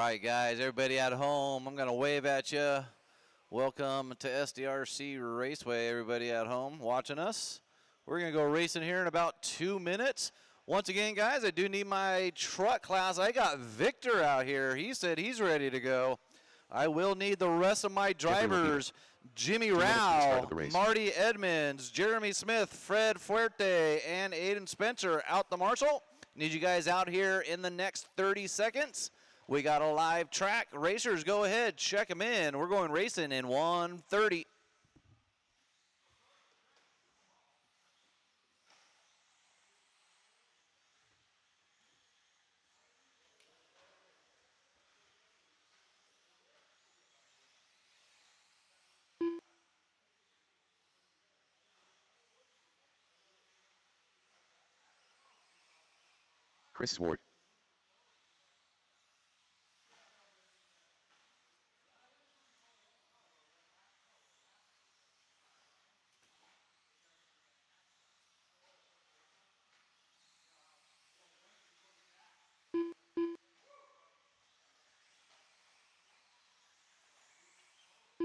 right, guys, everybody at home, I'm going to wave at you. Welcome to SDRC Raceway, everybody at home watching us. We're going to go racing here in about 2 minutes. Once again, guys, I do need my truck class. I got Victor out here. He said he's ready to go. I will need the rest of my drivers. Jimmy Rao, Marty Edmonds, Jeremy Smith, Fred Fuerte, and Aiden Spencer out the marshal. Need you guys out here in the next 30 seconds. We got a live track. Racers, go ahead, check them in. We're going racing in 1:30. Chris Swart.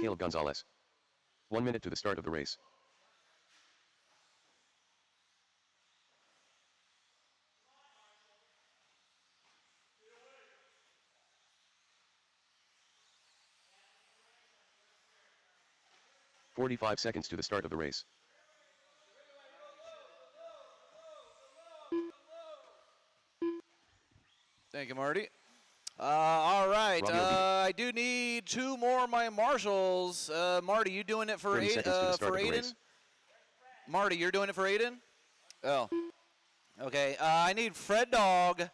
Cale Gonzalez. 1 minute to the start of the race. "45 seconds to the start of the race. Thank you, Marty. All right, I do need 2 more of my marshals. Marty, you doing it for Aiden? Marty, you're doing it for Aiden? Oh, okay. I need Fred Dog.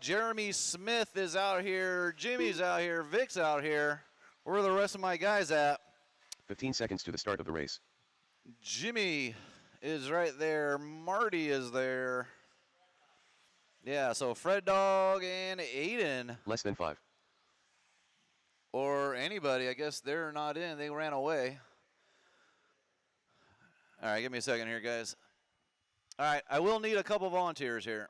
Jeremy Smith is out here. Jimmy's out here. Vic's out here. Where are the rest of my guys at? 15 seconds to the start of the race. Jimmy is right there. Marty is there. Yeah, so Fred Dog and Aiden. Less than 5. Or anybody. I guess they're not in. They ran away. All right, give me a second here, guys. All right, I will need a couple volunteers here.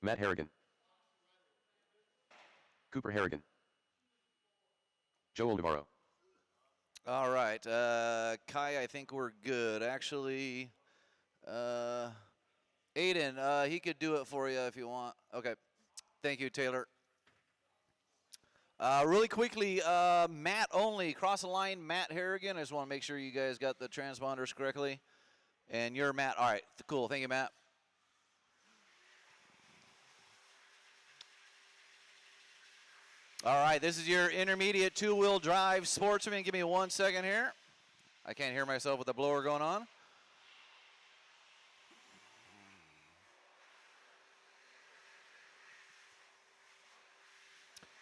Matt Harrigan. Cooper Harrigan. Joe Olivaro. All right, Kai, I think we're good. Actually, Aiden, he could do it for you if you want. Okay, thank you, Taylor. Really quickly, Matt only, cross the line, Matt Harrigan. I just want to make sure you guys got the transponders correctly. And you're Matt. All right, cool. Thank you, Matt. All right, this is your intermediate 2-wheel drive sportsman. Give me 1 second here. I can't hear myself with the blower going on.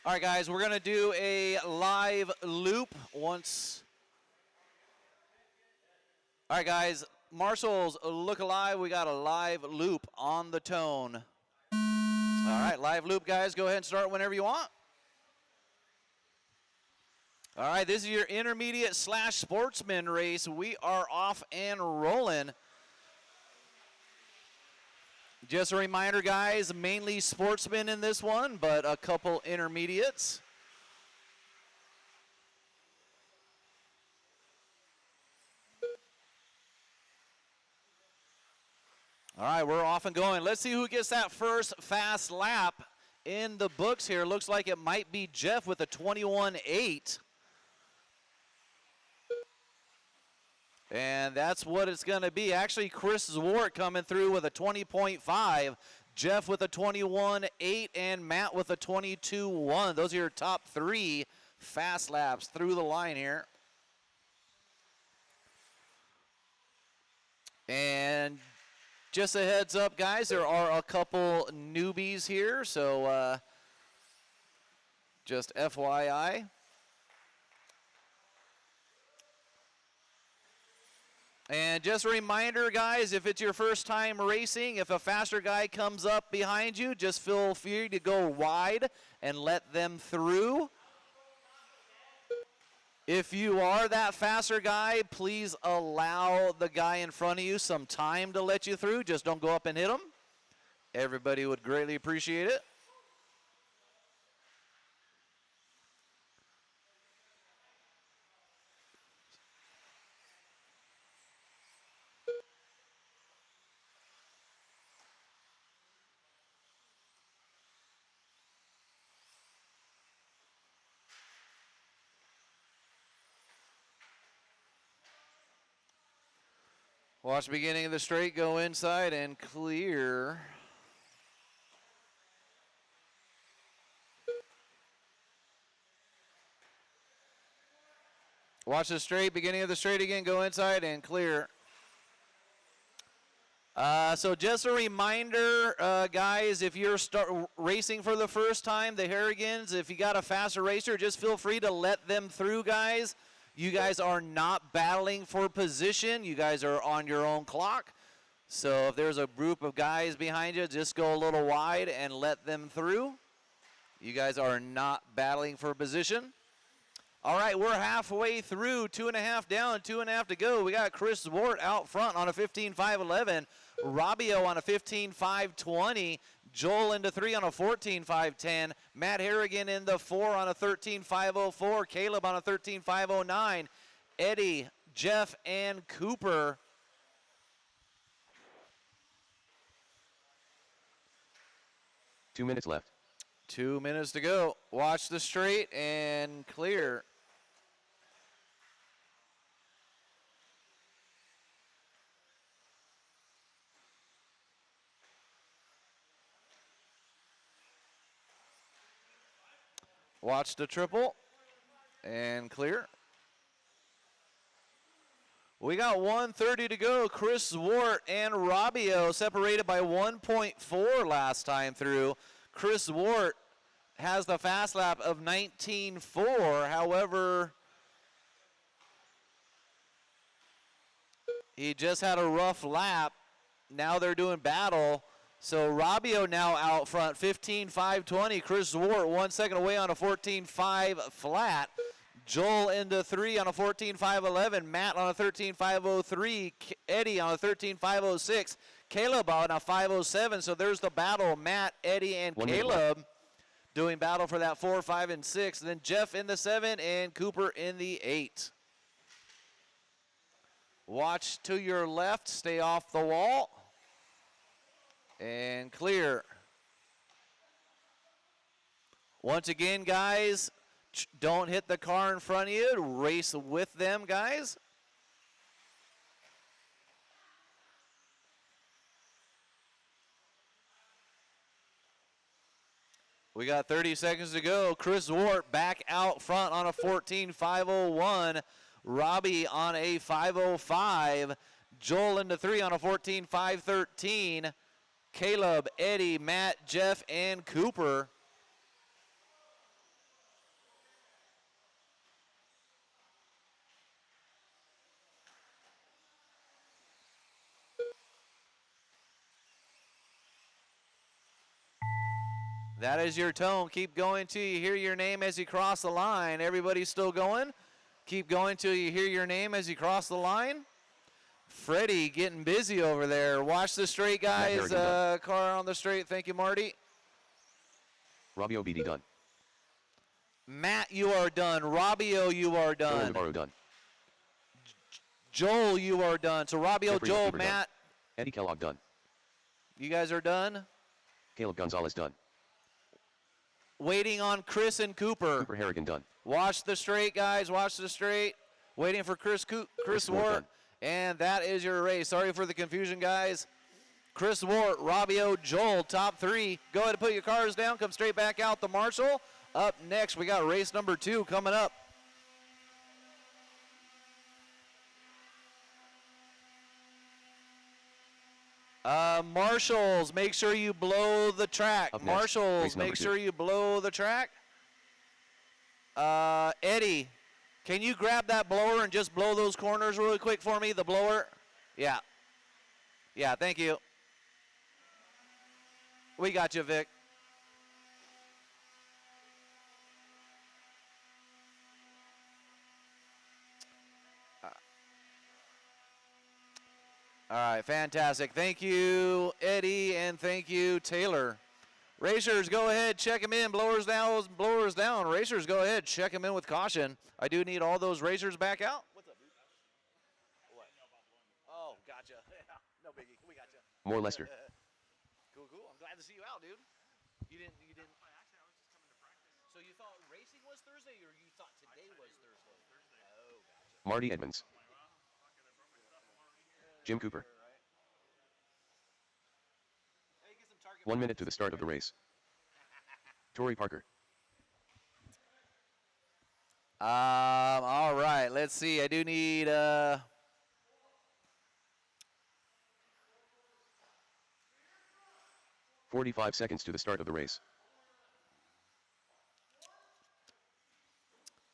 All right, guys, we're going to do a live loop once. All right, guys, marshals, look alive. We got a live loop on the tone. All right, live loop, guys. Go ahead and start whenever you want. All right, this is your intermediate / sportsman race. We are off and rolling. Just a reminder, guys, mainly sportsmen in this one, but a couple intermediates. All right, we're off and going. Let's see who gets that first fast lap in the books here. Looks like it might be Jeff with a 21.8. And that's what it's going to be. Actually, Chris Zwart coming through with a 20.5. Jeff with a 21.8 and Matt with a 22.1. Those are your top 3 fast laps through the line here. And just a heads up, guys, there are a couple newbies here. So just FYI. And just a reminder, guys, if it's your first time racing, if a faster guy comes up behind you, just feel free to go wide and let them through. If you are that faster guy, please allow the guy in front of you some time to let you through. Just don't go up and hit him. Everybody would greatly appreciate it. Watch the beginning of the straight, go inside and clear. Watch the straight, beginning of the straight again, go inside and clear. So just a reminder, guys, if you're racing for the first time, the Harrigans, if you got a faster racer, just feel free to let them through, guys. You guys are not battling for position. You guys are on your own clock. So if there's a group of guys behind you, just go a little wide and let them through. You guys are not battling for position. All right, we're halfway through, 2.5 down, 2.5 to go. We got Chris Wart out front on a 15.511, Robbio on a 15.520, Joel into 3 on a 14.510, Matt Harrigan in the 4 on a 13.504, Caleb on a 13.509, Eddie, Jeff, and Cooper. Two minutes left. 2 minutes to go. Watch the straight and clear. Watch the triple and clear. We got 1:30 to go. Chris Wart and Robbio separated by 1.4 last time through. Chris Wart has the fast lap of 19.4. However, he just had a rough lap. Now they're doing battle. So Robbio now out front, 15.520. Chris Wart 1 second away on a 14.5 flat. Joel into 3 on a 14.511. Matt on a 13.503. Eddie on a 13.506. Caleb on a 507. So there's the battle. Matt, Eddie, and Caleb doing battle for that 4, 5, and 6. And then Jeff in the 7 and Cooper in the 8. Watch to your left. Stay off the wall. And clear. Once again, guys, don't hit the car in front of you. Race with them, guys. We got 30 seconds to go. Chris Wart back out front on a 14.501. Robbie on a 505. Joel into 3 on a 14.513. Caleb, Eddie, Matt, Jeff, and Cooper. That is your tone. Keep going till you hear your name as you cross the line. Everybody's still going. Keep going till you hear your name as you cross the line. Freddie getting busy over there. Watch the straight, guys. Car on the straight. Thank you, Marty. Robbio BD done. Matt, you are done. Robbio, you are done. Joel done. Joel, you are done. So Robbio, Joel, Matt. Done. Eddie Kellogg done. You guys are done. Caleb Gonzalez done. Waiting on Chris and Cooper. Cooper Harrigan done. Watch the straight, guys. Watch the straight. Waiting for Chris Wart. And that is your race. Sorry for the confusion, guys. Chris Wart, Robbio, Joel, top 3. Go ahead and put your cars down. Come straight back out to Marshall. Up next, we got race number 2 coming up. Marshalls, make sure you blow the track. Up next, Marshalls, make sure you blow the track. Eddie, can you grab that blower and just blow those corners really quick for me, the blower? Yeah. Yeah, thank you. We got you, Vic. All right, fantastic. Thank you, Eddie, and thank you, Taylor. Racers, go ahead, check them in. Blowers down, blowers down. Racers, go ahead, check them in with caution. I do need all those racers back out. What's up, dude? What? Oh, gotcha. No biggie. We got you. More Lester. Cool. I'm glad to see you out, dude. You didn't. Actually, I was just coming to practice. So you thought racing was Thursday, or you thought today was Thursday? Oh, gotcha. Marty Edmonds. Jim Cooper. 1 minute to the start of the race. Torrey Parker. All right, let's see. I do need 45 seconds to the start of the race.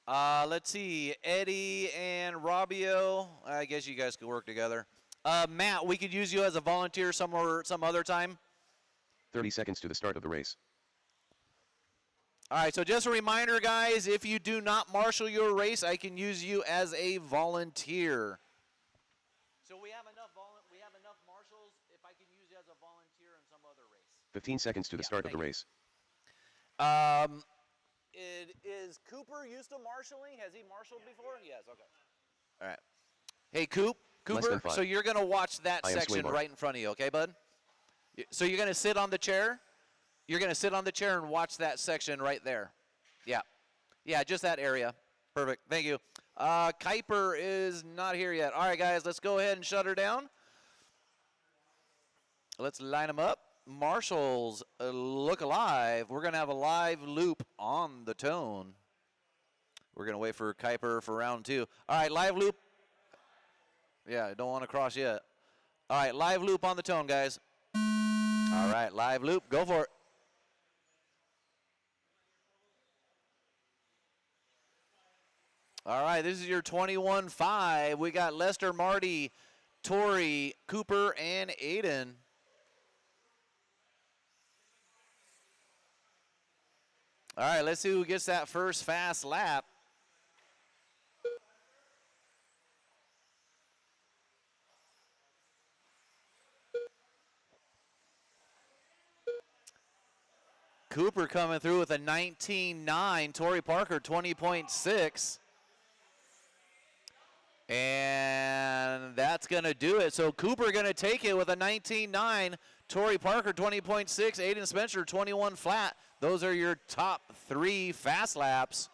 Let's see, Eddie and Robbio. I guess you guys could work together. Matt, we could use you as a volunteer some other time. 30 seconds to the start of the race. All right, so just a reminder, guys, if you do not marshal your race, I can use you as a volunteer. So we have enough marshals if I can use you as a volunteer in some other race. 15 seconds to the start of the race. Is Cooper used to marshaling? Has he marshaled before? Yes, okay. All right. Hey, Cooper, so you're going to watch that section right in front of you, okay, bud? So you're going to sit on the chair? You're going to sit on the chair and watch that section right there. Yeah, just that area. Perfect. Thank you. Kuiper is not here yet. All right, guys, let's go ahead and shut her down. Let's line them up. Marshals, look alive. We're going to have a live loop on the tone. We're going to wait for Kuiper for round 2. All right, live loop. Yeah, don't want to cross yet. All right, live loop on the tone, guys. All right, live loop. Go for it. All right, this is your 21-5. We got Lester, Marty, Torrey, Cooper, and Aiden. All right, let's see who gets that first fast lap. Cooper coming through with a 19.9. Torrey Parker, 20.6. And that's going to do it. So Cooper going to take it with a 19.9. Torrey Parker, 20.6. Aiden Spencer, 21 flat. Those are your top 3 fast laps.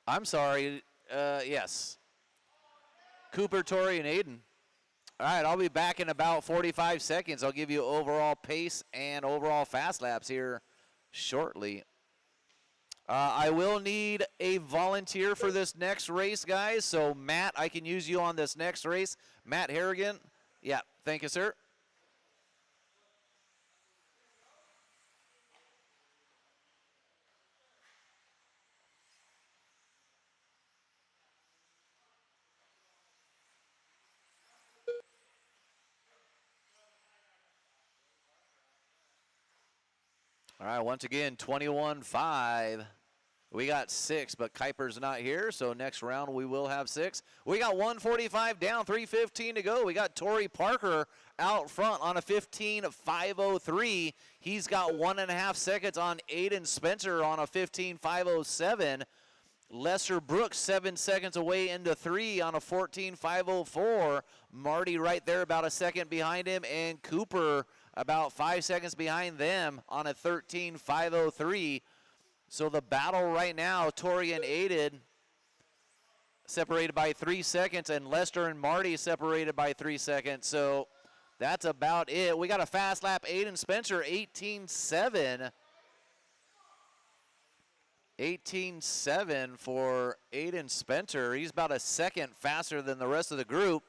I'm sorry. Yes. Cooper, Torrey, and Aiden. All right, I'll be back in about 45 seconds. I'll give you overall pace and overall fast laps here shortly. I will need a volunteer for this next race, guys. So, Matt, I can use you on this next race. Matt Harrigan. Yeah, thank you, sir. All right, once again, 21-5. We got 6, but Kuiper's not here, so next round we will have 6. We got 1:45 down, 3:15 to go. We got Torrey Parker out front on a 15.503. He's got 1.5 seconds on Aiden Spencer on a 15.507. Lester Brooks 7 seconds away into 3 on a 14.504. Marty right there about a second behind him, and Cooper about 5 seconds behind them on a 13.503. So the battle right now, Torrey and Aiden separated by 3 seconds, and Lester and Marty separated by 3 seconds. So that's about it. We got a fast lap. Aiden Spencer, 18.7. 18.7 for Aiden Spencer. He's about a second faster than the rest of the group.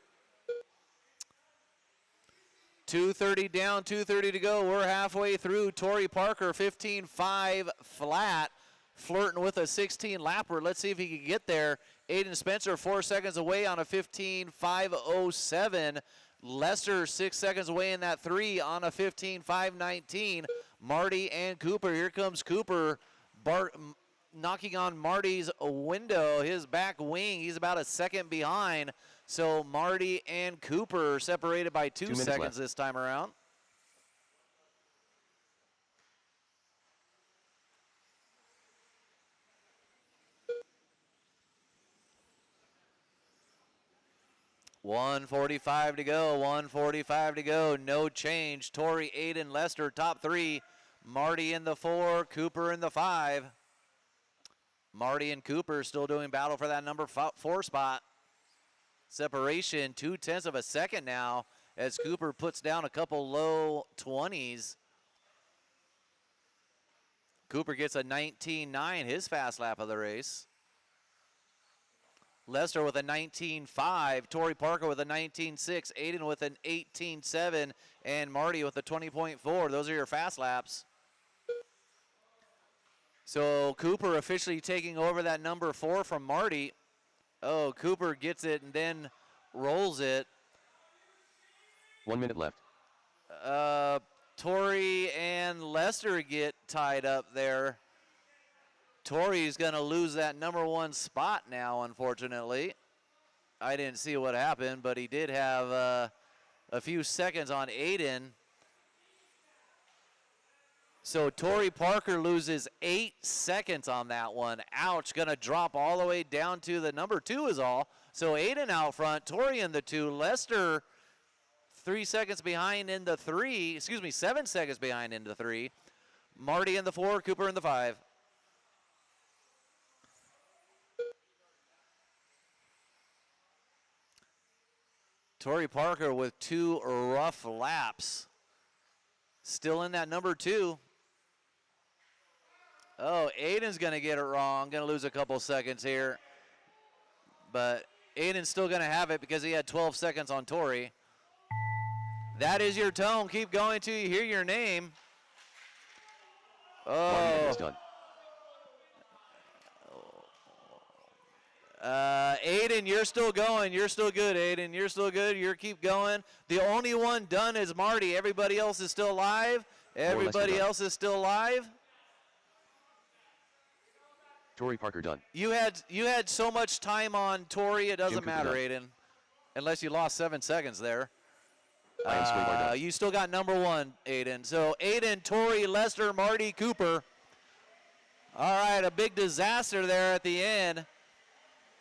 2:30 down, 2:30 to go. We're halfway through. Torrey Parker, 15.5 flat, flirting with a 16 lapper. Let's see if he can get there. Aiden Spencer, 4 seconds away on a 15.507. Lester, 6 seconds away in that 3 on a 15.519. Marty and Cooper. Here comes Cooper. Knocking on Marty's window, his back wing. He's about a second behind. So Marty and Cooper separated by 2 minutes seconds left. this time around. $1:45 to go. 1:45 to go. No change. Tori, Aiden, Lester, top 3. Marty in the 4. Cooper in the 5. Marty and Cooper still doing battle for that number 4 spot. Separation 0.2 of a second now as Cooper puts down a couple low 20s. Cooper gets a 19.9, his fast lap of the race. Lester with a 19.5, Torrey Parker with a 19.6, Aiden with an 18.7, and Marty with a 20.4. Those are your fast laps. So Cooper officially taking over that number 4 from Marty. Oh, Cooper gets it and then rolls it. 1 minute left. Tori and Lester get tied up there. Tori's going to lose that number 1 spot now, unfortunately. I didn't see what happened, but he did have a few seconds on Aiden. So Tori Parker loses 8 seconds on that one. Ouch, going to drop all the way down to the number 2 is all. So Aiden out front, Tori in the 2, Lester 3 seconds behind in the 3, 7 seconds behind in the 3. Marty in the 4, Cooper in the 5. Tori Parker with 2 rough laps. Still in that number 2. Oh, Aiden's going to get it wrong. Going to lose a couple seconds here. But Aiden's still going to have it because he had 12 seconds on Tori. That is your tone. Keep going till you hear your name. 1 minute is done. Aiden, you're still going. You're still good, Aiden. You're still good. You keep going. The only one done is Marty. Everybody else is still alive. Everybody else is still alive. Tori Parker done. You had so much time on Tori, it doesn't matter, Aiden. Unless you lost 7 seconds there. You still got number 1, Aiden. So Aiden, Tori, Lester, Marty, Cooper. All right, a big disaster there at the end.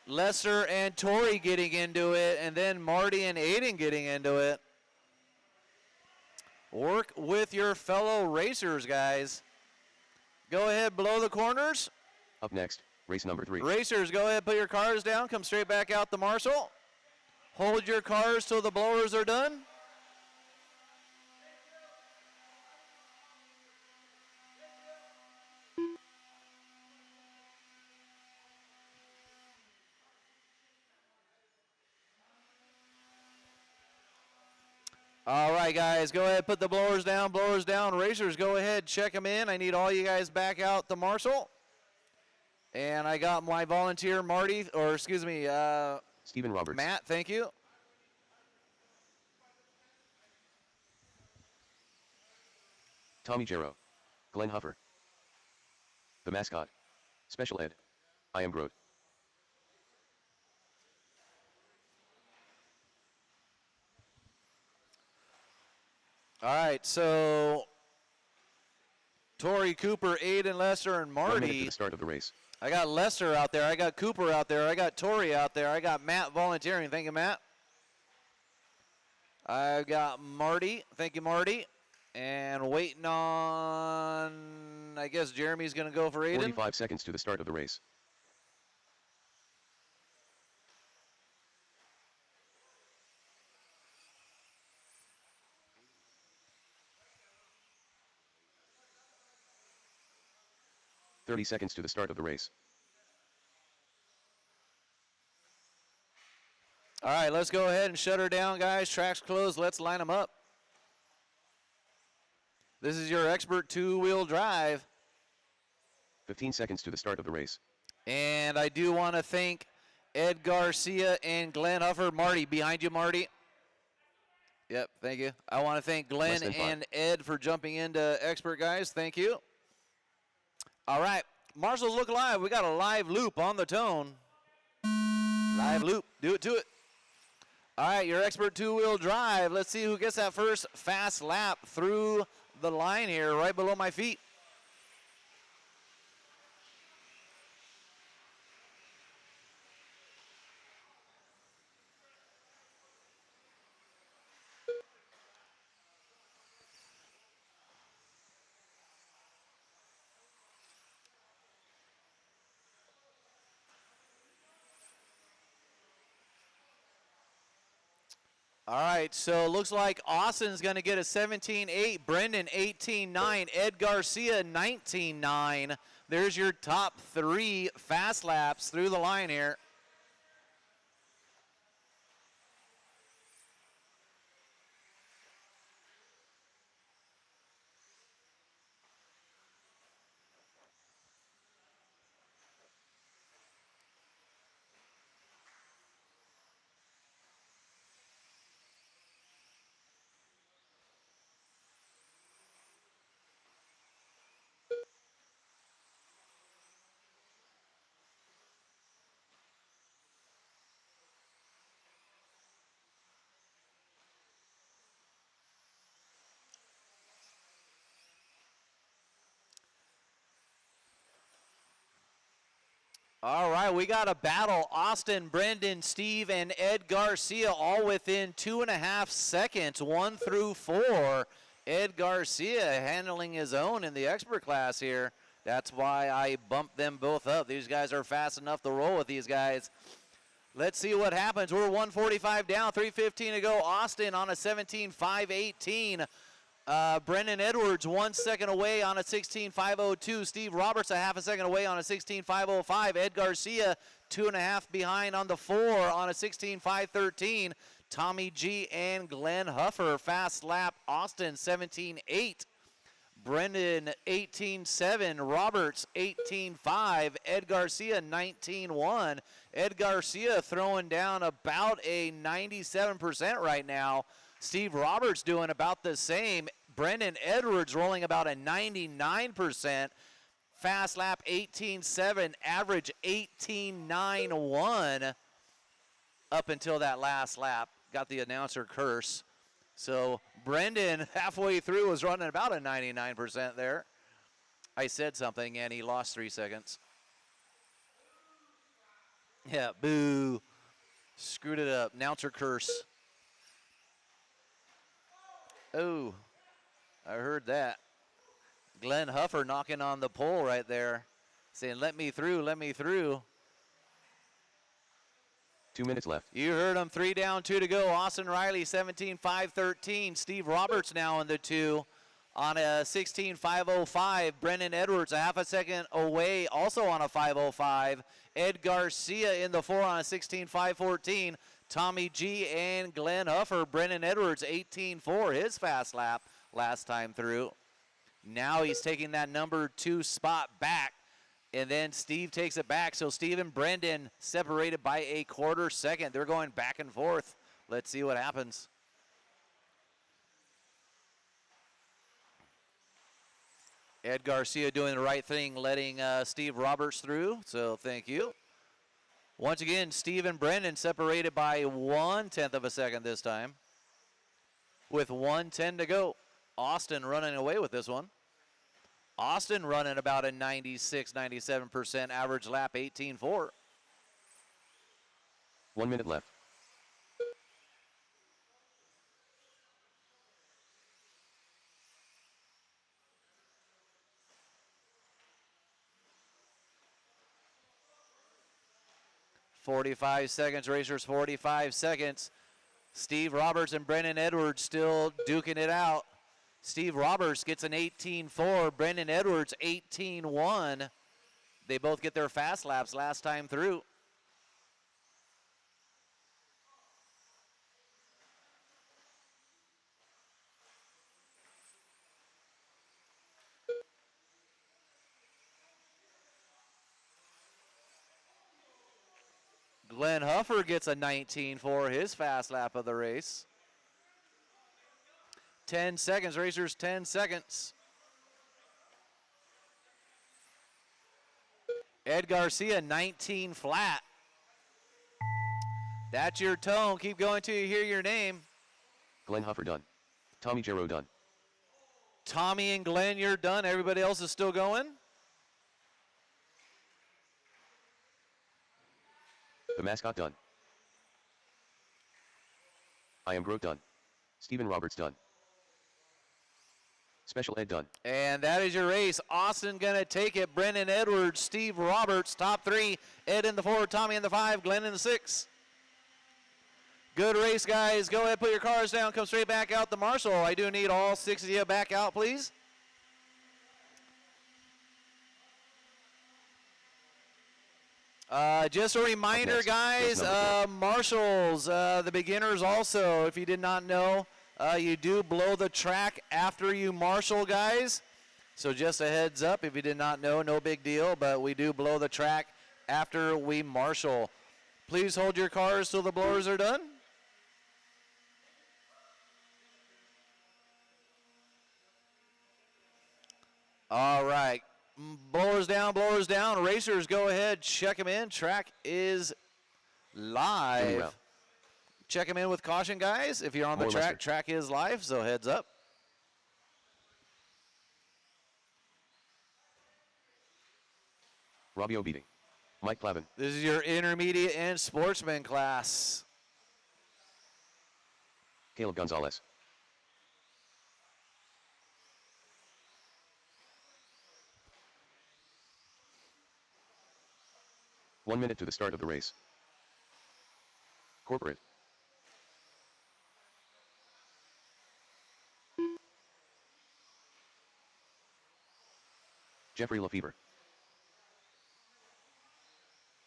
Lester and Tori getting into it, and then Marty and Aiden getting into it. Work with your fellow racers, guys. Go ahead, blow the corners. Up next, race number 3. Racers, go ahead, put your cars down. Come straight back out the Marshall. Hold your cars till the blowers are done. All right, guys, go ahead, put the blowers down, Racers, go ahead, check them in. I need all you guys back out the Marshall. And I got my volunteer, Stephen Roberts. Matt, thank you. Tommy Jarrow. Glenn Huffer. The mascot. Special Ed. I am Groot. All right, so Tori, Cooper, Aiden, Lester, and 1 minute to Marty. the start of the race. I got Lester out there. I got Cooper out there. I got Tori out there. I got Matt volunteering. Thank you, Matt. I got Marty. Thank you, Marty. And waiting on, I guess Jeremy's going to go for Aiden. 45 seconds to the start of the race. "30 seconds to the start of the race. All right, let's go ahead and shut her down, guys. Track's closed. Let's line them up. This is your expert 2-wheel drive. 15 seconds to the start of the race. And I do want to thank Ed Garcia and Glenn Huffer. Marty, behind you, Marty. Yep, thank you. I want to thank Glenn and Ed for jumping into expert, guys. Thank you. All right, Marshall's Look Live. We got a live loop on the tone. Live loop. Do it to it. All right, your expert two-wheel drive. Let's see who gets that first fast lap through the line here, right below my feet. All right, so it looks like Austin's going to get a 17.8, Brendan 18.9, Ed Garcia 19.9. There's your top 3 fast laps through the line here. All right, we got a battle. Austin, Brendan, Steve, and Ed Garcia all within 2.5 seconds, 1 through 4. Ed Garcia handling his own in the expert class here. That's why I bumped them both up. These guys are fast enough to roll with these guys. Let's see what happens. We're 145 down, 3:15 to go. Austin on a 17.518. Brendan Edwards 1 second away on a 16.502. Steve Roberts a half a second away on a 16.505. Ed Garcia 2.5 behind on the 4 on a 16.513. Tommy G and Glenn Huffer fast lap. Austin 17.8. Brendan 18.7. Roberts 18.5. Ed Garcia 19.1. Ed Garcia throwing down about a 97% right now. Steve Roberts doing about the same. Brendan Edwards rolling about a 99%. Fast lap 18.7, average 18.91 up until that last lap. Got the announcer curse. So Brendan halfway through was running about a 99% there. I said something and he lost 3 seconds. Yeah, boo. Screwed it up. Announcer curse. Oh, I heard that. Glenn Huffer knocking on the pole right there, saying, let me through, let me through. 2 minutes left. You heard him, 3 down, 2 to go. Austin Riley, 17.513. Steve Roberts now in the 2 on a 16.505. Brendan Edwards a half a second away, also on a 505. Ed Garcia in the 4 on a 16.514. Tommy G and Glenn Huffer. Brendan Edwards 18.4, his fast lap last time through. Now he's taking that number 2 spot back, and then Steve takes it back. So Steve and Brendan separated by a 1/4 second. They're going back and forth. Let's see what happens. Ed Garcia doing the right thing, letting Steve Roberts through, so thank you. Once again, Steve and Brendan separated by 1/10 of a second this time. With 1:10 to go. Austin running away with this one. Austin running about a 96, 97% average lap, 18.4. 1 minute left. .45 seconds, racers, 45 seconds. Steve Roberts and Brendan Edwards still duking it out. Steve Roberts gets an 18.4, Brendan Edwards 18.1. They both get their fast laps last time through. Glenn Huffer gets a 19.4, his fast lap of the race. 10 seconds, racers, 10 seconds. Ed Garcia, 19 flat. That's your tone. Keep going till you hear your name. Glenn Huffer done. Tommy Jarrow done. Tommy and Glenn, you're done. Everybody else is still going. The mascot done. I am Grote done. Stephen Roberts done. Special Ed done. And that is your race. Austin gonna take it. Brendan Edwards, Steve Roberts, top 3. Ed in the 4, Tommy in the 5, Glenn in the 6. Good race, guys. Go ahead, put your cars down. Come straight back out the marshal. I do need all 6 of you back out, please. Just a reminder, guys, marshals, the beginners also, if you did not know, you do blow the track after you marshal, guys. So just a heads up, if you did not know, no big deal, but we do blow the track after we marshal. Please hold your cars till the blowers are done. All right. Blowers down, blowers down. Racers, go ahead, check them in. Track is live. Check them in with caution, guys. If you're on the track, track is live, so heads up. Robbio beating. Mike Clavin. This is your intermediate and sportsman class. Caleb Gonzalez. One minute to the start of the race. Corporate. Jeffrey Lefevre.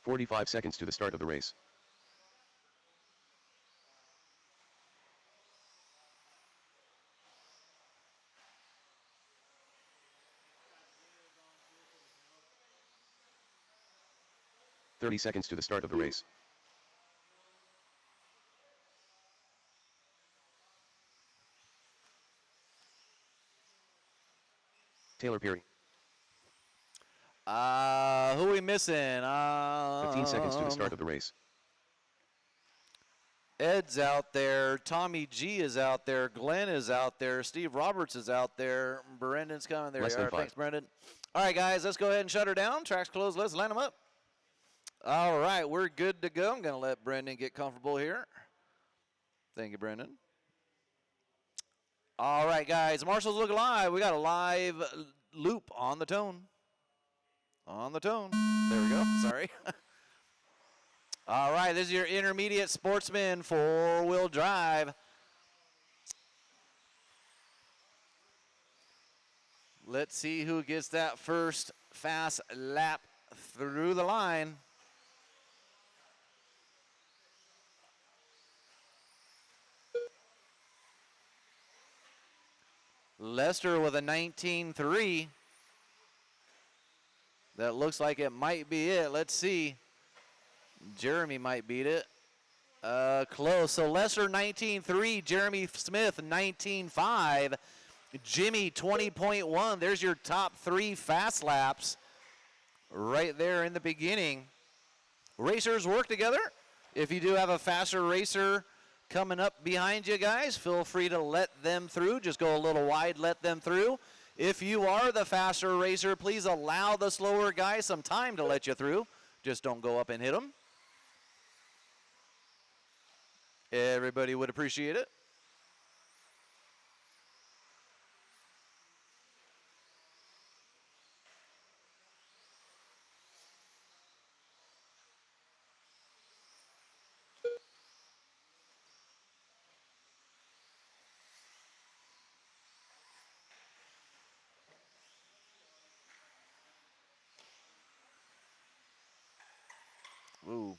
45 seconds to the start of the race. "30 seconds to the start of the race. Taylor Perry. Who are we missing? 15 seconds to the start of the race. Ed's out there. Tommy G is out there. Glenn is out there. Steve Roberts is out there. Brendan's coming there. Less than 5. Thanks, Brendan. All right, guys, let's go ahead and shut her down. Track's closed. Let's line them up. All right, we're good to go. I'm going to let Brendan get comfortable here. Thank you, Brendan. All right, guys, marshals look live. We got a live loop on the tone. On the tone. There we go. Sorry. All right, this is your intermediate sportsman 4-wheel drive. Let's see who gets that first fast lap through the line. Lester with a 19.3. That looks like it might be it. Let's see. Jeremy might beat it. Close. So Lester 19.3, Jeremy Smith 19.5, Jimmy 20.1. There's your top 3 fast laps right there in the beginning. Racers work together. If you do have a faster racer coming up behind you guys, feel free to let them through. Just go a little wide, let them through. If you are the faster racer, please allow the slower guy some time to let you through. Just don't go up and hit them. Everybody would appreciate it. Ooh.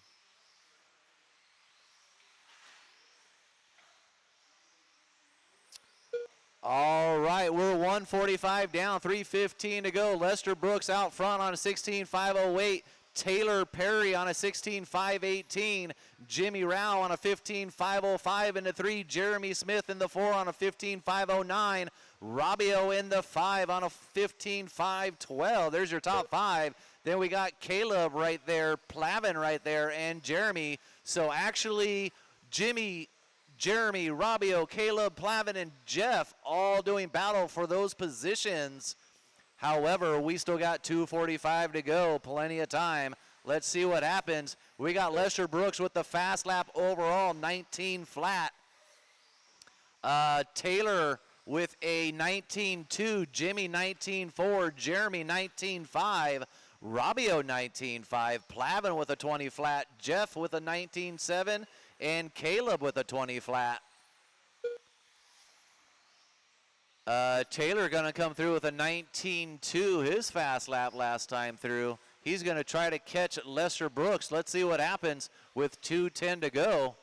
All right, we're 145 down, 3:15 to go. Lester Brooks out front on a 16.508. Taylor Perry on a 16.518. Jimmy Rao on a 15.505 into 3. Jeremy Smith in the 4 on a 15.509. Rabio in the 5 on a 15-5-12. There's your top 5. Then we got Caleb right there, Plavin right there, and Jeremy. So actually, Jimmy, Jeremy, Rabio, Caleb, Plavin, and Jeff all doing battle for those positions. However, we still got 2:45 to go, plenty of time. Let's see what happens. We got Lester Brooks with the fast lap overall, 19 flat. Taylor with a 19.2, Jimmy 19.4, Jeremy 19.5, Rabio 19.5, Plavin with a 20 flat, Jeff with a 19.7, and Caleb with a 20 flat. Taylor going to come through with a 19.2, his fast lap last time through. He's going to try to catch Lester Brooks. Let's see what happens with 2:10 to go.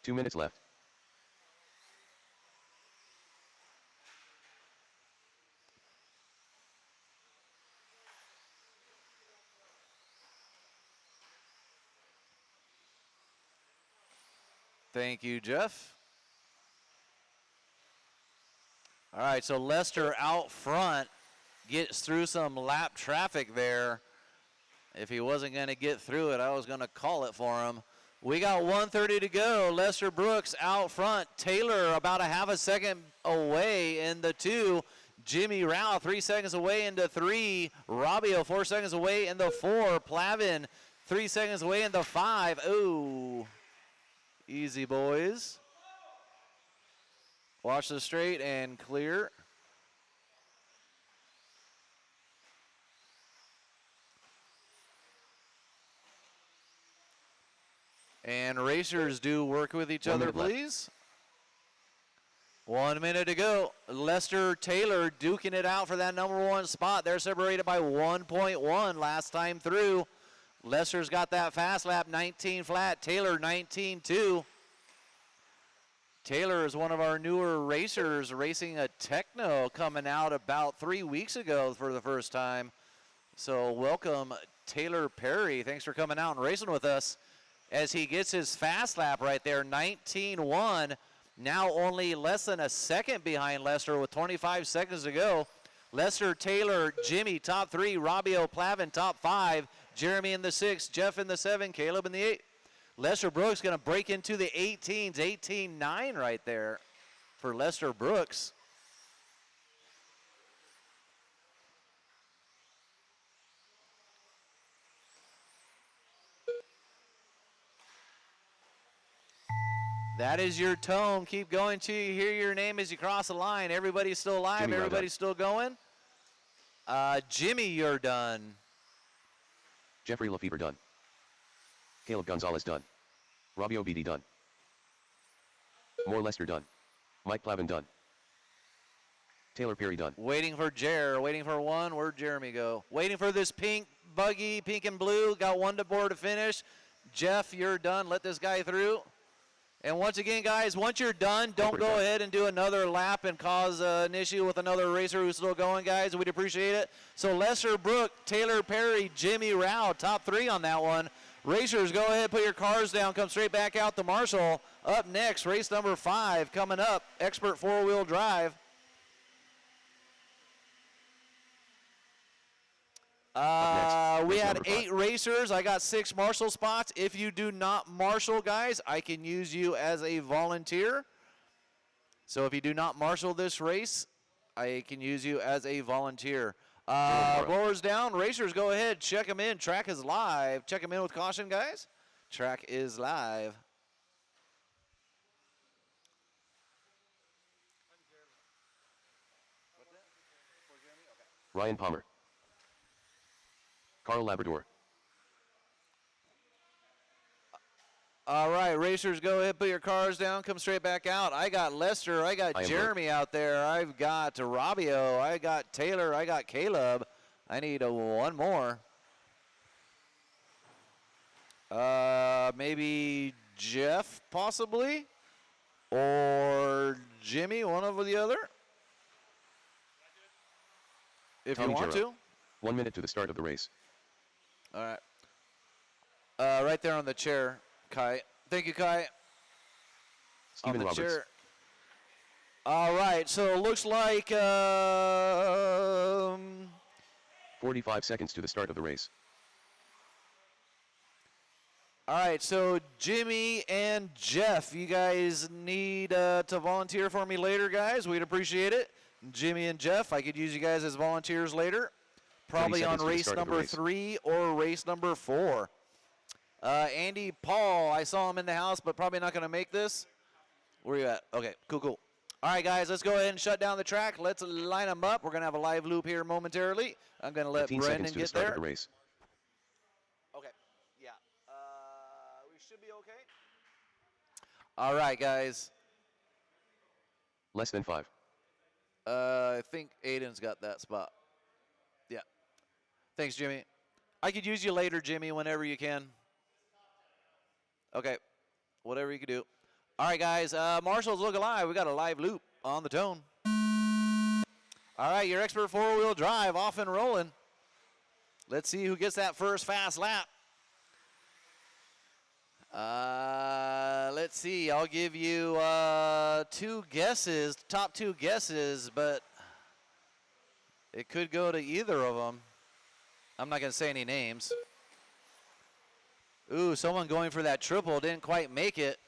Two minutes left. Thank you, Jeff. All right, so Lester out front gets through some lap traffic there. If he wasn't going to get through it, I was going to call it for him. We got 1:30 to go. Lester Brooks out front. Taylor about a half a second away in the 2. Jimmy Rao 3 seconds away into 3. Rabio 4 seconds away in the 4. Plavin 3 seconds away in the 5. Ooh. Easy, boys. Watch the straight and clear. And racers do work with each other, please. 1 minute to go. Lester Taylor duking it out for that number 1 spot. They're separated by 1.1 last time through. Lester's got that fast lap, 19 flat. Taylor 19.2. Taylor is one of our newer racers, racing a Techno coming out about 3 weeks ago for the first time. So welcome, Taylor Perry. Thanks for coming out and racing with us. As he gets his fast lap right there, 19.1. Now only less than a second behind Lester with 25 seconds to go. Lester, Taylor, Jimmy, top 3. Rabio, Plavin, top 5. Jeremy in the 6. Jeff in the 7. Caleb in the 8. Lester Brooks going to break into the 18s. 18.9 right there for Lester Brooks. That is your tone. Keep going till you hear your name as you cross the line. Everybody's still alive. Jimmy, everybody's still going. Jimmy, you're done. Jeffrey Lefevre done. Caleb Gonzalez done. Rabio BD done. More Lester done. Mike Plavin done. Taylor Perry done. Waiting for Jer. Waiting for 1. Where'd Jeremy go? Waiting for this pink buggy, pink and blue. Got 1 to board to finish. Jeff, you're done. Let this guy through. And once again, guys, once you're done, don't go ahead and do another lap and cause an issue with another racer who's still going, guys. We'd appreciate it. So Lester Brook, Taylor Perry, Jimmy Rao, top 3 on that one. Racers, go ahead, put your cars down, come straight back out to Marshall. Up next, race number 5 coming up, Expert 4-wheel drive. We had 8 racers. I got 6 marshal spots. If you do not marshal, guys, I can use you as a volunteer. So if you do not marshal this race, I can use you as a volunteer. Blowers down. Racers, go ahead. Check them in. Track is live. Check them in with caution, guys. Track is live. Ryan Palmer. Carl Labrador. All right, racers, go ahead, put your cars down, come straight back out. I got Lester, I got Jeremy out there, I've got Rabio, I got Taylor, I got Caleb. I need one more. Maybe Jeff, possibly, or Jimmy, one over the other. If Tommy you want Jarrow. to. 1 minute to the start of the race. All right. Right there on the chair, Kai. Thank you, Kai. Steven on the Roberts. chair. All right, so it looks like 45 seconds to the start of the race. all right, so Jimmy and Jeff, you guys need to volunteer for me later, guys. We'd appreciate it. Jimmy and Jeff, I could use you guys as volunteers later. Probably on seconds to the race start of the number race. 3 or race number 4. Andy Paul, I saw him in the house, but probably not going to make this. Where you at? Okay, cool. All right, guys, let's go ahead and shut down the track. Let's line them up. We're going to have a live loop here momentarily. I'm going to let 15 Brendan seconds to the get start there. of the race. Okay, yeah. We should be okay. All right, guys. Less than 5. I think Aiden's got that spot. Yeah. Thanks, Jimmy. I could use you later, Jimmy, whenever you can. Okay. Whatever you can do. All right, guys. Marshall's Look Alive. We got a live loop on the tone. All right, your expert four-wheel drive off and rolling. Let's see who gets that first fast lap. Let's see. I'll give you 2 guesses, top 2 guesses, but it could go to either of them. I'm not going to say any names. Ooh, someone going for that triple didn't quite make it.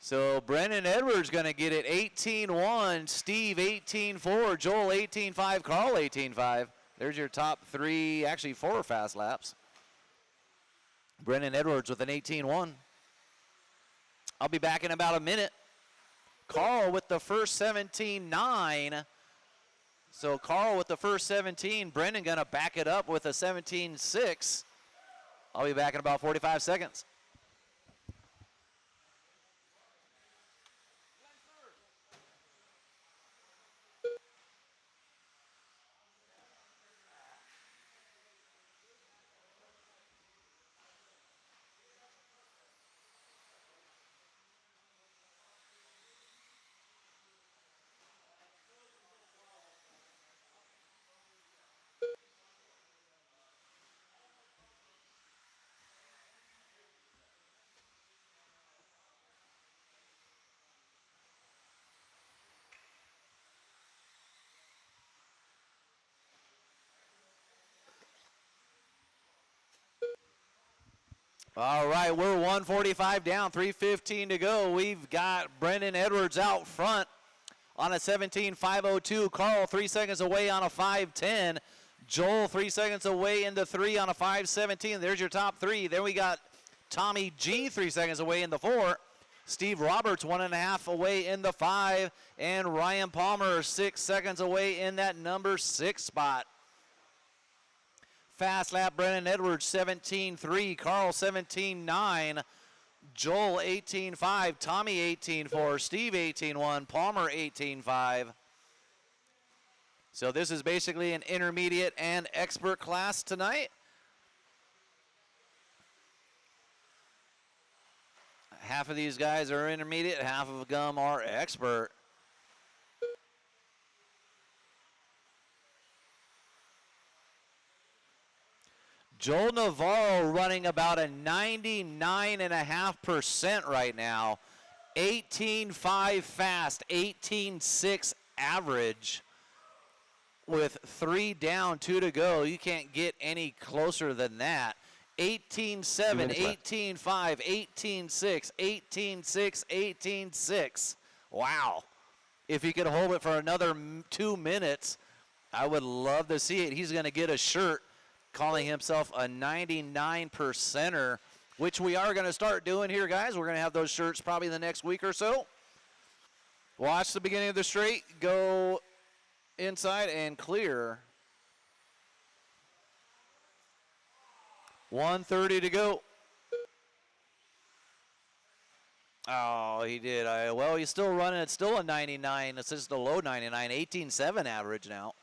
So Brendan Edwards going to get it 18-1, Steve 18-4, Joel 18-5, Carl 18-5. There's your top 3, actually 4 fast laps. Brendan Edwards with an 18-1. I'll be back in about a minute. Carl with the first 17-9. So Carl with the first 17, Brendan going to back it up with a 17-6. I'll be back in about 45 seconds. All right, we're 145 down, 3:15 to go. We've got Brendan Edwards out front on a 17.502. Carl 3 seconds away on a 5:10. Joel 3 seconds away into 3 on a 5:17. There's your top 3. Then we got Tommy G 3 seconds away in the 4. Steve Roberts 1.5 away in the 5. And Ryan Palmer 6 seconds away in that number 6 spot. Fast lap, Brendan Edwards 17.3, Carl 17.9, Joel 18.5, Tommy 18.4, Steve 18.1, Palmer 18.5. So this is basically an intermediate and expert class tonight. Half of these guys are intermediate, half of them are expert. Joel Navarro running about a 99.5% right now. 18.5 fast, 18.6 average. With 3 down, 2 to go. You can't get any closer than that. 18.7, 18.5, 18.6, 18.6, 18.6. Wow. If he could hold it for another 2 minutes, I would love to see it. He's going to get a shirt calling himself a 99%er, which we are going to start doing here, guys. We're going to have those shirts probably the next week or so. Watch the beginning of the straight, go inside and clear. 1:30 to go. Oh, he did. Well, he's still running. It's still a 99. It's just a low 99. 18.7 average now.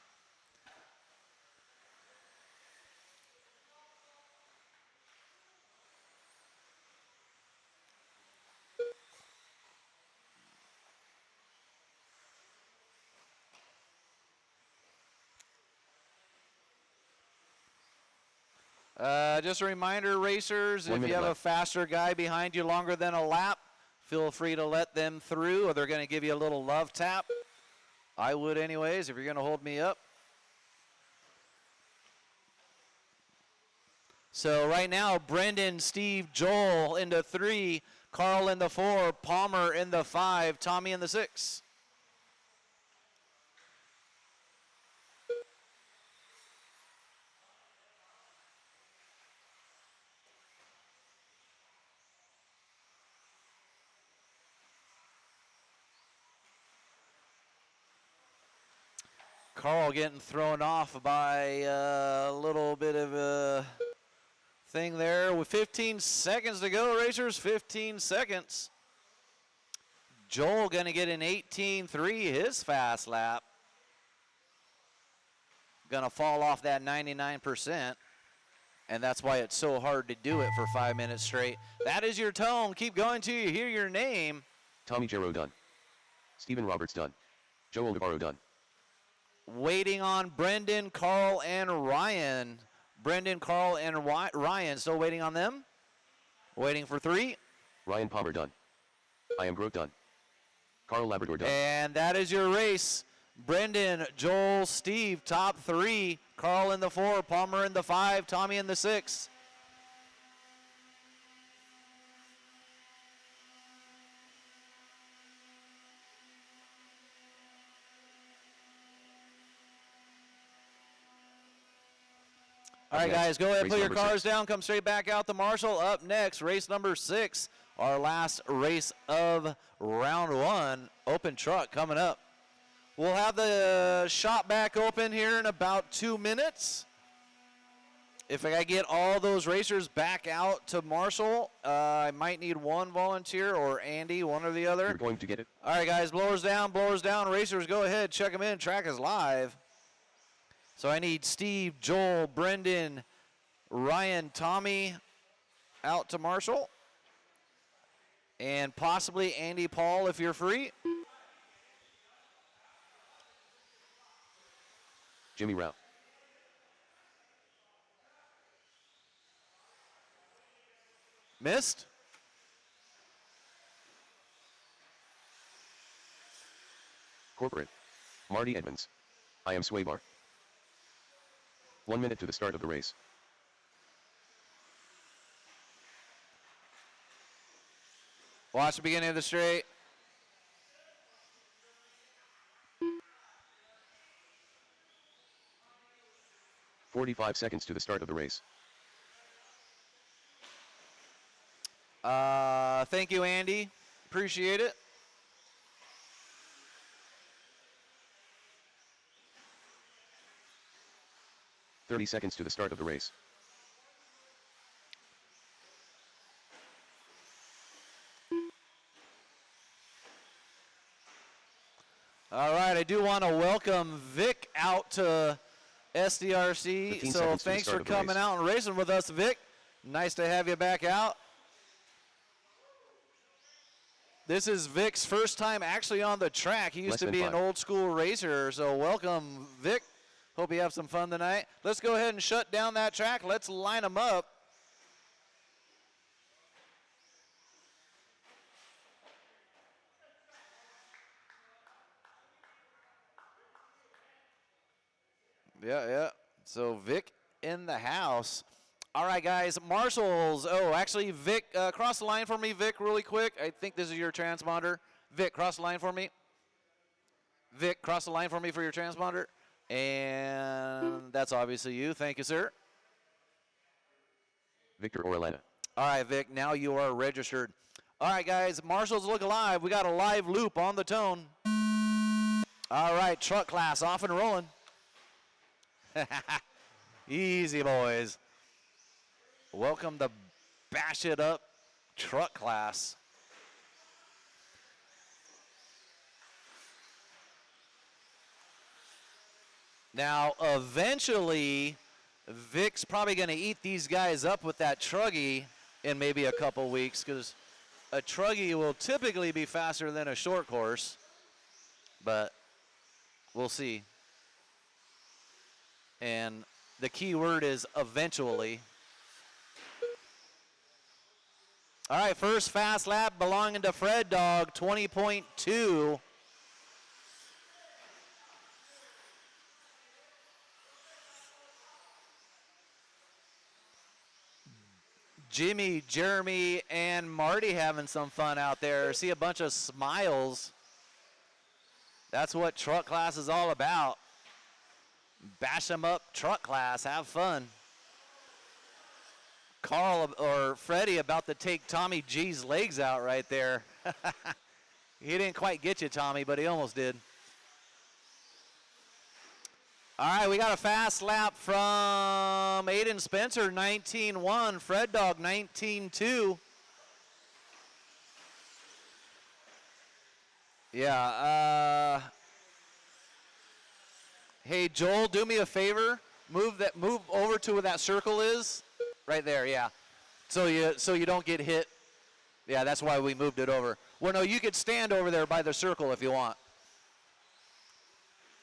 Just a reminder, racers, 1 if you minute have a left. faster guy behind you longer than a lap, feel free to let them through, or they're going to give you a little love tap. I would anyways, if you're going to hold me up. So right now, Brendan, Steve, Joel in the 3, Carl in the 4, Palmer in the 5, Tommy in the 6. Carl getting thrown off by a little bit of a thing there with 15 seconds to go, racers, 15 seconds. Joel going to get an 18.3, his fast lap. Going to fall off that 99%, and that's why it's so hard to do it for 5 minutes straight. That is your tone. Keep going till you hear your name. Tommy Jarrow done. Stephen Roberts done. Joel Navarro done. Waiting on Brendan, Carl, and Ryan. Brendan, Carl, and Ryan. Still waiting on them. Waiting for 3. Ryan Palmer done. I am Grote done. Carl Labrador done. And that is your race. Brendan, Joel, Steve, top 3. Carl in the 4, Palmer in the 5, Tommy in the 6. All right, guys, go ahead and put your cars down. Come straight back out to Marshall. Up next, race number 6, our last race of round 1. Open truck coming up. We'll have the shop back open here in about 2 minutes. If I get all those racers back out to Marshall, I might need one volunteer or Andy, one or the other. You're going to get it. All right, guys, blowers down, racers, go ahead, check them in. Track is live. So I need Steve, Joel, Brendan, Ryan, Tommy out to Marshall. And possibly Andy, Paul, if you're free. Jimmy Rao. Missed. Corporate. Marty Edmonds. I am Swaybar. 1 minute to the start of the race. Watch the beginning of the straight. "45 seconds to the start of the race. Thank you, Andy. Appreciate it. "30 seconds to the start of the race. All right, I do want to welcome Vic out to SDRC. 15 So seconds to the thanks start for of the coming race. out and racing with us, Vic. Nice to have you back out. This is Vic's first time actually on the track. He used Less to than be an 5. old school racer. So welcome, Vic. Hope you have some fun tonight. Let's go ahead and shut down that track. Let's line them up. Yeah. So Vic in the house. All right, guys. Marshall's. Oh, actually, Vic, cross the line for me, Vic, really quick. I think this is your transponder. Vic, cross the line for me. Vic, cross the line for me for your transponder. And that's obviously you. Thank you, sir. Victor Orellana. All right, Vic, now you are registered. All right, guys, Marshall's Look Alive. We got a live loop on the tone. All right, truck class off and rolling. Easy, boys. Welcome to Bash It Up truck class. Now, eventually, Vic's probably going to eat these guys up with that truggy in maybe a couple weeks, because a truggy will typically be faster than a short course, but we'll see. And the key word is eventually. All right, first fast lap belonging to Fred Dog, 20.2. Jimmy, Jeremy, and Marty having some fun out there. See a bunch of smiles. That's what truck class is all about. Bash them up, truck class, have fun. Carl or Freddie about to take Tommy G's legs out right there. He didn't quite get you, Tommy, but he almost did. All right, we got a fast lap from Aiden Spencer, 19.1. Fred Dog, 19.2. Yeah. Hey, Joel, do me a favor. Move over to where that circle is. Right there, yeah. So you don't get hit. Yeah, that's why we moved it over. Well, no, you could stand over there by the circle if you want.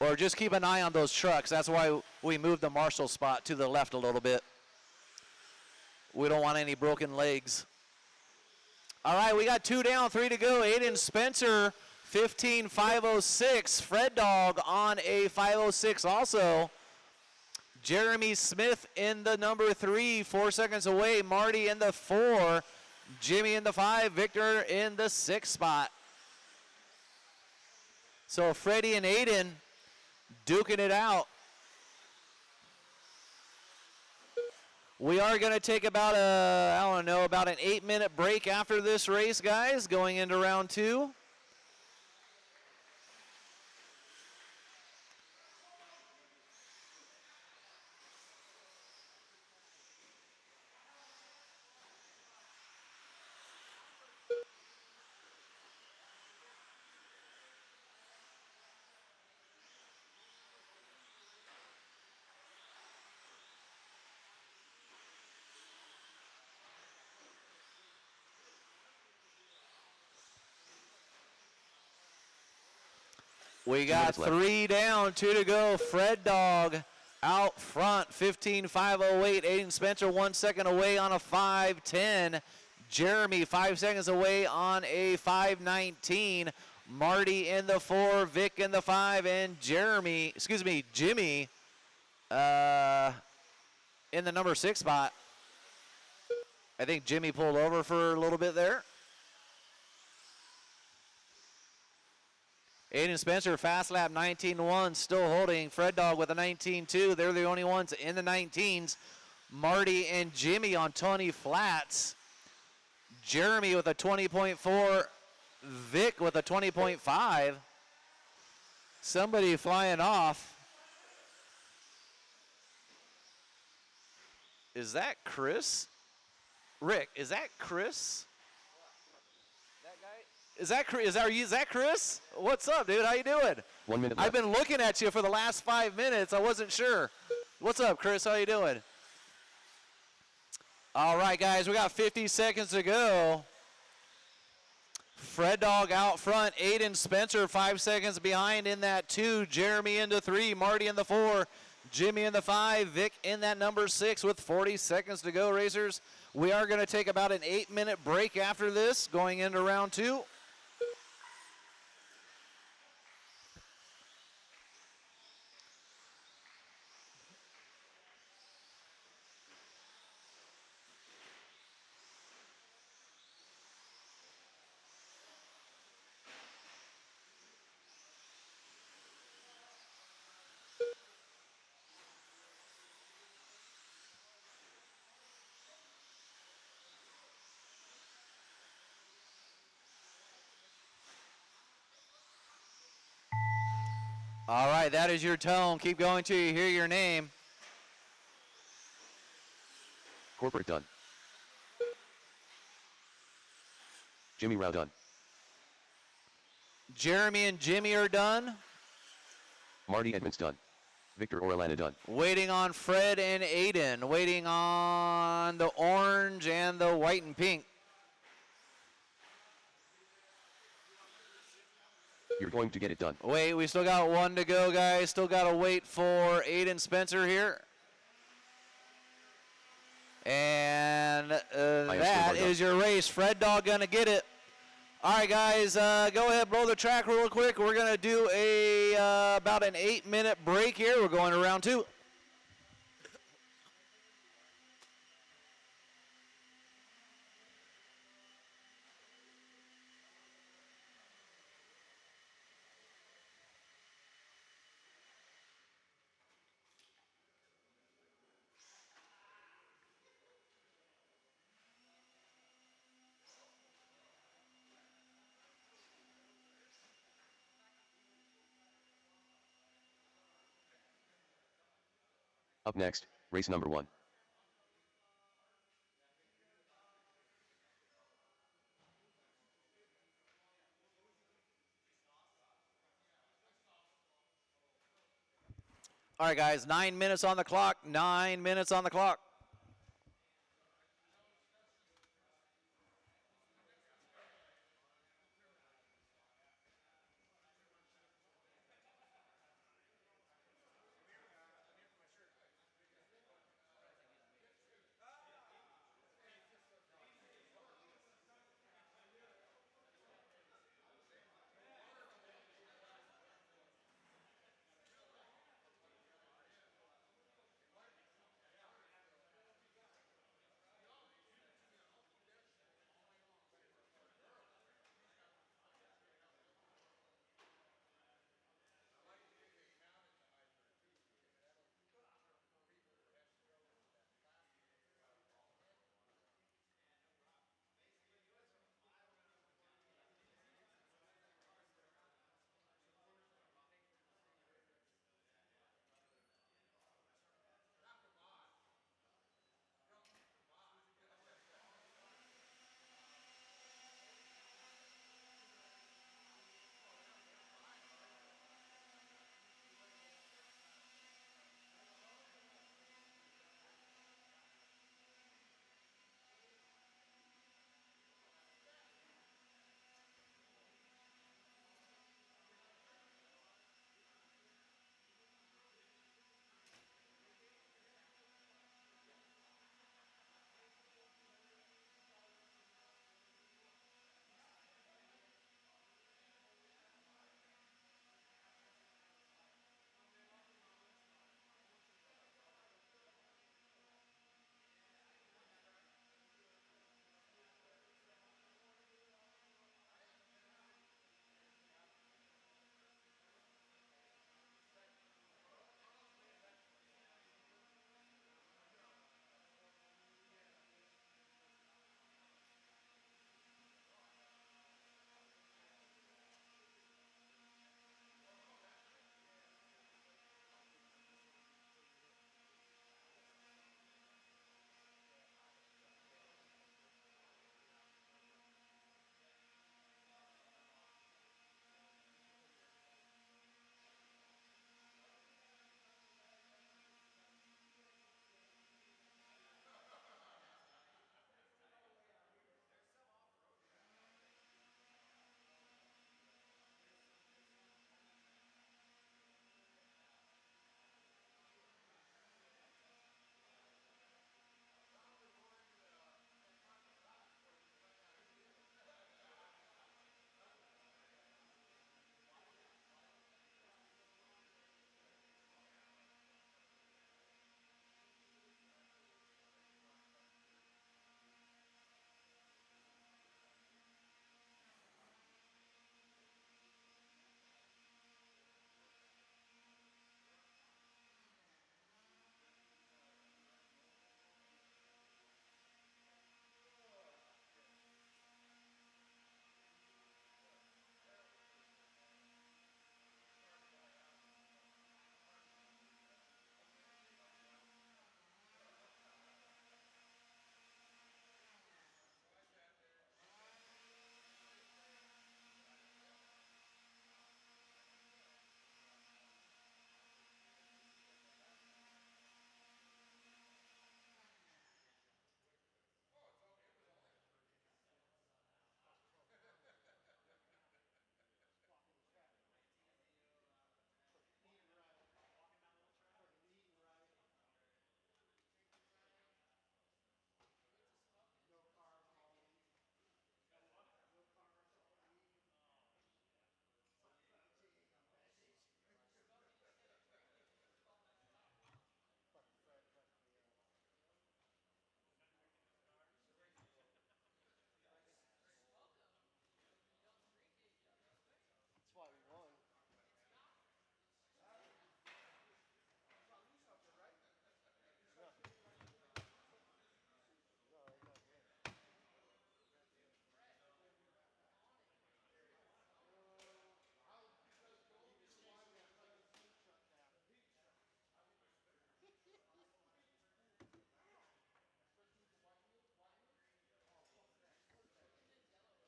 Or just keep an eye on those trucks. That's why we moved the marshal spot to the left a little bit. We don't want any broken legs. All right, we got 2 down, 3 to go. Aiden Spencer, 15.506. Fred Dog on a 506 also. Jeremy Smith in the number 3, 4 seconds away. Marty in the 4. Jimmy in the 5. Victor in the 6 spot. So Freddie and Aiden duking it out. We are going to take about an 8-minute break after this race, guys, going into round 2. We got 3 down, 2 to go. Fred Dog out front, 15.508. Aiden Spencer 1 second away on a 5.10. Jeremy 5 seconds away on a 5.19. Marty in the 4, Vic in the 5, and Jimmy in the number 6 spot. I think Jimmy pulled over for a little bit there. Aiden Spencer, fast lap, 19.1, still holding. Fred Dog with a 19.2. They're the only ones in the 19s. Marty and Jimmy on Tony Flats. Jeremy with a 20.4. Vic with a 20.5. Somebody flying off. Is that Chris? Rick, is that Chris? Is that Chris? What's up, dude? How you doing? 1 minute left. I've been looking at you for the last 5 minutes. I wasn't sure. What's up, Chris? How you doing? All right, guys, we got 50 seconds to go. Fred Dog out front. Aiden Spencer 5 seconds behind in that 2. Jeremy into 3. Marty in the 4. Jimmy in the 5. Vic in that number 6 with 40 seconds to go, racers. We are going to take about an 8-minute break after this, going into round 2. All right, that is your tone. Keep going till you hear your name. Corporate done. Jimmy Rao done. Jeremy and Jimmy are done. Marty Edmonds done. Victor Orellana done. Waiting on Fred and Aiden. Waiting on the orange and the white and pink. You're going to get it done. Wait, we still got 1 to go, guys. Still got to wait for Aiden Spencer here. And IF that scoreboard is your race. Fred Dog gonna get it. All right, guys, go ahead, blow the track real quick. We're gonna do a about an 8-minute break here. We're going to round 2. Up next, race number 1. All right, guys, 9 minutes on the clock. 9 minutes on the clock.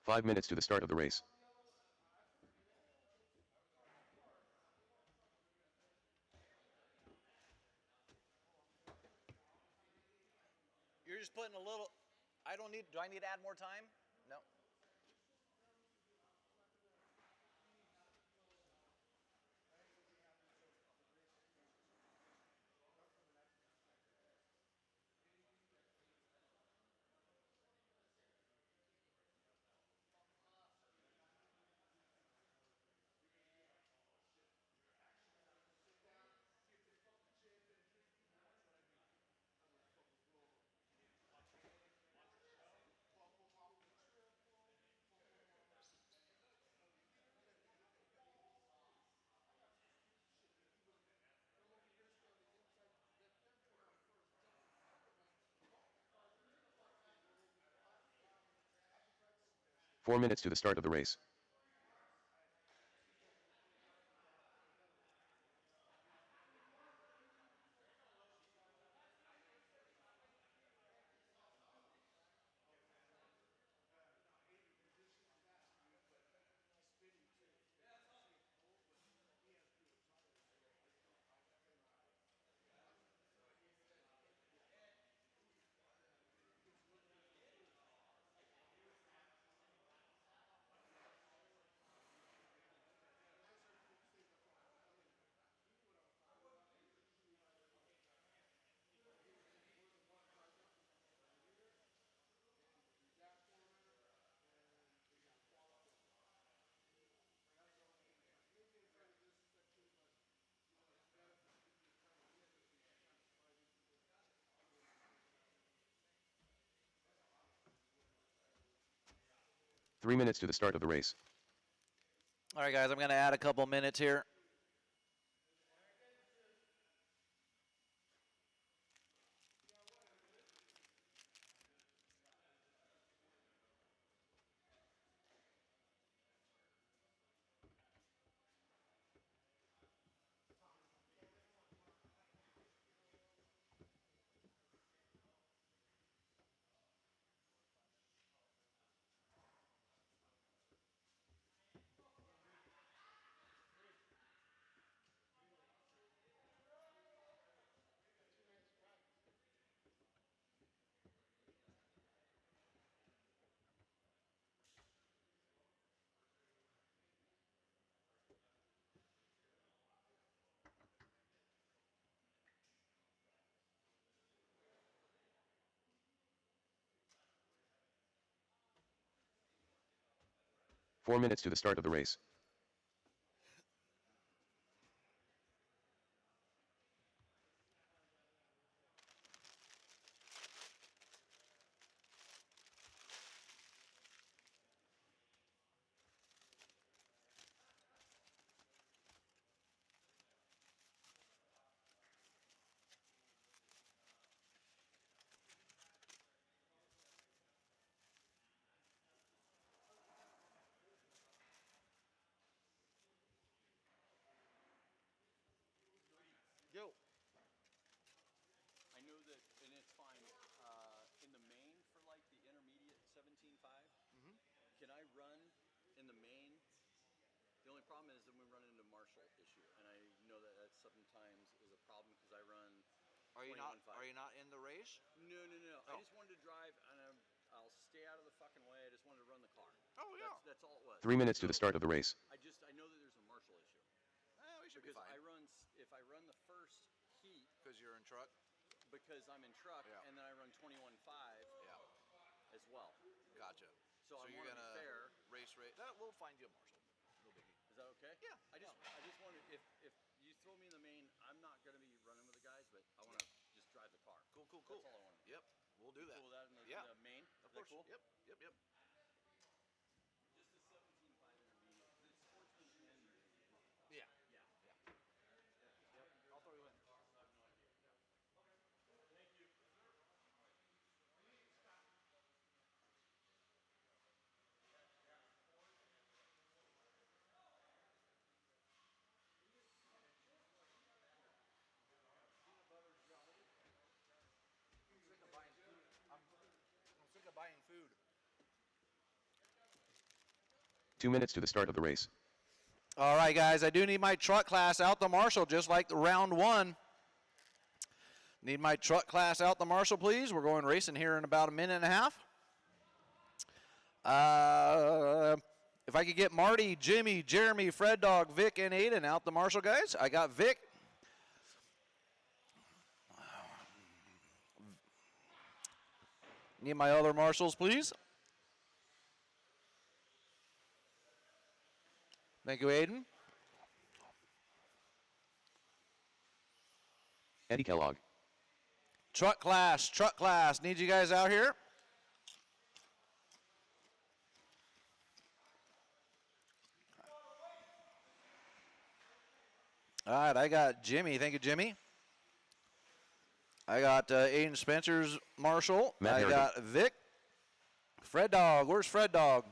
5 minutes to the start of the race. You're just putting a little. Do I need to add more time? No. 4 minutes to the start of the race. Three minutes to the start of the race. All right, guys, I'm going to add a couple minutes here. Four minutes to the start of the race. Yo. I know that, and it's fine. In the main for like the intermediate 17.5, can I run in the main? The only problem is that we run into Marshall issue, and I know that that sometimes is a problem because I run. Are you 21.5. not in the race? No. Oh. I just wanted to drive, and I'll stay out of the fucking way. I just wanted to run the car. Oh, yeah. That's all it was. 3 minutes to the start of the race. I know that there's a Marshall issue We should because be fine. if I run the first heat Because you're in truck? because I'm in truck, Yeah. and then I run 21.5 Yeah. as well. Gotcha. So I you're wanna be gonna fair. race. That we'll find you a Marshall. No biggie. Is that okay? Yeah. I just wanted if you throw me in the main, I'm not gonna be running with the guys, but I want to just drive the car. Cool. That's all I want. Yep. We'll do that. Cool with that in the, Yeah. the main. Of Is that course. cool? Yep. Just the 17.5 intermediate. It's sportsman and Yeah. yeah. Yep. I'll throw you in. I'm sick of buying food. I'm sick of buying food. 2 minutes to the start of the race. All right, guys, I do need my truck class out the marshal, just like round 1. Need my truck class out the marshal, please. We're going racing here in about a minute and a half. If I could get Marty, Jimmy, Jeremy, Fred Dog, Vic, and Aiden out the marshal, guys. I got Vic. Need my other marshals, please. Thank you, Aiden. Eddie Kellogg. Truck class. Need you guys out here. All right, I got Jimmy. Thank you, Jimmy. I got Aiden Spencer's marshal. Matt I Harrigan. got Vic. Fred Dog. Where's Fred Dog?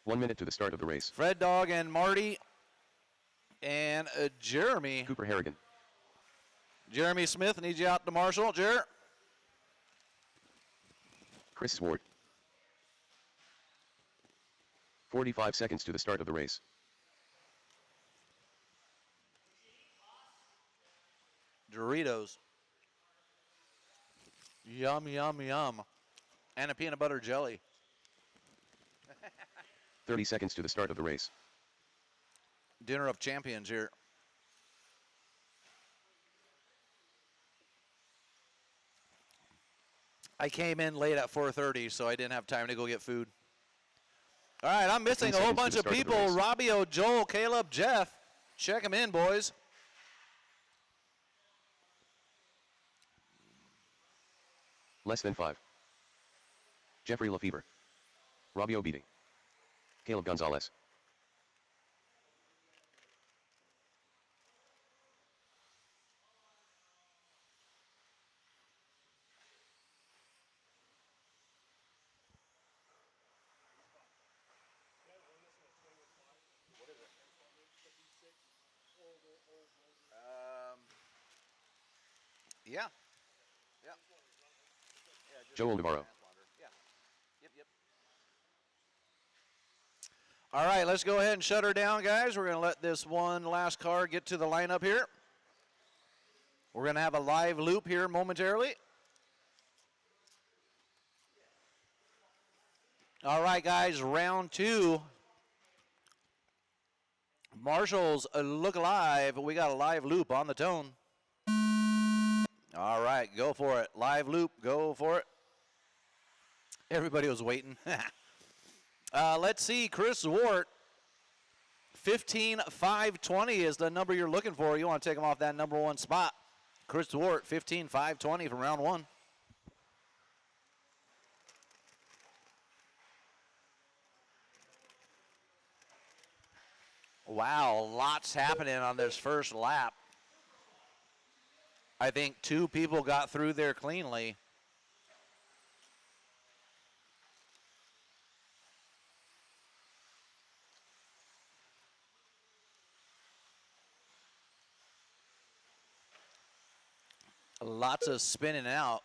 1 minute to the start of the race. Fred Dog and Marty and Jeremy. Cooper Harrigan. Jeremy Smith needs you out to marshal. Jer. Chris Swart. 45 seconds to the start of the race. Doritos. Yum, yum, yum. And a peanut butter jelly. 30 seconds to the start of the race. Dinner of champions here. I came in late at 4:30, so I didn't have time to go get food. All right, I'm missing a 15 whole seconds to bunch the of start of the people. race. Robbio, Joel, Caleb, Jeff. Check them in, boys. Less than 5. Jeffrey Lefevre. Robbie Obidi. Caleb Gonzalez. Yeah. Yeah. Joel Navarro. Yep. All right, let's go ahead and shut her down, guys. We're going to let this one last car get to the lineup here. We're going to have a live loop here momentarily. All right, guys, round 2. Marshals, look alive. We got a live loop on the tone. All right, go for it. Live loop, go for it. Everybody was waiting. Let's see, Chris Wart, 15,520 is the number you're looking for. You want to take him off that number 1 spot. Chris Wart, 15,520 from round 1. Wow, lots happening on this first lap. I think 2 people got through there cleanly. Lots of spinning out.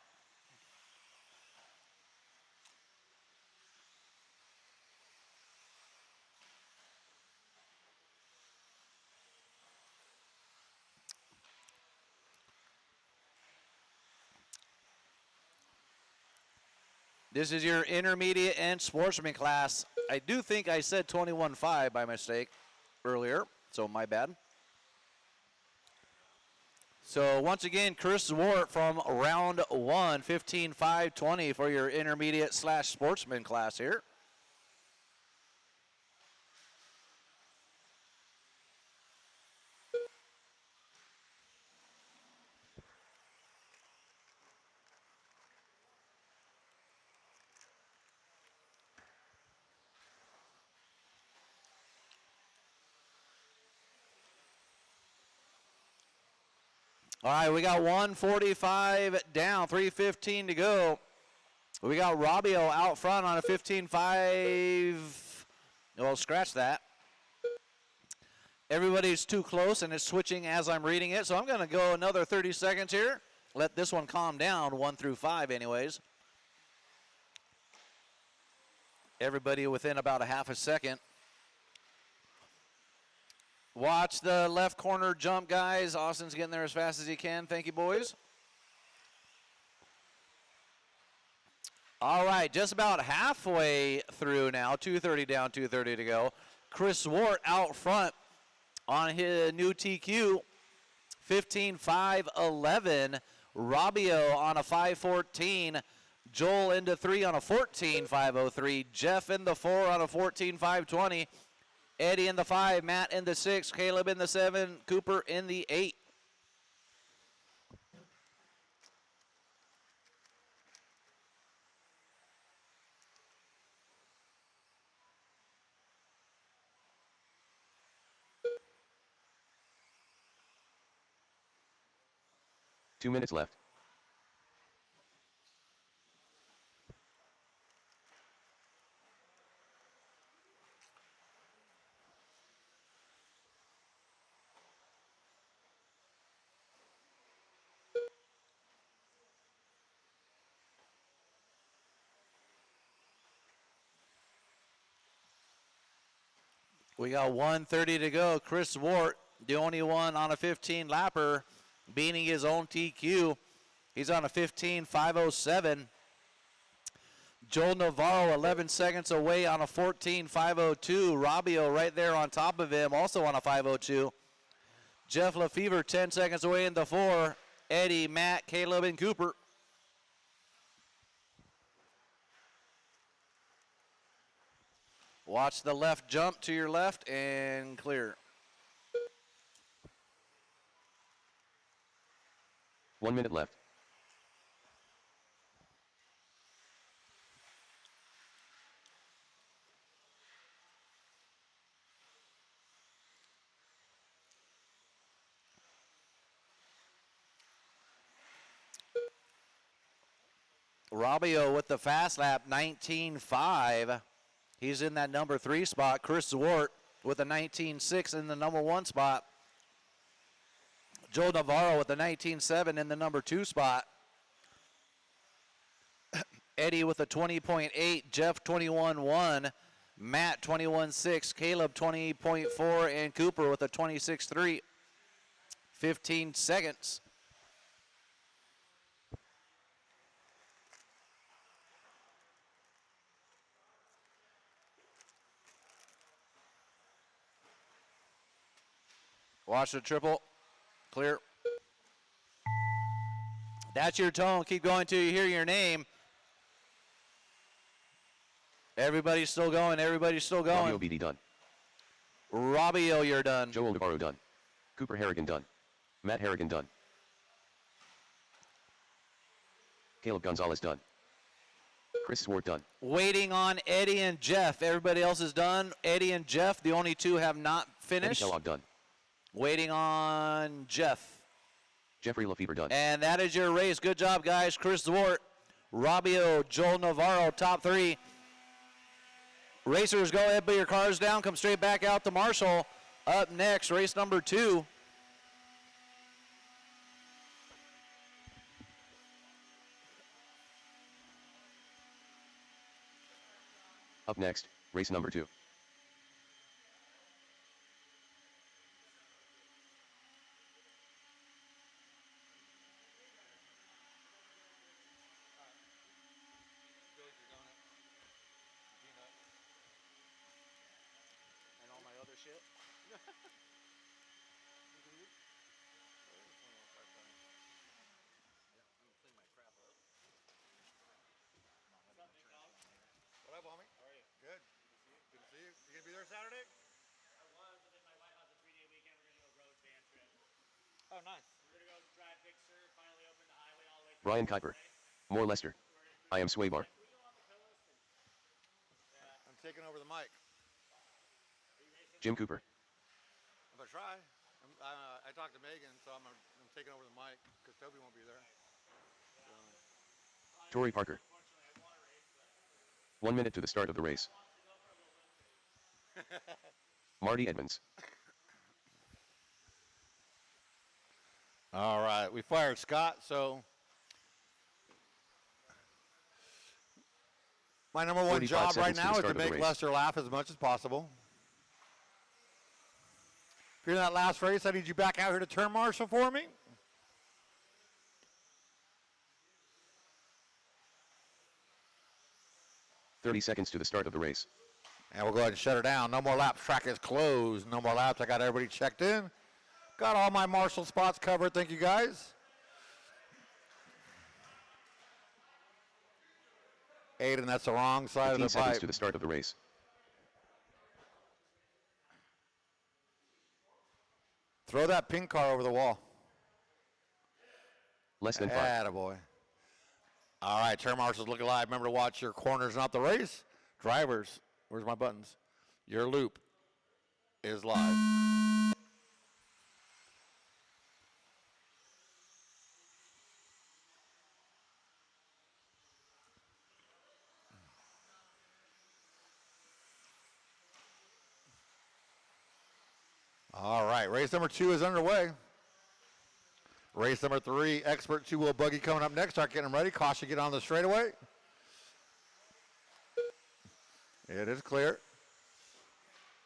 This is your intermediate and sportsman class. I do think I said 21.5 by mistake earlier, so my bad. So once again, Chris Wart from round 1, 15,520 for your intermediate / sportsman class here. All right, we got 145 down, 3:15 to go. We got Robbio out front on a 15.5. Well, scratch that. Everybody's too close, and it's switching as I'm reading it. So I'm going to go another 30 seconds here. Let this one calm down, 1 through 5 anyways. Everybody within about a half a second. Watch the left corner jump, guys. Austin's getting there as fast as he can. Thank you, boys. All right, just about halfway through now. 2:30 down, 2:30 to go. Chris Swart out front on his new TQ. 15.511. Robbio on a 5.14. Joel into 3 on a 14.503. Jeff in the 4 on a 14.520. Eddie in the 5. Matt in the 6. Caleb in the 7. Cooper in the 8. Two minutes left. We got 1:30 to go. Chris Swart, the only one on a 15 lapper, beating his own TQ. He's on a 15.507. Joel Navarro 11 seconds away on a 14.502. Robbio right there on top of him, also on a 502. Jeff Lefevre 10 seconds away in the 4. Eddie, Matt, Caleb, and Cooper. Watch the left jump to your left and clear. 1 minute left. Robbio with the fast lap, 19.5. He's in that number 3 spot. Chris Swart with a 19.6 in the number 1 spot. Joe Navarro with a 19.7 in the number 2 spot. Eddie with a 20.8. Jeff 21.1. Matt 21.6. Caleb 20.4. And Cooper with a 26.3. 15 seconds. Watch the triple. Clear. That's your tone. Keep going till you hear your name. Everybody's still going. Everybody's still going. Robbio BD done. Robbio, you're done. Joel Navarro done. Cooper Harrigan done. Matt Harrigan done. Caleb Gonzalez done. Chris Swart done. Waiting on Eddie and Jeff. Everybody else is done. Eddie and Jeff, the only two have not Eddie finished. Kellogg done. Waiting on Jeff. Jeffrey Lefevre done. And that is your race. Good job, guys. Chris Swart, Robbio, Joel Navarro, top 3. Racers, go ahead, put your cars down. Come straight back out to Marshall. Up next, race number 2. Up next, race number 2. And all my other shit. What up, homie? How are you? Good. Good to see you. You gonna be there Saturday? I was, but then my wife has a 3-day weekend. We're gonna go road van trip. Oh, nice. We're gonna go drive Big Sur, finally open the highway all the way through. Brian Kuiper. More Lester. I am Swaybar. Can we go on the pillows? And, I'm taking over the mic. Jim Cooper. I'm gonna try. I talked to Megan, so I'm taking over the mic because Toby won't be there. Torrey Parker. 1 minute to the start of the race. Marty Edmonds. All right, we fired Scott, so My number one 45 job right seconds to the now is start to of the make race. Lester laugh as much as possible. If you're in that last race, I need you back out here to turn marshal for me. Thirty seconds to the start of the race. And we'll go ahead and shut her down. No more laps. Track is closed. No more laps. I got everybody checked in. Got all my marshal spots covered. Thank you, guys. Aiden, that's the wrong side of 15 the seconds pipe. to the start of the race. Throw that pink car over the wall. Less than 5. Attaboy. All right, turn marshals look alive. Remember to watch your corners, not the race. Drivers, where's my buttons? Your loop is live. All right, race number 2 is underway. Race number 3, expert two-wheel buggy coming up next. Start getting them ready. Caution, get on the straightaway. It is clear.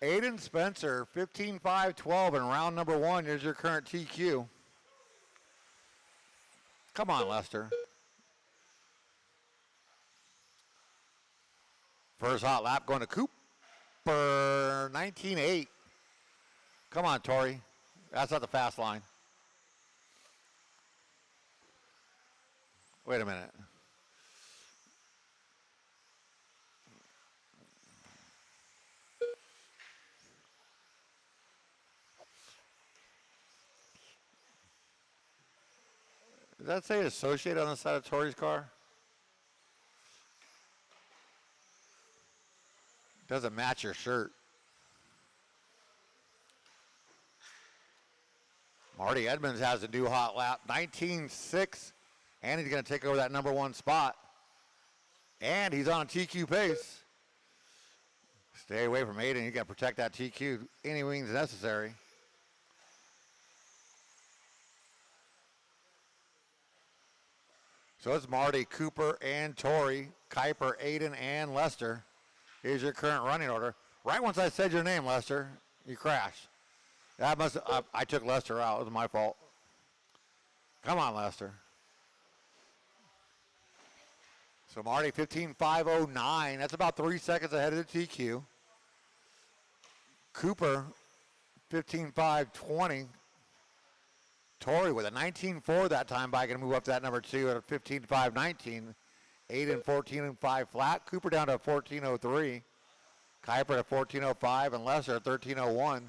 Aiden Spencer, 15.512 in round number 1. Here's your current TQ. Come on, Lester. First hot lap going to Cooper, 19.8. Come on, Tori. That's not the fast line. Wait a minute. Does that say associate on the side of Tori's car? Doesn't match your shirt. Marty Edmonds has a new hot lap, 19.6, and he's going to take over that number 1 spot. And he's on a TQ pace. Stay away from Aiden. You got to protect that TQ any means necessary. So it's Marty, Cooper, and Tori, Kuiper, Aiden, and Lester. Here's your current running order. Right once I said your name, Lester, you crashed. That must. I took Lester out. It was my fault. Come on, Lester. So Marty, 15.509. That's about 3 seconds ahead of the TQ. Cooper, 15.520. Tori with a 19.4 that time by going to move up to that number 2 at a 15.519. Aiden 14.5 flat. Cooper down to 14.03. Kuiper at 14.05 and Lester at 13.01.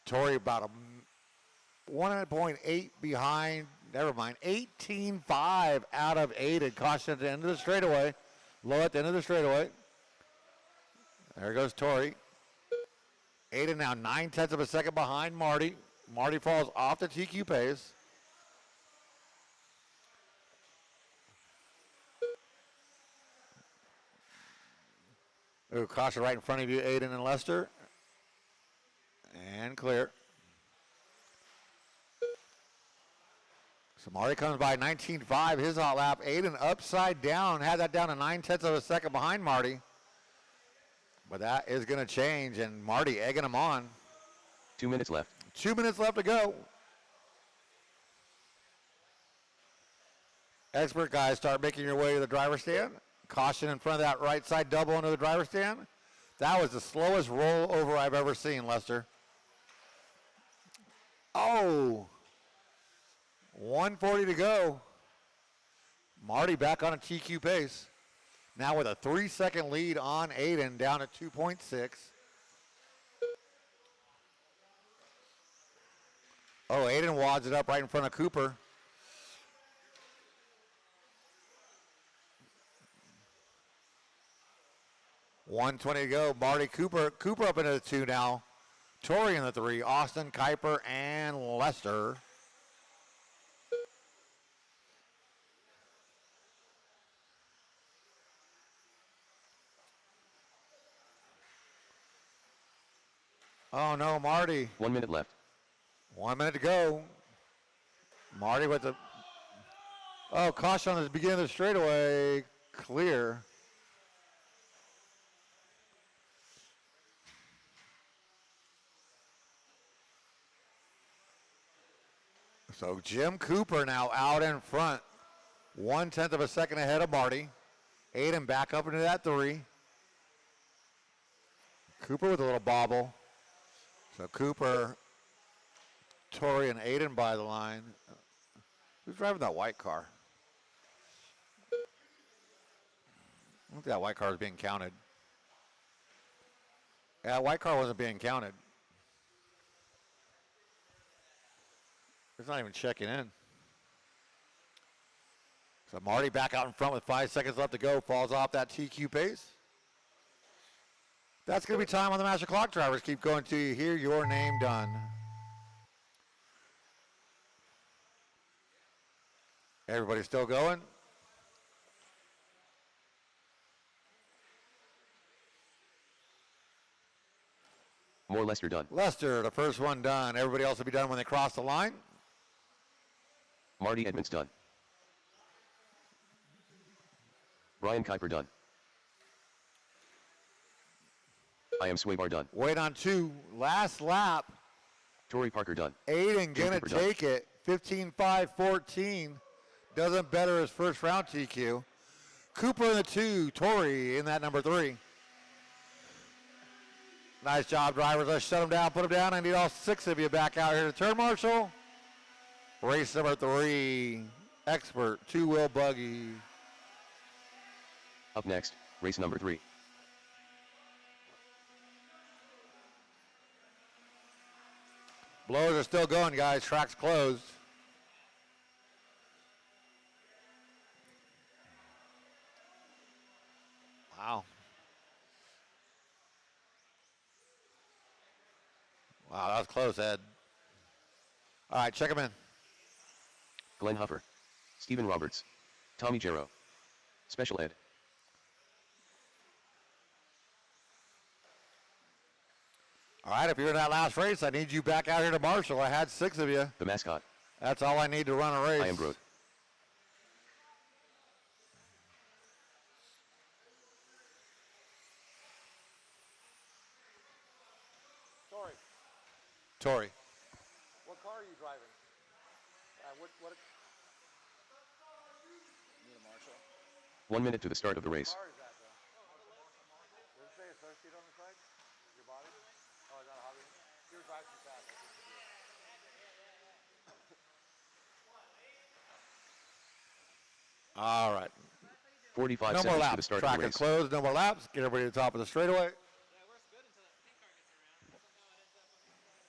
Tori about a 1.8 behind. Never mind. 18.5 out of Aiden. Caution at the end of the straightaway. Low at the end of the straightaway. There goes Tori. Aiden now 9/10 of a second behind Marty. Marty falls off the TQ pace. Ooh, caution right in front of you, Aiden and Lester. And clear. So Marty comes by 19.5, his hot lap. Aiden upside down, had that down to 9/10 of a second behind Marty. But that is going to change, and Marty egging him on. 2 minutes left. 2 minutes left to go. Expert guys, start making your way to the driver's stand. Caution in front of that right side double into the driver's stand. That was the slowest rollover I've ever seen, Lester. Oh, 140 to go. Marty back on a TQ pace. Now with a 3-second lead on Aiden, down at 2.6. Oh, Aiden wads it up right in front of Cooper. $120 to go. Marty, Cooper up into the 2 now. Tori in the 3. Austin, Kuiper, and Lester. Oh no, Marty. 1 minute left. 1 minute to go. Marty with the, caution on the beginning of the straightaway. Clear. So Jim Cooper now out in front. 1/10 of a second ahead of Marty. Aiden back up into that 3. Cooper with a little bobble. So Cooper, Tori, and Aiden by the line. Who's driving that white car? I don't think that white car is being counted. Yeah, that white car wasn't being counted. It's not even checking in. So Marty back out in front with 5 seconds left to go. Falls off that TQ pace. That's going to be time on the master clock. Drivers keep going to you. Hear your name done. Everybody still going? More Lester done. Lester, the first one done. Everybody else will be done when they cross the line. Marty Edmonds done. Brian Kuiper done. I am Swaybar done. Wait on 2. Last lap. Torrey Parker done. Aiden Jim going to Cooper done. take it. 15.5.14. Doesn't better his first round TQ. Cooper in the 2. Torrey in that number 3. Nice job, drivers. Let's shut them down, put them down. I need all 6 of you back out here to turn marshal. Race number 3. Expert 2-wheel buggy. Up next, race number 3. Blowers are still going, guys. Track's closed. Wow. Wow, that was close, Ed. All right, check them in. Glenn Huffer. Stephen Roberts. Tommy Jarrow. Special Ed. All right, if you're in that last race, I need you back out here to marshal. I had 6 of you. The mascot. That's all I need to run a race. I am Groot. Tori. What car are you driving? What Need a marshal? 1 minute to the start of the race. car is that, though? Does it say associate on the side? Your body? Oh, is that a hobby? You're driving too fast. I think you do. All right. 45 No more seconds to the laps. start Track of the is race. closed. No more laps. Get everybody to the top of the straightaway. Yeah, it works good until that pink car gets around.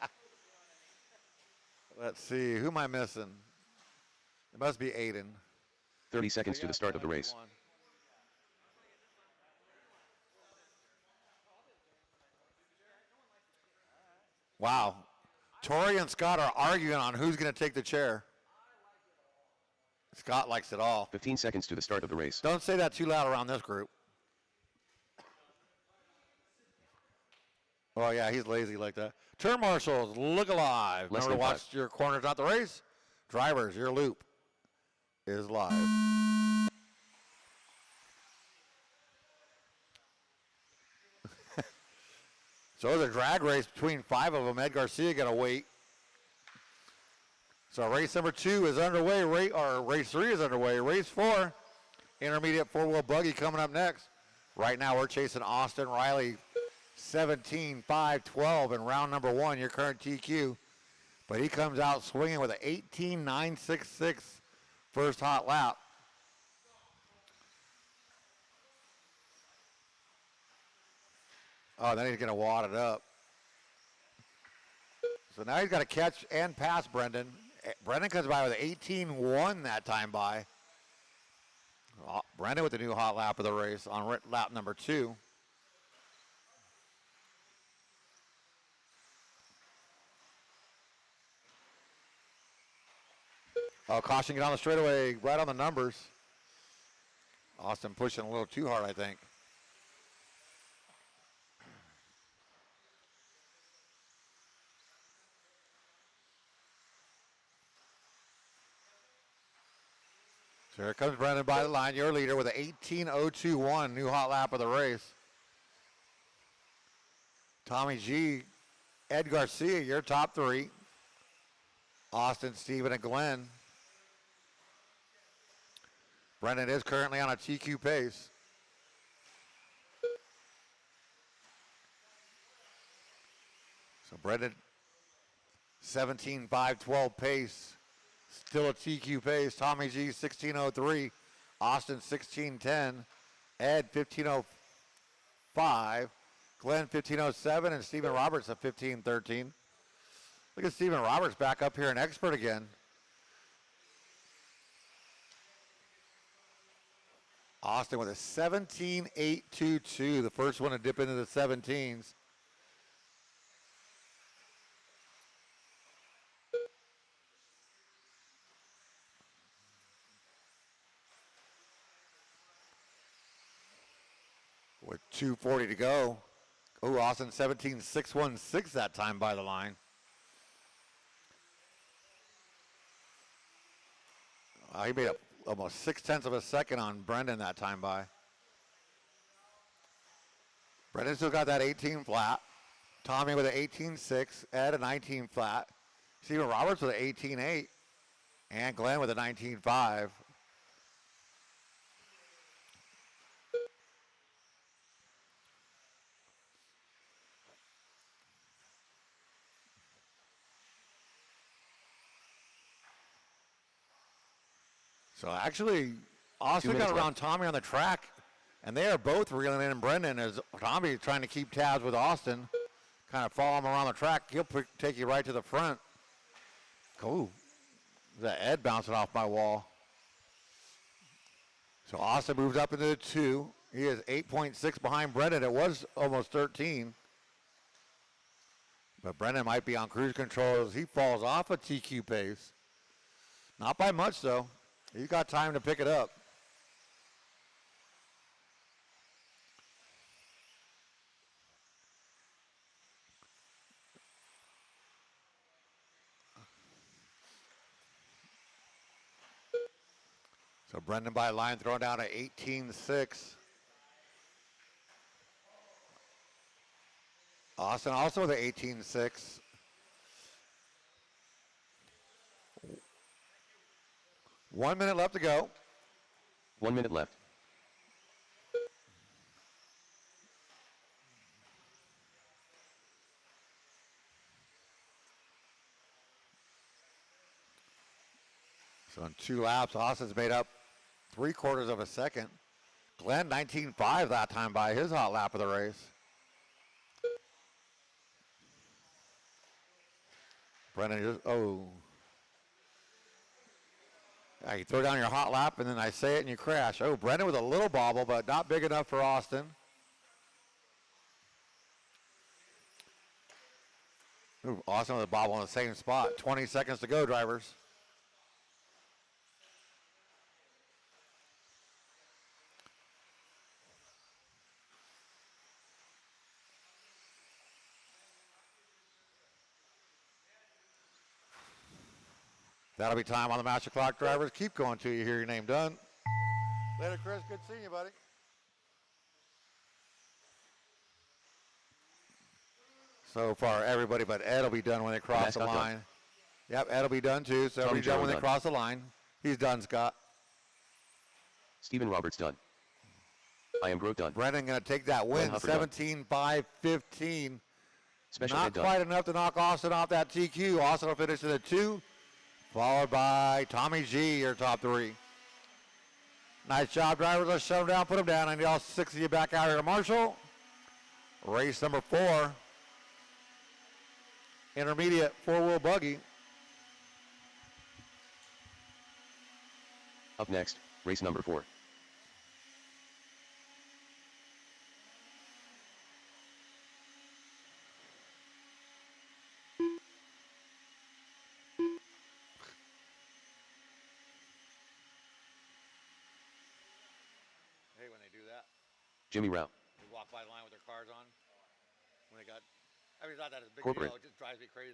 So it ends up with Let's see. Who am I missing? It must be Aiden. 30 seconds to the start of the race. Wow. Tori and Scott are arguing on who's going to take the chair. Scott likes it all. 15 seconds to the start of the race. Don't say that too loud around this group. Oh, yeah, he's lazy like that. Turn marshals, look alive. Less Remember to than watch 5. your corners, not the race. Drivers, your loop is live. So the drag race between 5 of them. Ed Garcia got to wait. So race number 2 is underway. Race 3 is underway. Race 4, intermediate 4-wheel buggy coming up next. Right now we're chasing Austin Riley, 17.512 in round number 1, your current TQ. But he comes out swinging with an 18.966 first hot lap. Oh, then he's going to wad it up. So now he's got to catch and pass Brendan. Brendan comes by with an 18.1 that time by. Brendan with the new hot lap of the race on lap number 2. Oh, caution, get on the straightaway, right on the numbers. Austin pushing a little too hard, I think. So here comes Brendan by the line, your leader with an 18.021, new hot lap of the race. Tommy G, Ed Garcia, your top 3. Austin, Steven, and Glenn. Brendan is currently on a TQ pace. So Brendan, 17.512 pace. Still a TQ pace. Tommy G, 1603. Austin, 1610. Ed, 1505. Glenn, 1507. And Stephen Roberts at 1513. Look at Stephen Roberts back up here, an expert again. Austin with a 17.822, the first one to dip into the 17s. With 2:40 to go. Oh, Austin 17.616 that time by the line. He made up almost 0.6 of a second on Brendan that time by. Brendan still got that 18 flat. Tommy with an 18.6. Ed a 19 flat. Stephen Roberts with an 18.8. And Glenn with a 19.5. So actually, Austin got around Tommy on the track, and they are both reeling in Brendan as Tommy is trying to keep tabs with Austin, kind of follow him around the track. He'll take you right to the front. Ooh, that Ed bouncing off my wall. So Austin moves up into the 2. He is 8.6 behind Brendan. It was almost 13. But Brendan might be on cruise control as he falls off a TQ pace. Not by much, though. He's got time to pick it up. So Brendan by line throwing down at 18.6. Austin also with an 18.6. One minute left to go. 1 minute left. So in 2 laps, Austin's made up 3/4 of a second. Glenn 19.5 that time by his hot lap of the race. Brendan just, oh. Yeah, you throw down your hot lap and then I say it and you crash. Oh, Brendan with a little bobble, but not big enough for Austin. Ooh, Austin with a bobble in the same spot. 20 seconds to go, drivers. That'll be time on the master clock, drivers. Keep going till you hear your name done. Later, Chris. Good seeing you, buddy. So far, everybody but Ed will be done when they cross the line. Done. Yep, Ed will be done too, so he'll be done when they cross the line. He's done, Scott. Stephen Roberts done. I am Grote done. Brendan going to take that win, 17-5-15. Special Not quite enough to knock Austin off that TQ. Austin will finish in the 2, followed by Tommy G, your top 3. Nice job, drivers. Let's shut them down, put them down. I need all 6 of you back out here to Marshall. Race number 4. Intermediate 4-wheel buggy. Up next, race number 4. Hey, when they do that, Jimmy Rao. they walk by the line with their cars on. When they got, I mean, it's not that it's a big Corporate. deal. It just drives me crazy.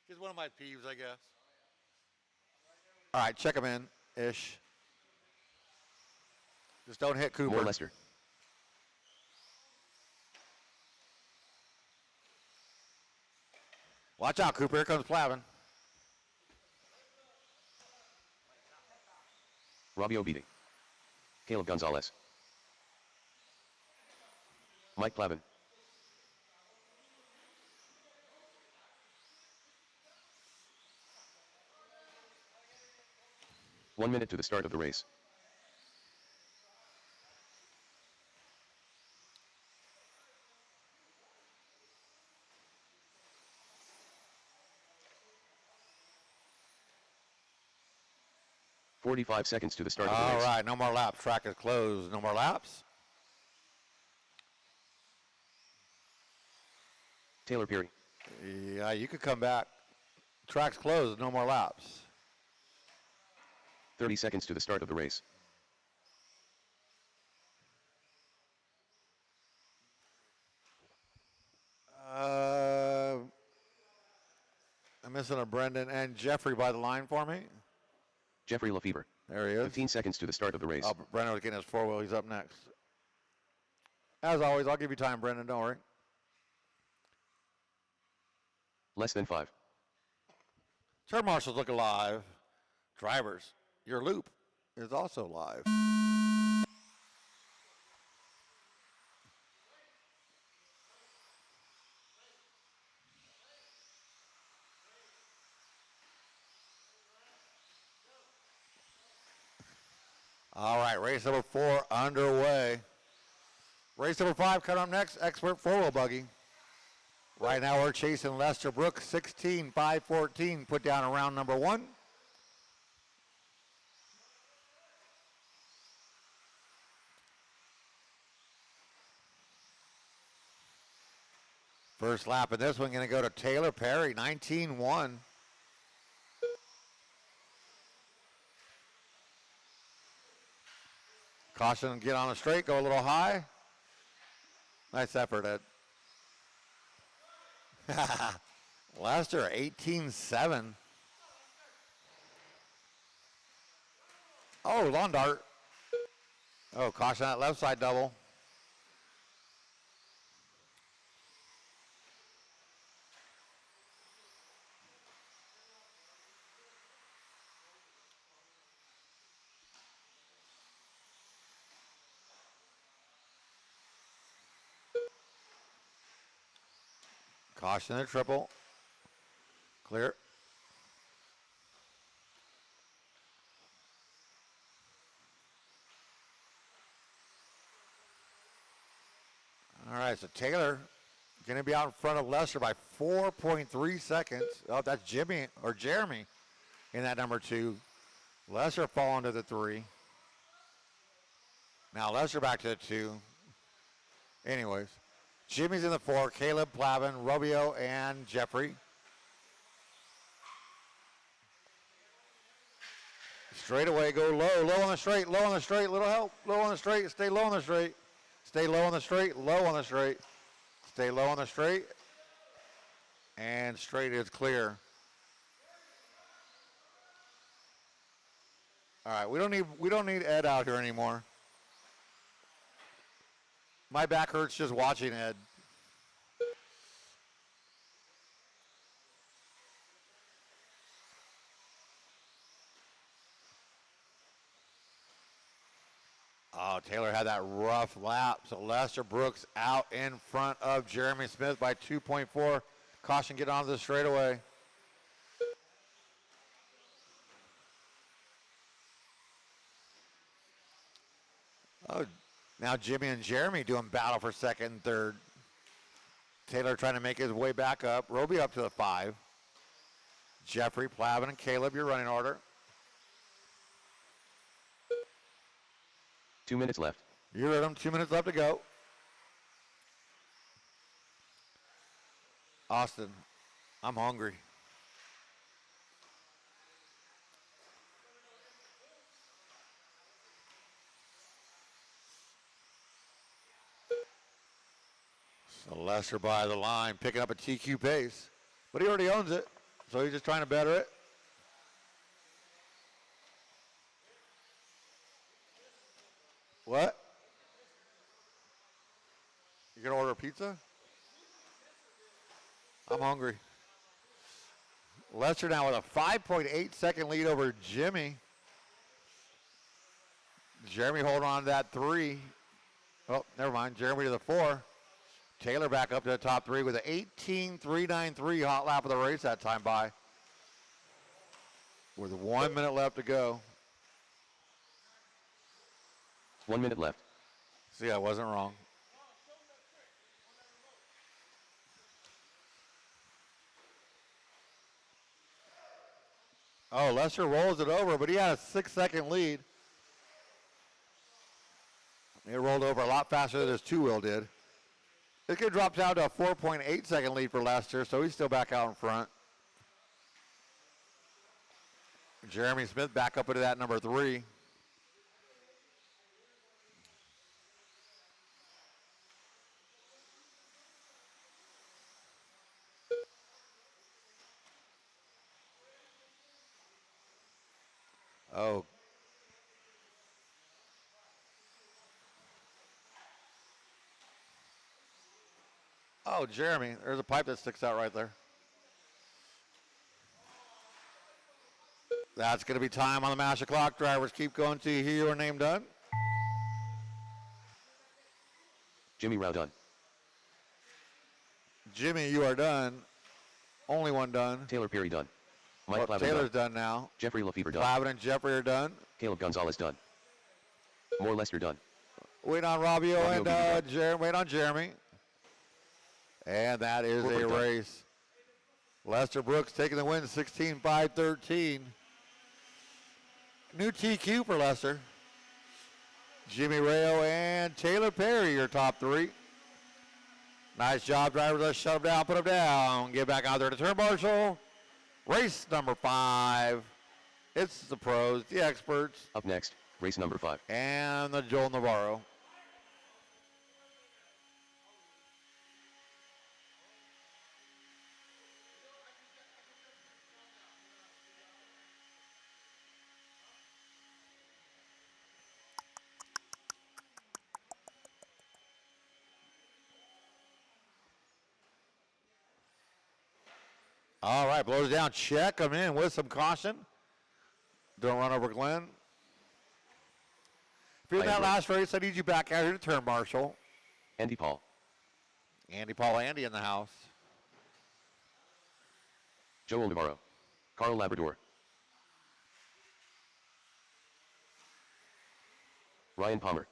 Just one of my peeves, I guess. All right, check them in, ish. Just don't hit Cooper. More Lester. Watch out, Cooper. Here comes Plavin. Robbio Beatty. Caleb Gonzalez. Mike Plavin. 1 minute to the start of the race. "45 seconds to the start of the All race. right, no more laps. Track is closed. No more laps. Taylor Peary. Yeah, you could come back. Track's closed. No more laps. 30 seconds to the start of the race. I'm missing a Brendan and Jeffrey by the line for me. Jeffrey Lefevre. There he is. 15 seconds to the start of the race. Oh, Brendan was getting his four-wheel. He's up next. As always, I'll give you time, Brendan. Don't worry. Less than 5. Turn marshals look alive. Drivers, your loop is also live. All right, race number 4 underway. Race number 5 coming up next, expert four-wheel buggy. Right now we're chasing Lester Brooks, 16.514, put down around number 1. First lap of this one going to go to Taylor Perry, 19.1. Caution, get on the straight, go a little high. Nice effort, Ed. Lester, 18.7. Oh, lawn dart. Oh, caution that left side double. Caution the triple. Clear. All right, so Taylor going to be out in front of Lester by 4.3 seconds. Oh, that's Jimmy or Jeremy in that number 2. Lester falling to the 3. Now Lester back to the 2. Anyways, Jimmy's in the 4. Caleb, Plavin, Robio, and Jeffrey. Straight away, go low, low on the straight, low on the straight, little help, low on the straight, stay low on the straight. Stay low on the straight, low on the straight. Stay low on the straight. And straight is clear. All right, we don't need Ed out here anymore. My back hurts just watching Ed. Oh, Taylor had that rough lap. So Lester Brooks out in front of Jeremy Smith by 2.4. Caution, get onto the straightaway. Oh, now Jimmy and Jeremy doing battle for second and third. Taylor trying to make his way back up. Roby up to the 5. Jeffrey, Plavin, and Caleb, your running order. 2 minutes left. You heard them. 2 minutes left to go. Austin, I'm hungry. So Lester by the line, picking up a TQ pace. But he already owns it, so he's just trying to better it. What? You gonna order a pizza? I'm hungry. Lester now with a 5.8 second lead over Jimmy. Jeremy holding on to that 3. Oh, never mind. Jeremy to the 4. Taylor back up to the top 3 with an 18.393 hot lap of the race that time by. With 1 minute left to go. 1 minute left. See, I wasn't wrong. Oh, Lester rolls it over, but he had a 6-second lead. It rolled over a lot faster than his two-wheel did. It could drop down to a 4.8-second lead for Lester, so he's still back out in front. Jeremy Smith back up into that number 3. Oh. Oh, Jeremy, there's a pipe that sticks out right there. That's going to be time on the master clock. Drivers keep going till you hear your name done. Jimmy Rao done. Jimmy, you are done. Only one done. Taylor Perry done. Mike Oh, Clavin Taylor's done. done now. Jeffrey Lefevre done. Clavin and Jeffrey are done. Caleb Gonzalez done. More Lester done. Wait on Robbio and Robbio Jeremy. Wait on Jeremy. And that is Brooklyn a done. race. Lester Brooks taking the win, 16-5-13. New TQ for Lester. Jimmy Rayo and Taylor Perry, your top 3. Nice job, drivers. Let's shut them down, put them down. Get back out there to turn marshal. Race number 5. It's the pros, the experts, Up next, race number 5. and the Joel Navarro. All right, blows down. Check them in with some caution. Don't run over Glenn. If you're in that last race, I need you back out here to turn marshal. Andy Paul. Andy Paul Andy in the house. Joel Navarro. Carl Labrador. Ryan Palmer.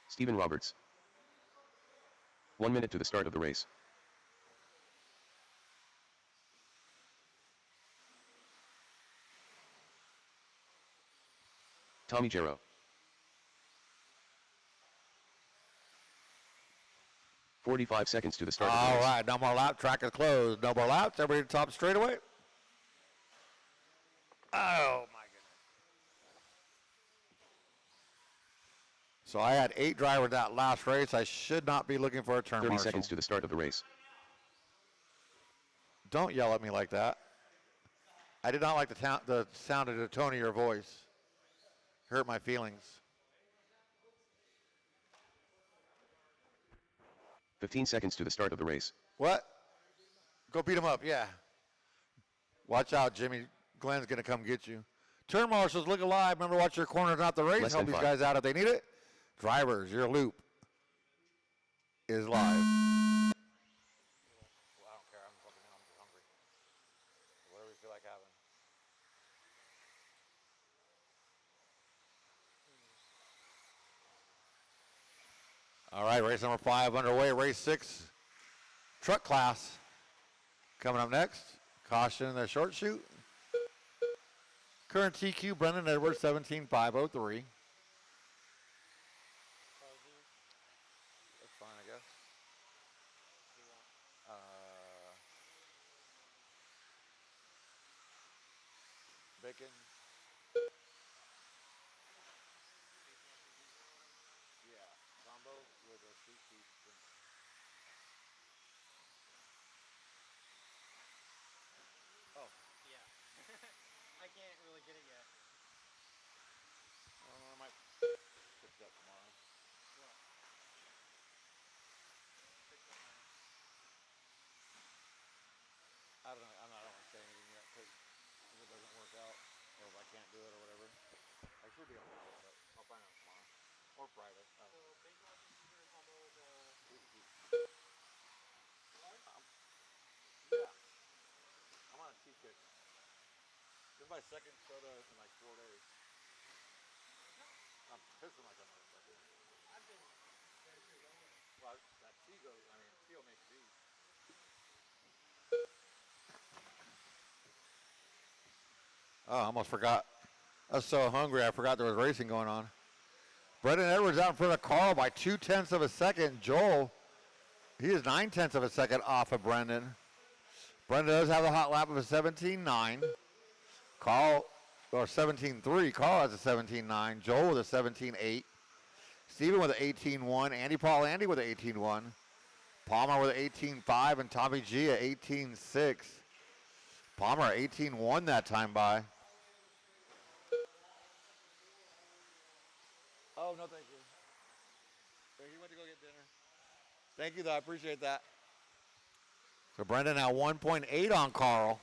Stephen Roberts. 1 minute to the start of the race. Tommy Jarrow. "45 seconds to the start of the All race. right, no more lap. Track is closed. No more laps. Everybody top straightaway. Oh, my goodness. So I had 8 drivers that last race. I should not be looking for a turn 30 marshal. seconds to the start of the race. Don't yell at me like that. I did not like the sound of the tone of your voice. Hurt my feelings. 15 seconds to the start of the race. What? Go beat him up, yeah. Watch out, Jimmy. Glenn's going to come get you. Turn marshals, look alive. Remember, watch your corners, not the race. Less Help than these 5. guys out if they need it. Drivers, your loop is live. Well, I don't care. I'm fucking hungry. Whatever you feel like having. All right, race number 5 underway. Race 6, truck class. Coming up next, caution the short shoot. Current TQ, Brendan Edwards, 17.503. That's fine, I guess. Bacon. Yeah, combo with a sweet tea. Oh. Yeah. I can't really get it yet. I might fix that tomorrow. What? Fix it now. do it or whatever. I should be able to, but I'll find out tomorrow or Friday. So bacon on cheeseburger combo the large? Yeah, I'm on a tea kick. This is my second soda in like 4 days. I'm pissing like a motherfucker. I've been very pretty going. Well, that tea goes. I mean, tea will make tea. Oh, I almost forgot. I was so hungry, I forgot there was racing going on. Brendan Edwards out in front of Carl by 0.2 of a second. Joel, he is 0.9 of a second off of Brendan. Brendan does have a hot lap of a 17.9. Carl, or 17.3. Carl has a 17.9. Joel with a 17.8. Steven with an 18.1. Andy with an 18.1. Palmer with an 18.5. And Tommy G at 18.6. Palmer 18.1 that time by. Oh, no, thank you. He went to go get dinner. Thank you, though. I appreciate that. So Brendan now 1.8 on Carl.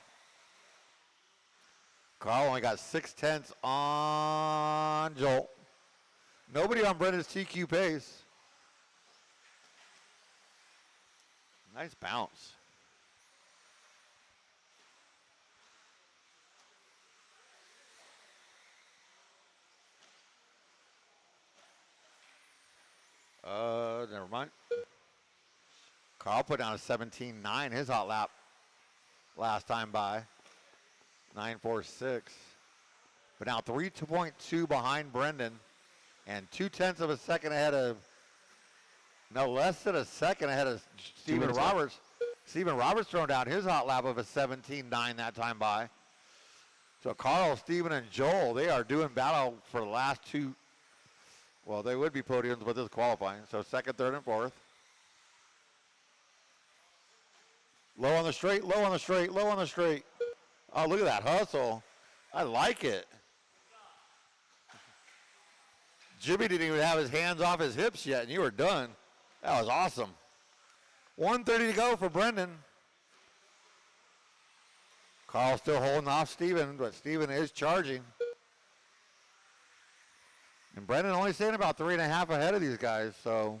Carl only got 0.6 on Joel. Nobody on Brendan's TQ pace. Nice bounce. Never mind. Carl put down a 17.9 his hot lap last time by. 9.46. But now 3.2 behind Brendan and 0.2 of a second ahead of, no, less than a second ahead of Stephen Roberts. Stephen Roberts throwing down his hot lap of a 17.9 that time by. So Carl, Stephen, and Joel, they are doing battle for the last two. Well, they would be podiums, but this is qualifying. So second, third, and fourth. Low on the straight, low on the straight, low on the straight. Oh, look at that hustle. I like it. Jimmy didn't even have his hands off his hips yet, and you were done. That was awesome. 1:30 to go for Brendan. Carl still holding off Steven, but Steven is charging. And Brendan only staying about 3.5 ahead of these guys, so.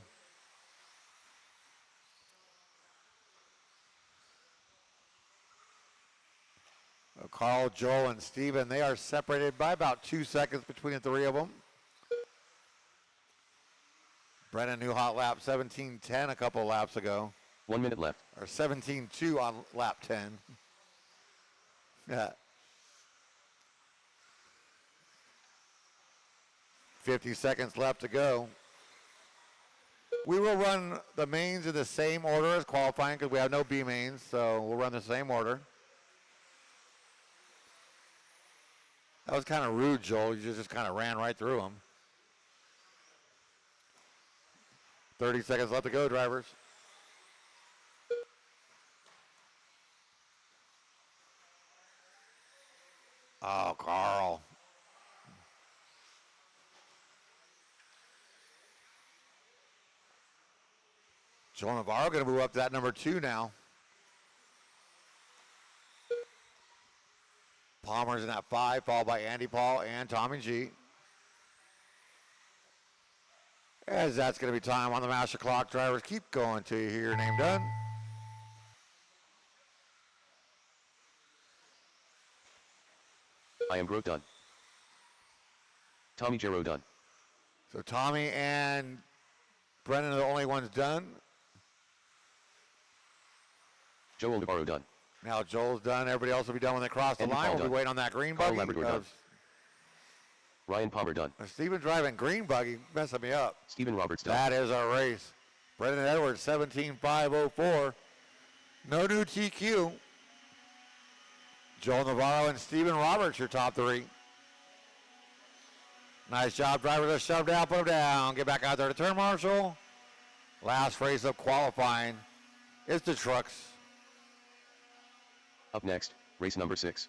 Carl, Joel, and Steven, they are separated by about 2 seconds between the three of them. Brendan, new hot lap, 17.10 a couple laps ago. 1 minute left. Or 17.2 on lap 10. Yeah. 50 seconds left to go. We will run the mains in the same order as qualifying because we have no B mains, so we'll run the same order. That was kind of rude, Joel. You just kind of ran right through them. 30 seconds left to go, drivers. Oh, Carl. Joel Navarro going to move up to that number 2 now. Palmer's in at 5, followed by Andy Paul and Tommy G. As that's going to be time on the master clock. Drivers, keep going till you hear your name done. I am Grote done. Tommy Jarrow done. So Tommy and Brendan are the only ones done. Joel Navarro done. Now Joel's done. Everybody else will be done when they cross the Andy line. Paul We'll be done. waiting on that green Carl buggy. Labrador done. Ryan Palmer done. Steven driving green buggy, messing me up. Stephen Roberts done. That is our race. Brendan Edwards, 17.504. No new TQ. Joel Navarro and Stephen Roberts, your top 3. Nice job, drivers. Let's shove down, put them down. Get back out there to turn marshal. Last race of qualifying. It's the trucks. Up next, race number 6.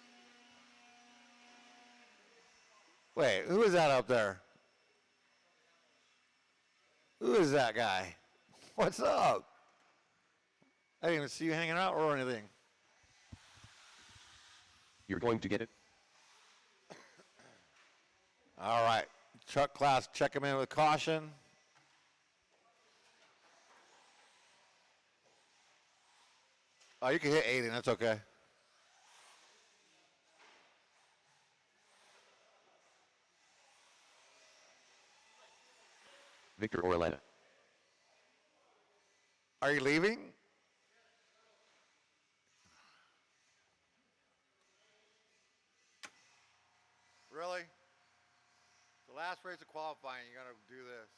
Wait, who is that up there? Who is that guy? What's up? I didn't even see you hanging out or anything. You're going to get it? All right. Truck class, check him in with caution. Oh, you can hit 80. That's okay. Victor or Alana. Are you leaving? Really? The last race of qualifying, you got to do this.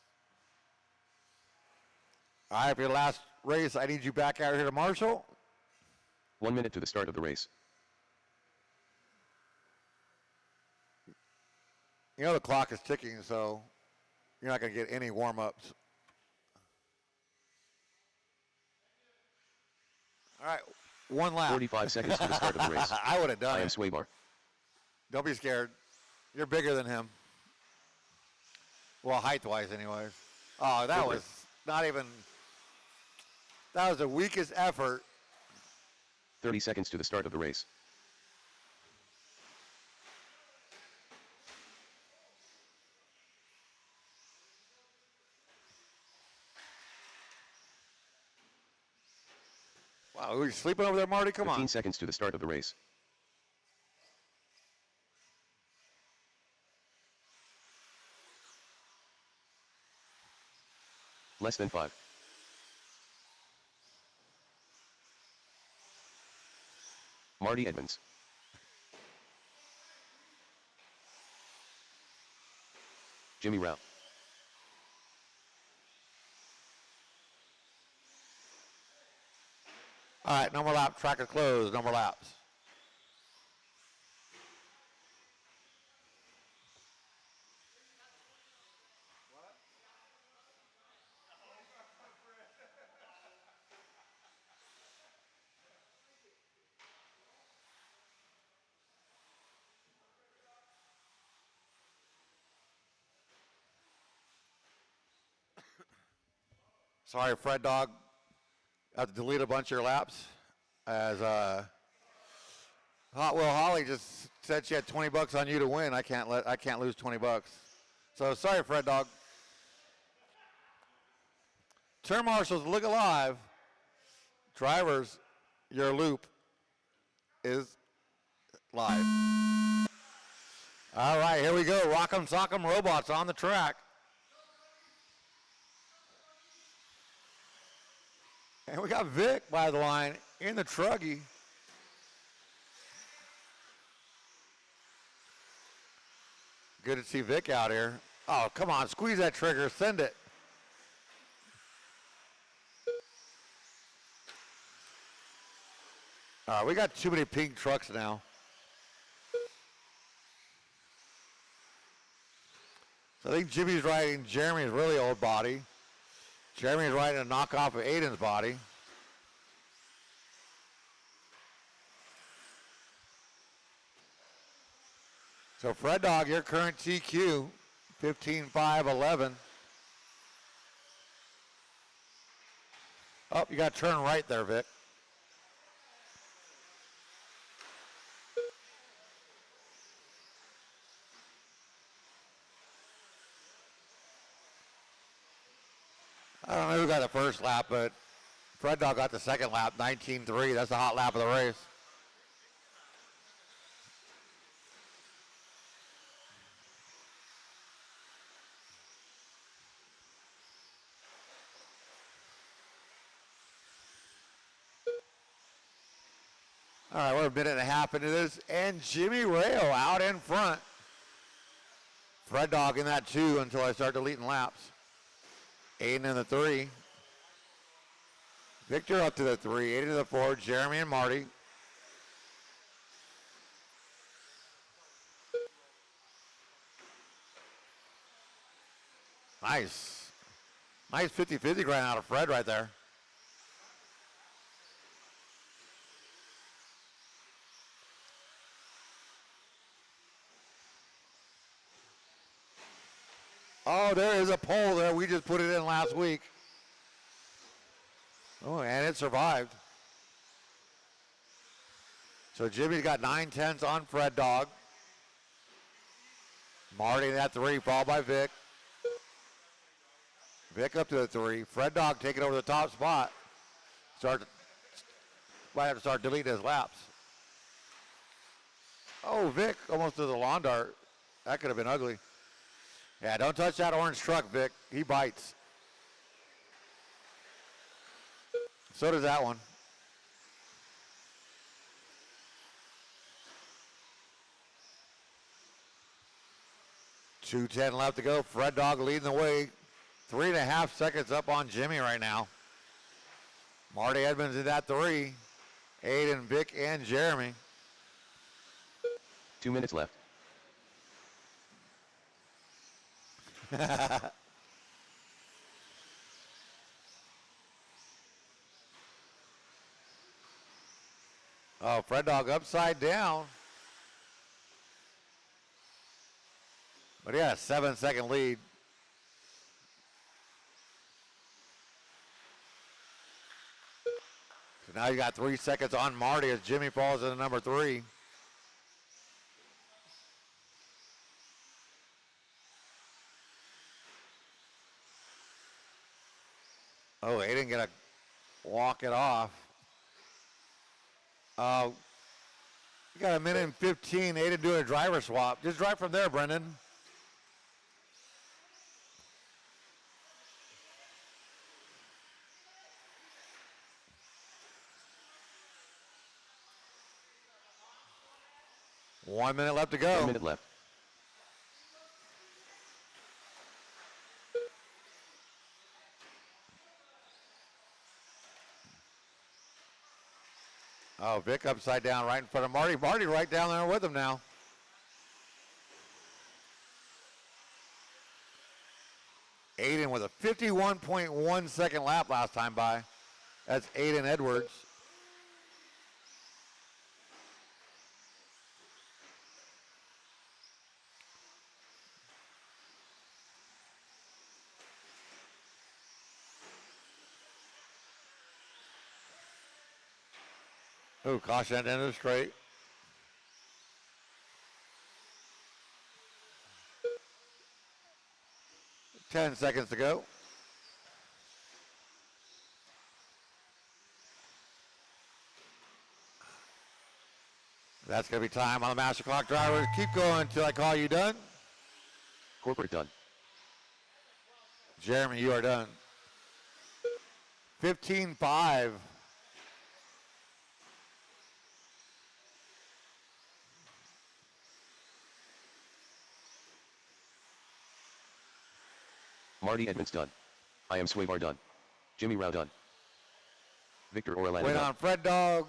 All right, for your last race, I need you back out here to Marshall. 1 minute to the start of the race. You know the clock is ticking, so you're not going to get any warm-ups. All right, one lap. 45 seconds to the start of the race. I would have done I am it. Swaybar. Don't be scared. You're bigger than him. Well, height-wise, anyways. Oh, that was not even. That was the weakest effort. 30 seconds to the start of the race. Wow, are you sleeping over there, Marty? Come 15 on. seconds to the start of the race. Less than 5. Marty Edmonds. Jimmy Rao. All right, no more lap. Track is closed. No more laps. Sorry, Fred Dog. I have to delete a bunch of your laps. As Hot Will Holly just said she had 20 bucks on you to win. I can't lose 20 bucks. So sorry, Fred Dog. Turn marshals, look alive. Drivers, your loop is live. All right, here we go. Rock'em Sock'em Robots on the track. And we got Vic by the line in the truggy. Good to see Vic out here. Oh, come on, squeeze that trigger, send it. All right, we got too many pink trucks now. So I think Jimmy's riding Jeremy's really old body. Jeremy's riding a knockoff of Aiden's body. So Fred Dog, your current TQ, 15.5.11. Oh, you got to turn right there, Vic. I don't know who got the first lap, but Fred Dog got the second lap, 19.3. That's the hot lap of the race. All right, we're a minute and a half into this, and Jimmy Rayo out in front. Fred Dog in that 2 until I start deleting laps. Aiden in the 3. Victor up to the 3, Aiden to the 4, Jeremy and Marty. Nice. Nice 50-50 grind out of Fred right there. Oh, there is a pole there. We just put it in last week. Oh, and it survived. So Jimmy's got 9/10 on Fred Dog. Marty in that 3, followed by Vic. Vic up to the 3. Fred Dog taking over the top spot. Might have to start deleting his laps. Oh, Vic almost to the lawn dart. That could have been ugly. Yeah, don't touch that orange truck, Vic. He bites. So does that one. .210 left to go. Fred Dog leading the way. 3.5 seconds up on Jimmy right now. Marty Edmonds in that 3. Aiden, Vic, and Jeremy. 2 minutes left. Oh, Fred Dog upside down. But he had a 7-second lead. So now you got 3 seconds on Marty as Jimmy falls into number 3. Oh, Aiden gonna walk it off. You got a minute and 15. Aiden doing a driver swap. Just drive from there, Brendan. One minute left to go. 1 minute left. Oh, Vic upside down right in front of Marty. Marty right down there with him now. Aiden with a 51.1 second lap last time by. That's Aiden Edwards. Oh, caution at the end of the straight. Ten seconds to go. That's going to be time on the master clock. Drivers, keep going until I call you done. Corporate done. Jeremy, you are done. 15-5. Marty Edmonds done. I am Swavar done. Jimmy Rao done. Victor Orlando Wait done. on Fred Dog.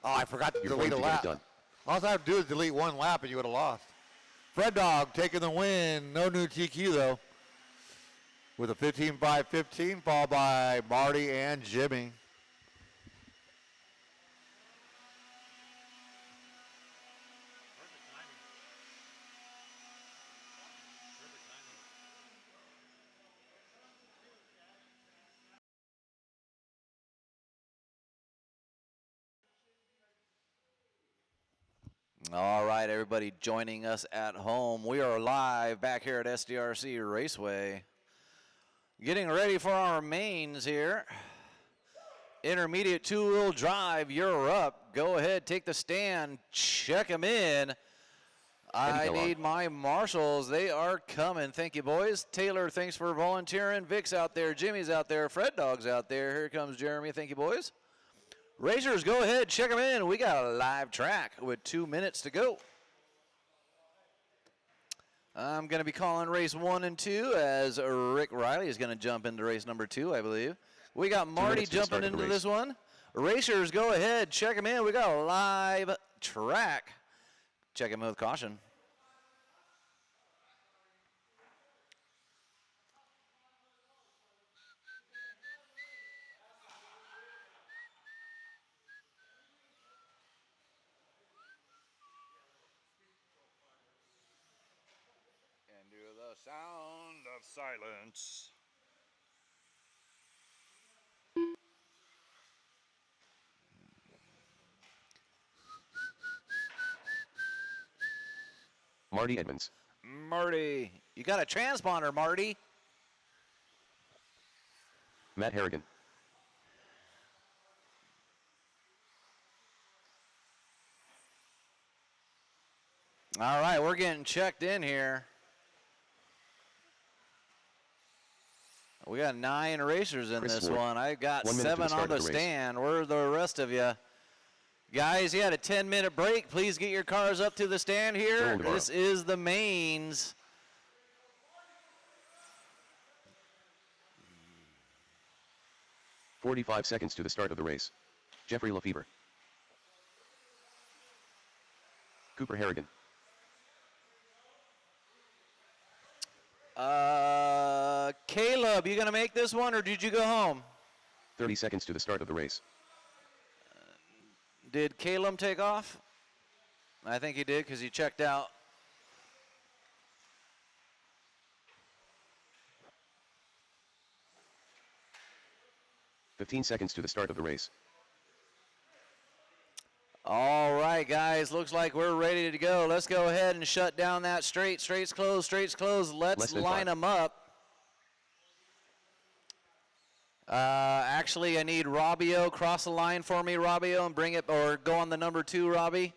Oh, I forgot to You're delete a going to get it lap. done. All I have to do is delete one lap and you would have lost. Fred Dog taking the win. No new TQ though. With a 15-5-15 followed by Marty and Jimmy. All right, everybody joining us at home. We are live back here at SDRC Raceway. Getting ready for our mains here. Intermediate two-wheel drive, you're up. Go ahead, take the stand, check them in. I need my marshals. They are coming. Thank you, boys. Taylor, thanks for volunteering. Vic's out there. Jimmy's out there. Fred Dog's out there. Here comes Jeremy. Thank you, boys. Racers, go ahead, check them in. We got a live track with 2 minutes to go. I'm going to be calling race 1 and 2 as Rick Riley is going to jump into race number 2, I believe. We got Marty jumping into this one. Racers, go ahead, check them in. We got a live track. Check them in with caution. Into the sound of silence. Marty Edmonds. Marty, you got a transponder, Marty. Matt Harrigan. All right, we're getting checked in here. We got 9 racers in Chris this Ward. one. I got 1 minute to the 7 start on the of the race. stand. Where are the rest of you? Guys, you had a 10-minute break. Please get your cars up to the stand here. Joel Navarro. This is the mains. "45 seconds to the start of the race. Jeffrey Lefebvre. Cooper Harrigan. Caleb, you going to make this one or did you go home? 30 seconds to the start of the race. Did Caleb take off? I think he did because he checked out. "15 seconds to the start of the race. All right, guys, looks like we're ready to go. Let's go ahead and shut down that straight. Straight's closed, straight's closed. Let's Less than line 5. them up. Actually, I need Robbio. Cross the line for me, Robbio, and bring it, or go on the number 2, Robbie.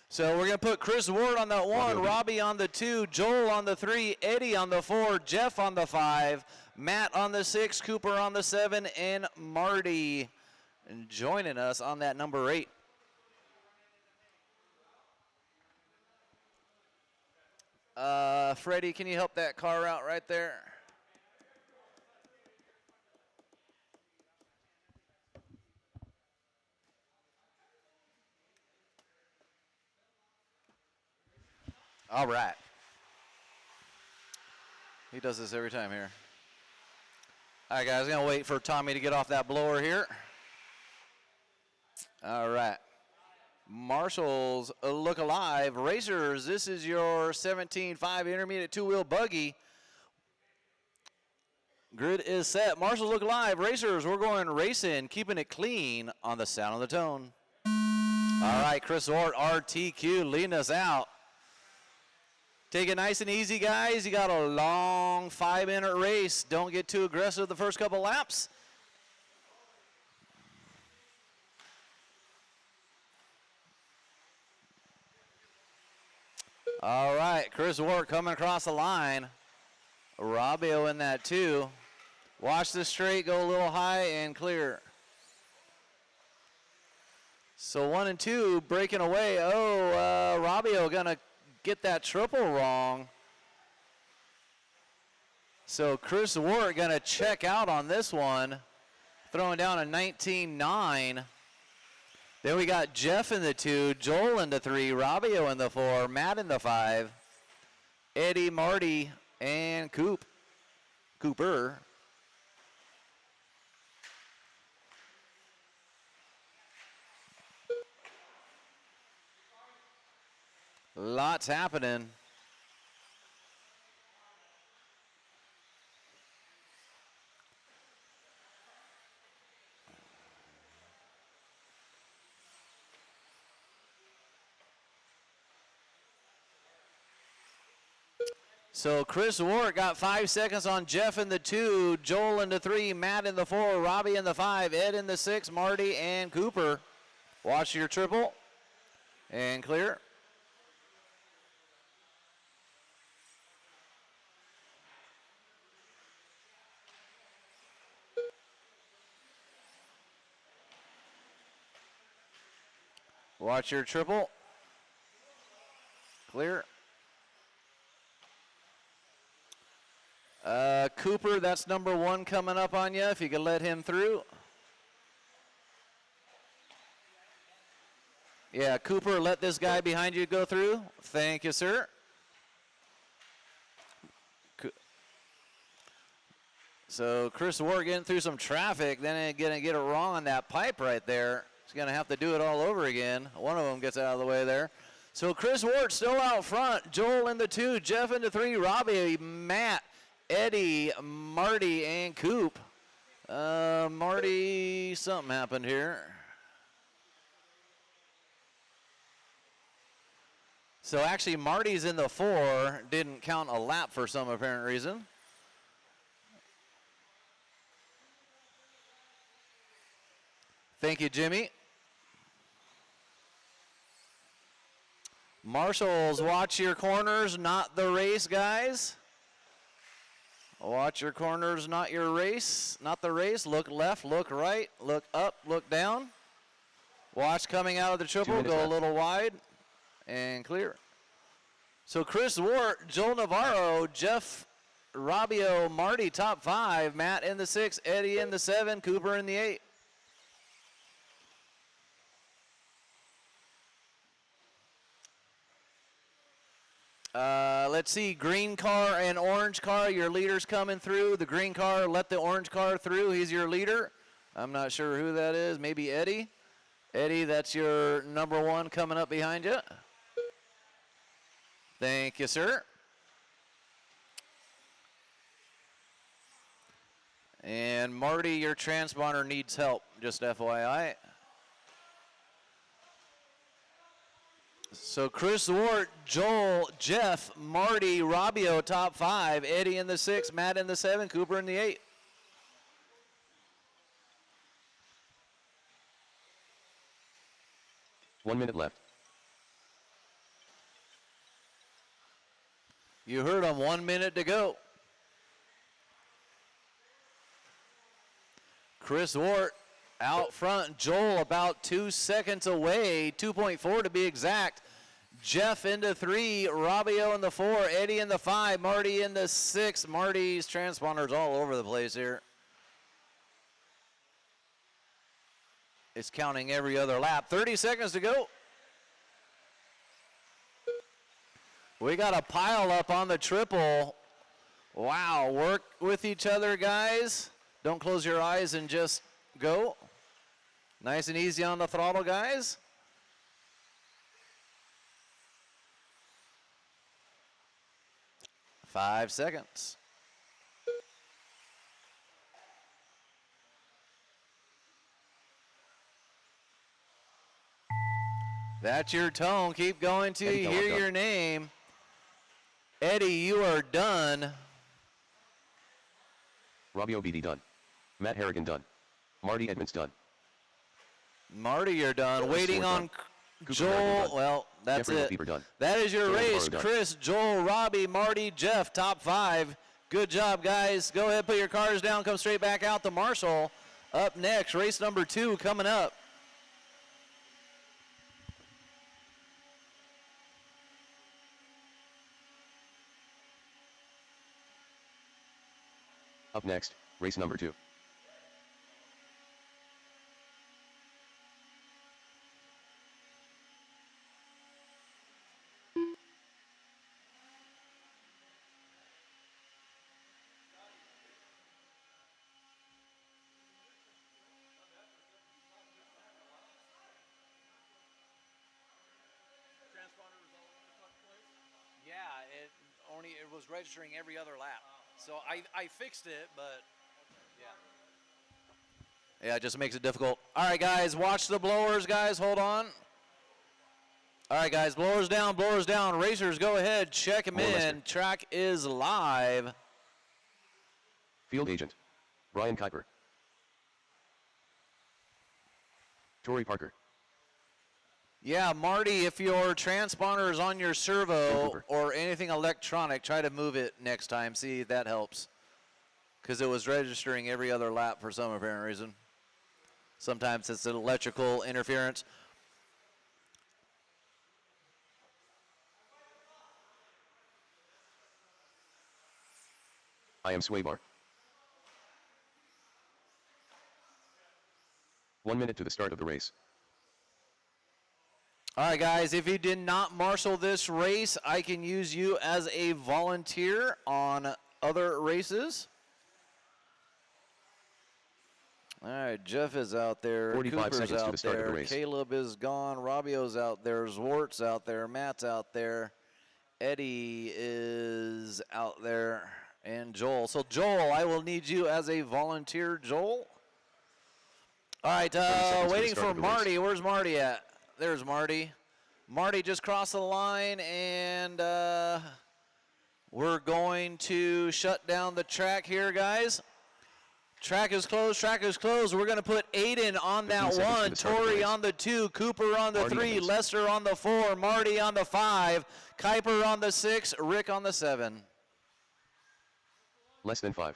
So we're going to put Chris Ward on that 1, Robbio. Robbie on the 2, Joel on the 3, Eddie on the 4, Jeff on the 5, Matt on the 6, Cooper on the 7, and Marty joining us on that number 8. Freddie, can you help that car out right there? All right. He does this every time here. All right, guys, going to wait for Tommy to get off that blower here. All right. Marshall's Look Alive. Racers, this is your 17.5 intermediate 2-wheel buggy. Grid is set. Marshall's Look Alive. Racers, we're going racing, keeping it clean on the sound of the tone. All right, Chris Ort, RTQ, leading us out. Take it nice and easy, guys. You got a long 5-minute race. Don't get too aggressive the first couple laps. All right, Chris Ward coming across the line. Robbio in that 2. Watch the straight, go a little high and clear. So 1 and 2 breaking away. Oh, Robbio gonna get that triple wrong. So Chris Ward gonna check out on this one, throwing down a 19.9. Then we got Jeff in the 2, Joel in the 3, Robbio in the 4, Matt in the 5, Eddie, Marty, and Cooper. Lots happening. So Chris Ward got 5 seconds on Jeff in the 2, Joel in the 3, Matt in the 4, Robbie in the 5, Ed in the 6, Marty and Cooper. Watch your triple and clear. Watch your triple. Clear. Cooper, that's number 1 coming up on you, if you can let him through. Yeah, Cooper, let this guy behind you go through. Thank you, sir. So Chris Ward getting through some traffic, then gonna get it wrong on that pipe right there. He's gonna have to do it all over again. One of them gets out of the way there. So Chris Ward still out front. Joel in the 2, Jeff in the 3, Robbie, Matt, Eddie, Marty, and Coop. Marty, something happened here. So actually, Marty's in the 4, didn't count a lap for some apparent reason. Thank you, Jimmy. Marshals, watch your corners, not the race, guys. Watch your corners, not your race, not the race. Look left, look right, look up, look down. Watch coming out of the triple, go a little wide and clear. So Chris Wart, Joel Navarro, Jeff Rabio, Marty top 5, Matt in the 6, Eddie in the 7, Cooper in the 8. Let's see, green car and orange car, your leader's coming through. The green car, let the orange car through. He's your leader. I'm not sure who that is, maybe Eddie. Eddie, that's your number 1 coming up behind you. Thank you, sir. And Marty, your transponder needs help, just FYI. So Chris Wart, Joel, Jeff, Marty, Rabio, top 5. Eddie in the 6, Matt in the 7, Cooper in the 8. One minute left. You heard him, 1 minute to go. Chris Wart out front, Joel about 2 seconds away, 2.4 to be exact. Jeff into 3, Rabio in the 4, Eddie in the 5, Marty in the 6. Marty's transponder's all over the place here. It's counting every other lap. 30 seconds to go. We got a pile up on the triple. Wow, work with each other, guys. Don't close your eyes and just go. Nice and easy on the throttle, guys. Five seconds. That's your tone. Keep going till you hear your name. Eddie, you are done. Rabio BD done. Matt Harrigan done. Marty Edmonds done. Marty, you're done. Waiting on Joel. Well, that's it. Done. That is your race. Chris, Joel, Robbie, Marty, Jeff, top 5. Good job, guys. Go ahead, put your cars down. Come straight back out to Marshall. Up next, race number 2 coming up. Up next, race number 2. Yeah, it was registering every other lap. So I fixed it, but yeah, it just makes it difficult. All right, guys, watch the blowers, guys. Hold on. All right, guys, blowers down, blowers down. Racers, go ahead, check them in. Track is live. Field agent, Brian Kuiper. Tori Parker. Yeah, Marty, if your transponder is on your servo or anything electronic, try to move it next time. See if that helps. Because it was registering every other lap for some apparent reason. Sometimes it's an electrical interference. I am Swaybar. 1 minute to the start of the race. All right, guys, if you did not marshal this race, I can use you as a volunteer on other races. All right, Jeff is out there. 45 Cooper's seconds out to the start there. of the race. Caleb is gone. Rabio's out there. Zwart's out there. Matt's out there. Eddie is out there. And Joel. So, Joel, I will need you as a volunteer, Joel. All right, waiting for Marty. Where's Marty at? There's Marty. Marty just crossed the line, and we're going to shut down the track here, guys. Track is closed. Track is closed. We're going to put Aiden on 15 that seconds to one, the start of the Tori race. on the 2, Cooper on the Marty 3, Evans. Lester on the 4, Marty on the 5, Kuiper on the 6, Rick on the 7. Less than 5.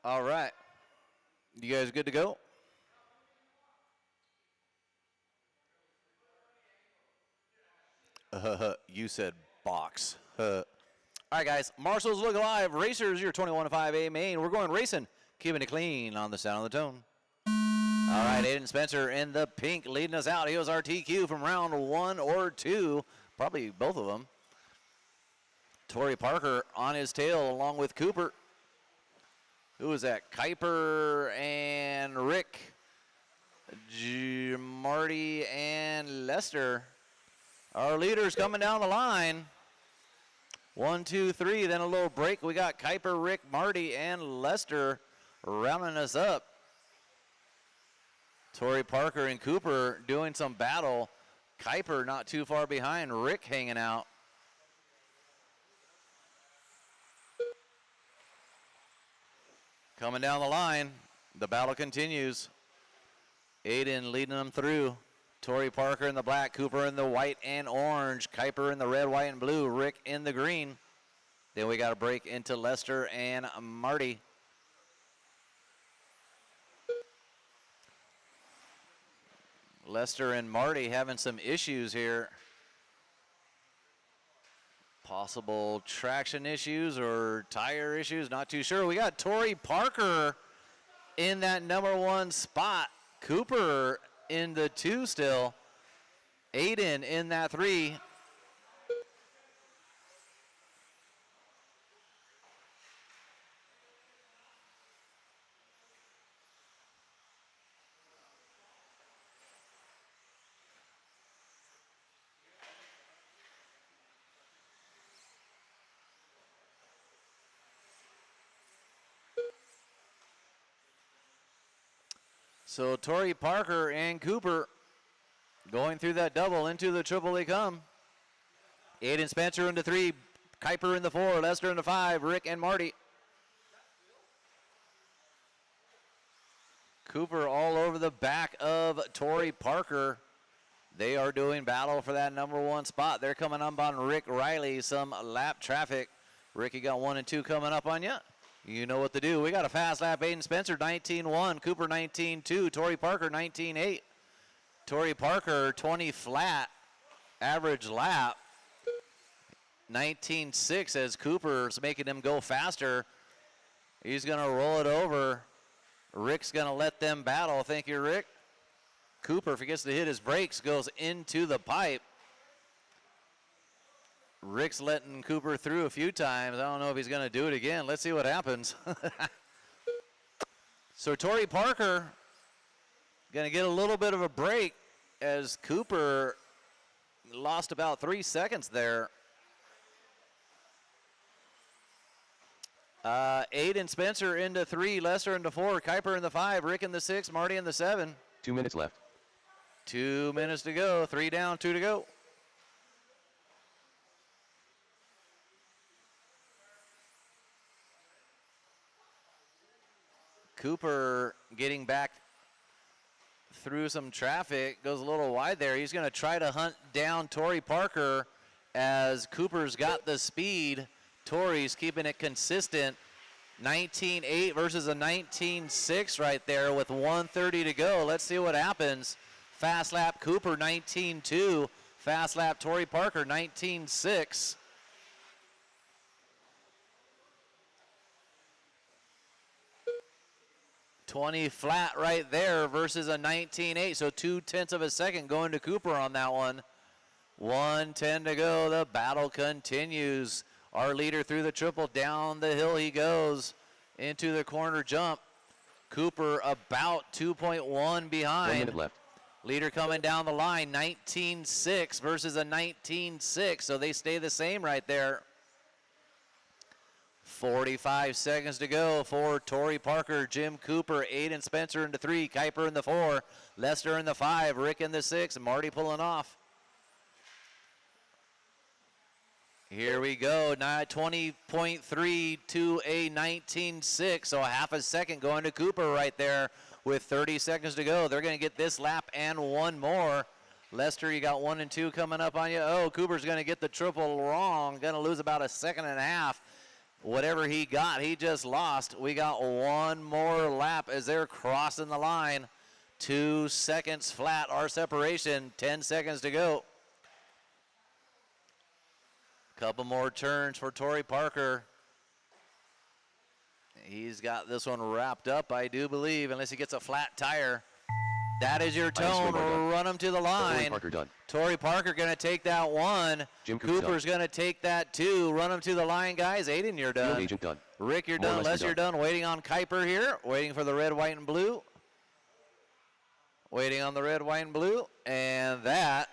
All right. You guys good to go? You said box. All right, guys. Marshall's Look Alive. Racers, your 21-5A main. We're going racing. Keeping it clean on the sound of the tone. All right, Aiden Spencer in the pink leading us out. He was our TQ from round 1 or 2. Probably both of them. Torrey Parker on his tail along with Cooper. Who is that? Kuiper and Rick. Marty and Lester. Our leaders coming down the line. 1, 2, 3, then a little break. We got Kuiper, Rick, Marty, and Lester rounding us up. Torrey Parker and Cooper doing some battle. Kuiper not too far behind. Rick hanging out. Coming down the line, the battle continues. Aiden leading them through. Torrey Parker in the black, Cooper in the white and orange, Kuiper in the red, white, and blue, Rick in the green. Then we got a break into Lester and Marty. Lester and Marty having some issues here. Possible traction issues or tire issues, not too sure. We got Torrey Parker in that number 1 spot. Cooper in the 2 still. Aiden in that 3. So Torrey Parker and Cooper going through that double into the triple they come. Aiden Spencer into 3, Kuiper in the 4, Lester in the 5, Rick and Marty. Cooper all over the back of Torrey Parker. They are doing battle for that number 1 spot. They're coming up on Rick Riley, some lap traffic. Ricky got 1 and 2 coming up on you. You know what to do. We got a fast lap. Aiden Spencer, 19.1. Cooper, 19.2. Torrey Parker, 19.8. Torrey Parker, 20 flat. Average lap. 19.6 as Cooper's making him go faster. He's going to roll it over. Rick's going to let them battle. Thank you, Rick. Cooper forgets to hit his brakes, goes into the pipe. Rick's letting Cooper through a few times. I don't know if he's going to do it again. Let's see what happens. So Torrey Parker going to get a little bit of a break as Cooper lost about 3 seconds there. Aiden Spencer into 3, Lester into 4, Kuiper in the 5, Rick in the 6, Marty in the 7. 2 minutes left. 2 minutes to go. 3 down, 2 to go. Cooper getting back through some traffic, goes a little wide there. He's going to try to hunt down Torrey Parker as Cooper's got the speed. Torrey's keeping it consistent. 19.8 versus a 19.6 right there with 1:30 to go. Let's see what happens. Fast lap Cooper, 19.2. Fast lap Torrey Parker, 19.6. 20 flat right there versus a 19.8. So 0.2 of a second going to Cooper on that one. 1:10 to go. The battle continues. Our leader through the triple. Down the hill he goes into the corner jump. Cooper about 2.1 behind. 1 minute left. Leader coming down the line. 19.6 versus a 19.6. So they stay the same right there. 45 seconds to go for Torrey Parker, Jim Cooper, Aiden Spencer in the 3, Kuiper in the 4, Lester in the 5, Rick in the 6, and Marty pulling off. Here we go, 20.3 to a 19.6, so a half a second going to Cooper right there with 30 seconds to go. They're going to get this lap and one more. Lester, you got 1 and 2 coming up on you. Oh, Cooper's going to get the triple wrong, going to lose about a second and a half. Whatever he got, he just lost. We got one more lap as they're crossing the line. 2 seconds flat, our separation, 10 seconds to go. Couple more turns for Torrey Parker. He's got this one wrapped up, I do believe, unless he gets a flat tire. That is your tone. Run him to the line. Torrey Parker done. Torrey Parker going to take that 1. Jim Cooper Cooper's going to take that 2. Run him to the line, guys. Aiden, you're done. Field agent done. Rick, you're More or done. less Les, you're done. Waiting on Kuiper here. Waiting for the red, white, and blue. Waiting on the red, white, and blue. And that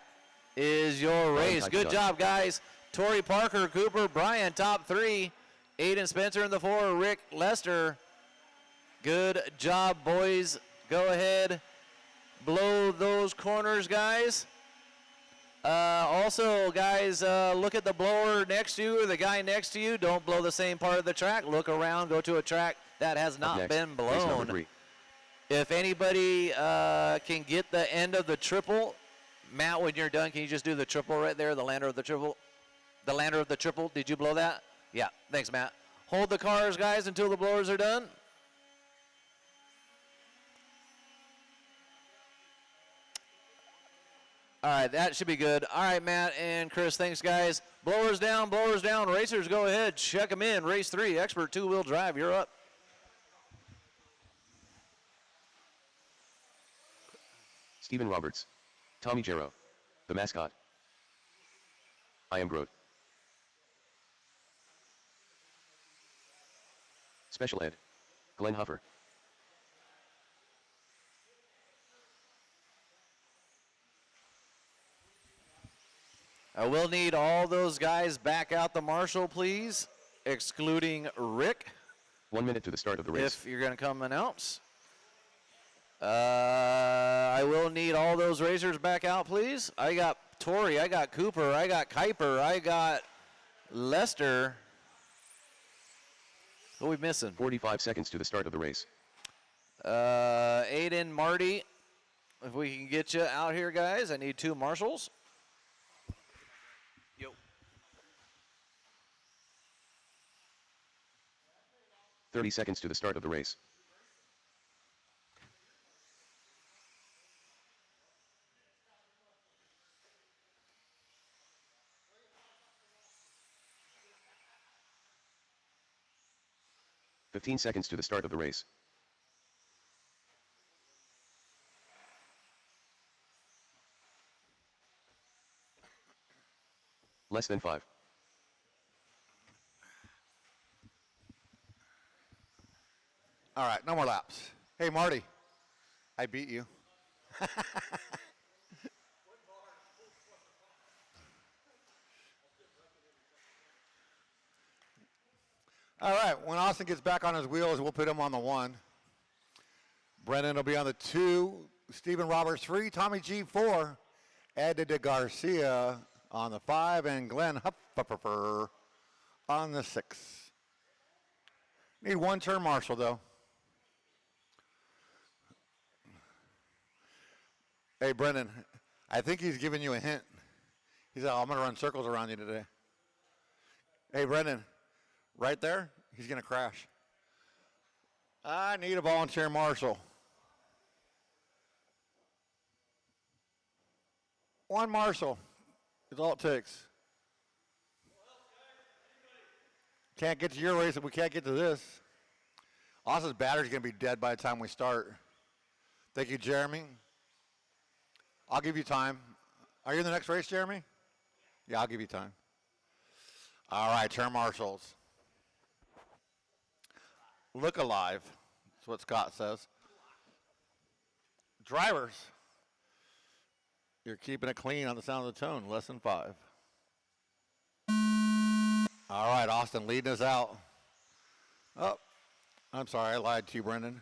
is your race. Good job, guys. Torrey Parker, Cooper, Brian, top 3. Aiden Spencer in the 4. Rick, Lester. Good job, boys. Go ahead. Blow those corners, guys. Also, guys, look at the blower next to you or the guy next to you. Don't blow the same part of the track. Look around. Go to a track that has not been blown. If anybody can get the end of the triple, Matt, when you're done, can you just do the triple right there, the lander of the triple? The lander of the triple. Did you blow that? Yeah. Thanks, Matt. Hold the cars, guys, until the blowers are done. All right, that should be good. All right, Matt and Chris, thanks, guys. Blowers down, blowers down. Racers, go ahead. Check them in. Race 3, expert two-wheel drive. You're up. Stephen Roberts. Tommy Jarrow. The mascot. I am Groot. Special Ed. Glenn Huffer. I will need all those guys back out the marshal, please, excluding Rick. 1 minute to the start of the race. If you're going to come announce. I will need all those racers back out, please. I got Torrey, I got Cooper, I got Kuiper, I got Lester. Who are we missing? 45 seconds to the start of the race. Aiden, Marty, if we can get you out here, guys. I need 2 marshals. 30 seconds to the start of the race. "15 seconds to the start of the race. Less than 5. All right, no more laps. Hey, Marty, I beat you. All right, when Austin gets back on his wheels, we'll put him on the 1. Brennan will be on the 2. Stephen Roberts 3. Tommy G 4. Ed de Garcia on the 5. And Glenn Hupfer on the 6. Need 1 turn marshal, though. Hey, Brennan, I think he's giving you a hint. He's like, I'm going to run circles around you today. Hey, Brennan, right there, he's going to crash. I need a volunteer marshal. 1 marshal is all it takes. Can't get to your race if we can't get to this. Austin's battery's going to be dead by the time we start. Thank you, Jeremy. I'll give you time. Are you in the next race, Jeremy? Yeah, I'll give you time. All right, turn marshals. Look alive. That's what Scott says. Drivers, you're keeping it clean on the sound of the tone. Less than 5. All right, Austin leading us out. Oh, I'm sorry, I lied to you, Brendan.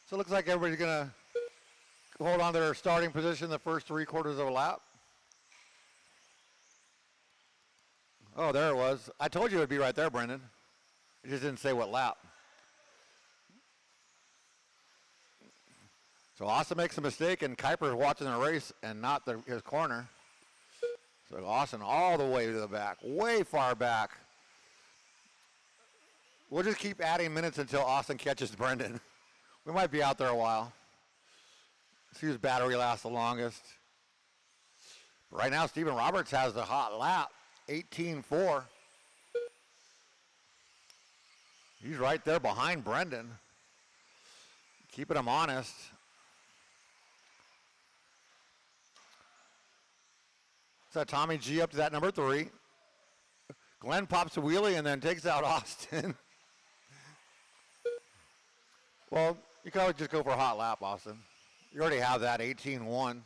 So it looks like everybody's going to hold on to their starting position the first 3/4 of a lap. Oh, there it was. I told you it would be right there, Brendan. It just didn't say what lap. So Austin makes a mistake, and Kuiper is watching the race and not his corner. So Austin all the way to the back, way far back. We'll just keep adding minutes until Austin catches Brendan. We might be out there a while. See whose battery lasts the longest. But right now, Stephen Roberts has the hot lap, 18.4. He's right there behind Brendan, keeping him honest. So Tommy G up to that number 3. Glenn pops a wheelie and then takes out Austin. Well, you can always just go for a hot lap, Austin. You already have that 18.1.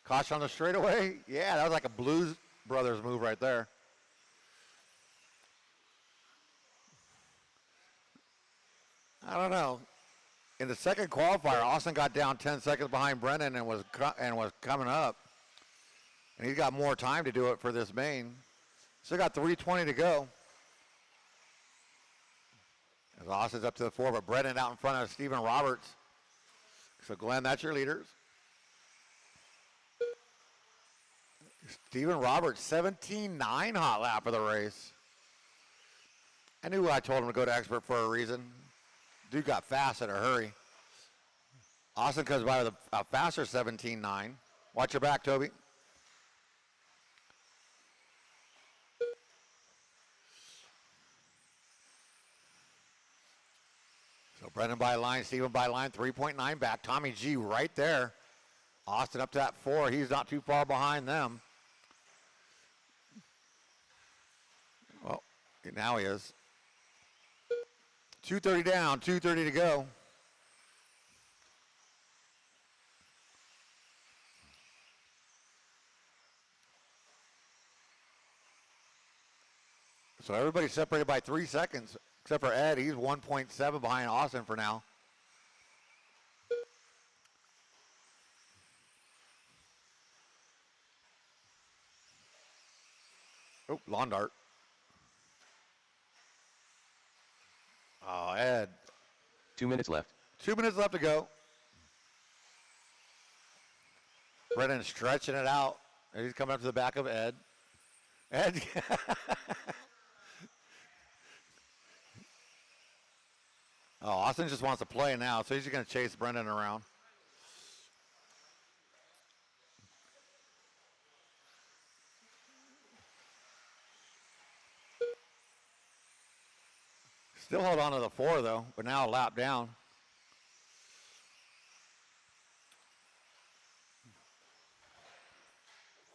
Caution on the straightaway. Yeah, that was like a Blues Brothers move right there. I don't know. In the second qualifier, Austin got down 10 seconds behind Brendan and was coming up. And he's got more time to do it for this main. Still got 3:20 to go. As Austin's up to the 4, but Brendan out in front of Stephen Roberts. So Glenn, that's your leaders. Stephen Roberts, 17.9 hot lap of the race. I knew I told him to go to expert for a reason. Dude got fast in a hurry. Austin comes by with a faster 17.9. Watch your back, Toby. So Brendan by line, Stephen by line, 3.9 back. Tommy G right there. Austin up to that 4. He's not too far behind them. Well, now he is. 2:30 down, 2:30 to go. So everybody's separated by 3 seconds, except for Ed. He's 1.7 behind Austin for now. Oh, lawn dart. Oh, Ed. 2 minutes left. 2 minutes left to go. Brendan stretching it out. And he's coming up to the back of Ed. Ed. Oh, Austin just wants to play now, so he's just going to chase Brendan around. Still hold on to the 4, though, but now a lap down.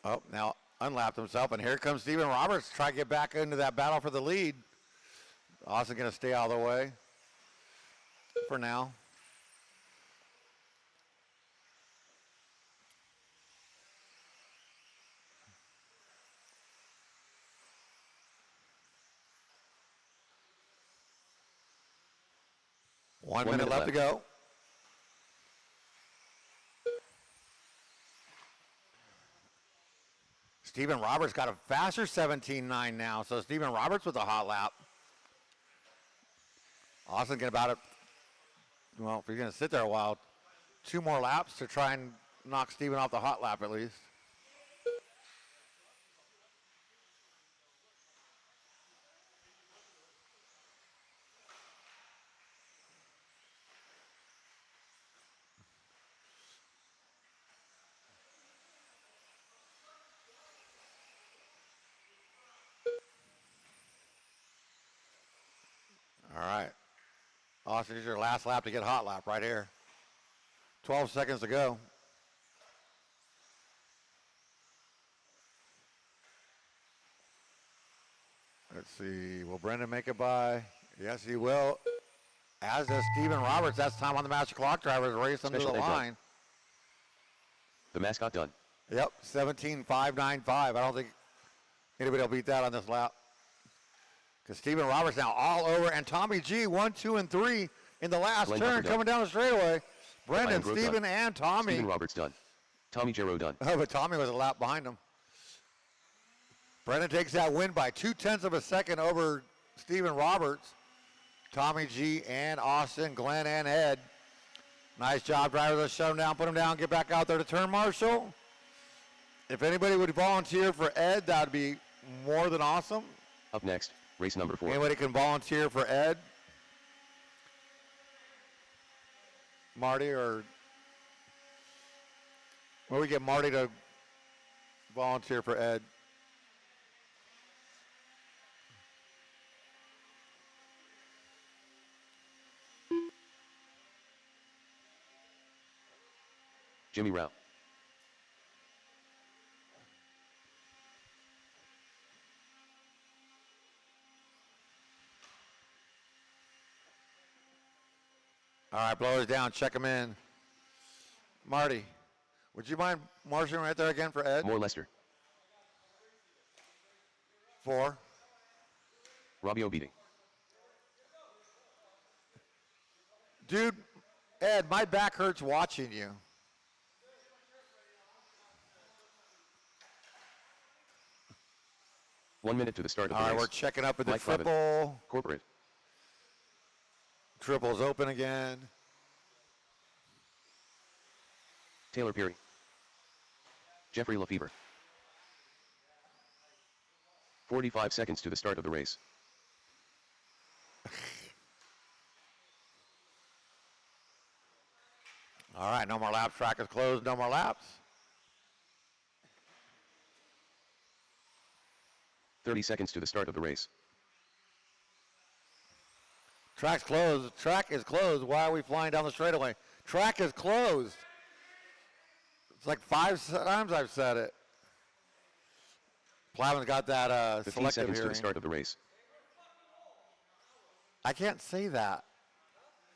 Oh, now unlapped himself, and here comes Stephen Roberts trying to get back into that battle for the lead. Austin going to stay out of the way for now. One minute left to go. Stephen Roberts got a faster 17.9 now, so Stephen Roberts with a hot lap. Austin get about it. Well, if he's going to sit there a while, 2 more laps to try and knock Stephen off the hot lap at least. Austin, this is your last lap to get hot lap right here. 12 seconds to go. Let's see. Will Brendan make it by? Yes, he will. As does Steven Roberts. That's time on the master clock drivers. Race them to the Special egg done. line. The mascot done. Yep, 17.595. I don't think anybody will beat that on this lap. Because Steven Roberts now all over, and Tommy G, 1, 2, and 3 in the last Glenn turn, Tucker coming down the straightaway. Brendan, Grove Steven, done. and Tommy. Steven Roberts done. Tommy Jarrow done. Oh, but Tommy was a lap behind him. Brendan takes that win by 0.2 of a second over Steven Roberts. Tommy G and Austin, Glenn and Ed. Nice job, drivers. Let's shut him down, put him down, get back out there to turn marshal. If anybody would volunteer for Ed, that would be more than awesome. Up next, race number 4. Anybody can volunteer for Ed? Marty, or will we get Marty to volunteer for Ed? Jimmy Rao. All right, blowers down, check him in. Marty, would you mind marshaling right there again for Ed? More Lester. 4. Robbie Obidi. Dude, Ed, my back hurts watching you. One minute to the start of All the right, race. we're checking up with the Mike Flavin. triple. Corporate. Triple's open again. Taylor Perry. Jeffrey Lefevre. 45 seconds to the start of the race. All right, no more laps. Track is closed. No more laps. 30 seconds to the start of the race. Track's closed. Track is closed. Why are we flying down the straightaway? Track is closed. It's like 5 times I've said it. Plavin's got that 15 selective seconds to hearing. the start of the race. I can't say that.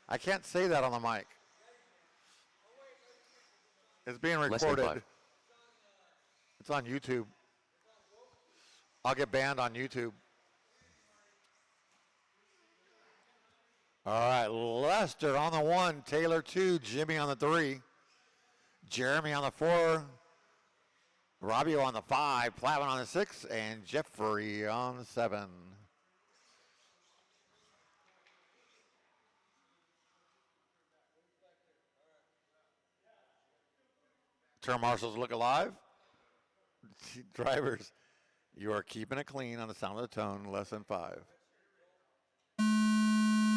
I can't say that on the mic. It's being Less than recorded. 5. It's on YouTube. I'll get banned on YouTube. All right, Lester on the 1, Taylor 2, Jimmy on the 3, Jeremy on the 4, Robbie on the 5, Plavin on the 6, and Jeffrey on the 7. Turn marshals look alive. Drivers, you are keeping it clean on the sound of the tone, less than 5.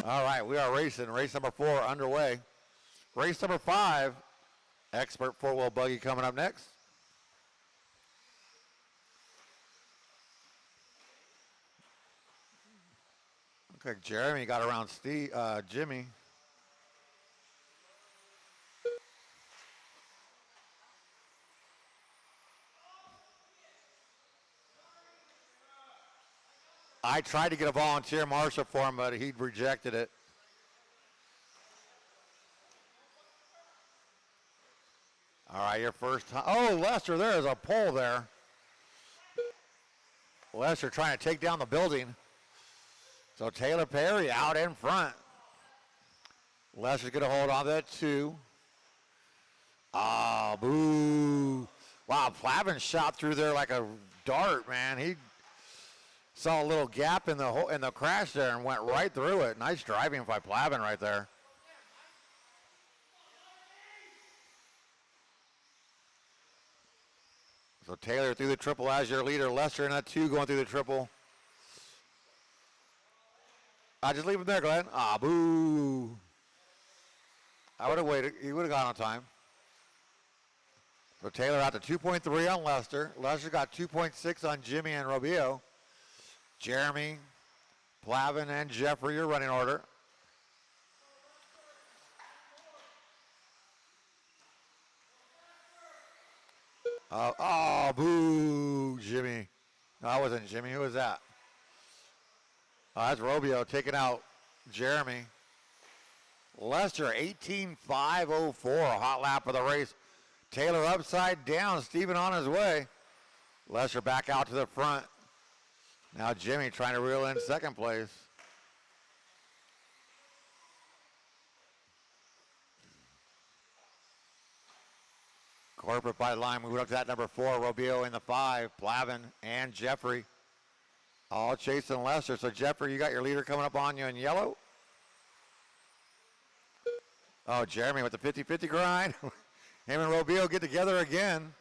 All right, we are racing. Race number 4 underway. Race number 5, expert 4-wheel buggy coming up next. Okay, Jeremy got around Jimmy. I tried to get a volunteer marshal for him, but he rejected it. All right, your first time. Oh, Lester, there is a pole there. Lester trying to take down the building. So Taylor Perry out in front. Lester's going to hold on to that 2. Oh, boo. Wow, Plavin shot through there like a dart, man. He saw a little gap in the crash there and went right through it. Nice driving by Plavin right there. So Taylor through the triple as your leader. Lester in that 2 going through the triple. I just leave him there, Glenn. Ah, boo. I would have waited. He would have gone on time. So Taylor out to 2.3 on Lester. Lester got 2.6 on Jimmy and Robio. Jeremy, Plavin, and Jeffrey, your running order. Oh, boo, Jimmy. No, that wasn't Jimmy. Who was that? Oh, that's Robio taking out Jeremy. Lester, 18.504, a hot lap of the race. Taylor upside down, Steven on his way. Lester back out to the front. Now Jimmy trying to reel in second place. Corporate by the line, moving up to that number 4, Robio in the 5, Plavin and Jeffrey. All chasing Lester. So Jeffrey, you got your leader coming up on you in yellow. Oh, Jeremy with the 50-50 grind. Him and Robio get together again.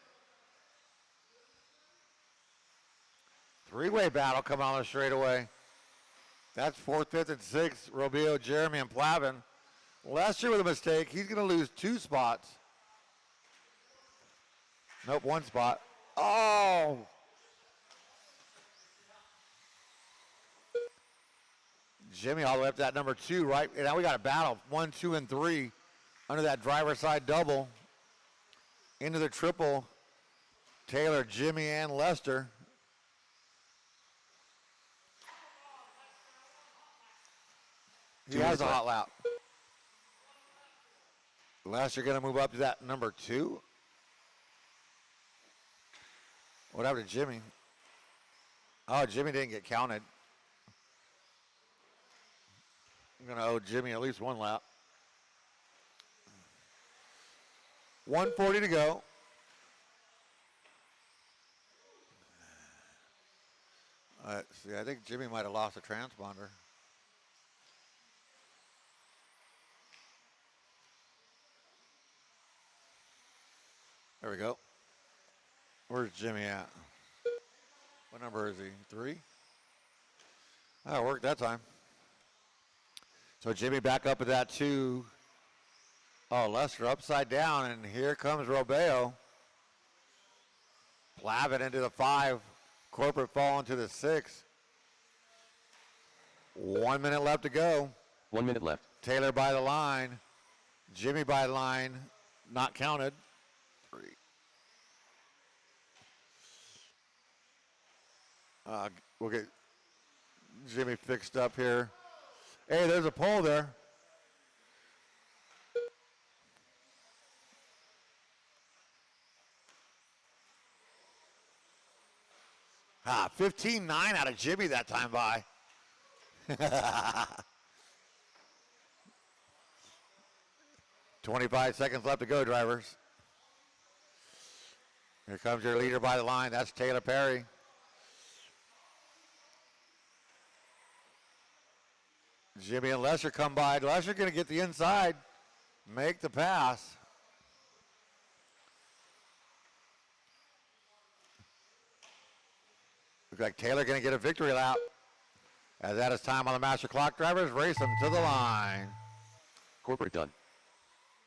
Three-way battle coming on the straightaway. That's 4th, 5th, and 6th. Robio, Jeremy, and Plavin. Lester with a mistake. He's going to lose 2 spots. Nope, 1 spot. Oh! Jimmy all the way up to that number 2, right? And now we got a battle. 1, 2, and 3 under that driver's side double. Into the triple. Taylor, Jimmy, and Lester. He has a hot lap. Lester going to move up to that number 2. What happened to Jimmy? Oh, Jimmy didn't get counted. I'm going to owe Jimmy at least 1 lap. 1:40 to go. Let's see, I think Jimmy might have lost a transponder. There we go. Where's Jimmy at? What number is he? 3? Oh, it worked that time. So Jimmy back up at that 2. Oh, Lester upside down, and here comes Robeo. Plavin into the 5. Corporate falling to the 6. 1 minute left to go. 1 minute left. Taylor by the line. Jimmy by the line. Not counted. 3. We'll get Jimmy fixed up here. Hey, there's a pole there. Ah, 15-9 out of Jimmy that time by. 25 seconds left to go, drivers. Here comes your leader by the line. That's Taylor Perry. Jimmy and Lester come by. Lester going to get the inside, make the pass. Looks like Taylor going to get a victory lap. As that is time on the master clock, drivers race them to the line. Corporate done.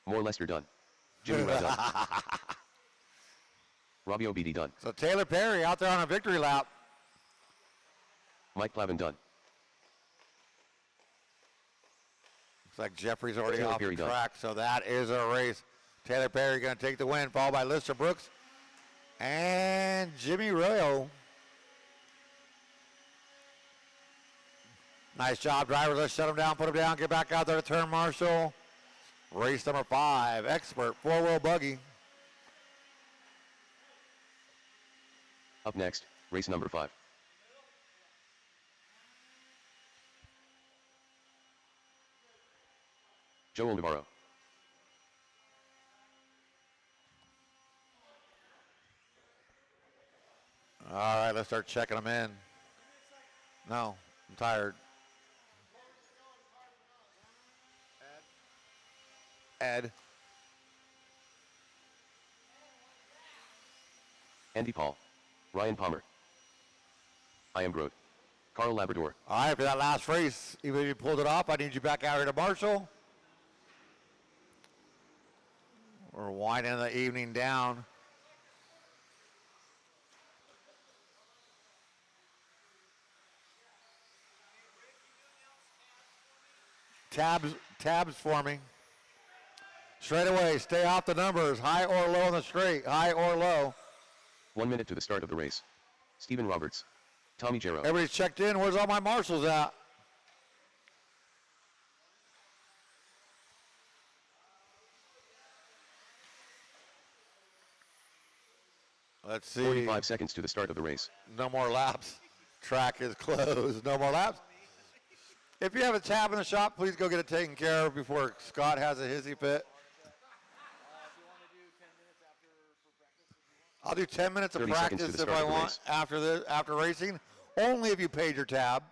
More Lester done. Jimmy Rao done. Robbio BD done. So Taylor Perry out there on a victory lap. Mike Plavin done. Looks like Jeffrey's already Taylor off Perry the done. track, so that is a race. Taylor Perry going to take the win, followed by Lister Brooks and Jimmy Royo. Nice job, drivers. Let's shut them down, put them down, get back out there to turn Marshall. Race number 5, Expert 4-wheel buggy. Up next, race number 5. Joel Navarro. All right, let's start checking them in. No, I'm tired. Ed. Andy Paul. Ryan Palmer. I am Grote. Carl Labrador. All right, for that last race, even if you pulled it off, I need you back out here to Marshall. We're winding the evening down. Tabs for me. Straight away, stay off the numbers. High or low on the straight. High or low. 1 minute to the start of the race. Stephen Roberts. Tommy Jarrow. Everybody's checked in. Where's all my marshals at? Let's see. 45 seconds to the start of the race. No more laps. Track is closed. No more laps. If you have a tab in the shop, please go get it taken care of before Scott has a hissy fit. I'll do 10 minutes of 30 seconds to practice the if start I of the want race. after racing. Only if you paid your tab.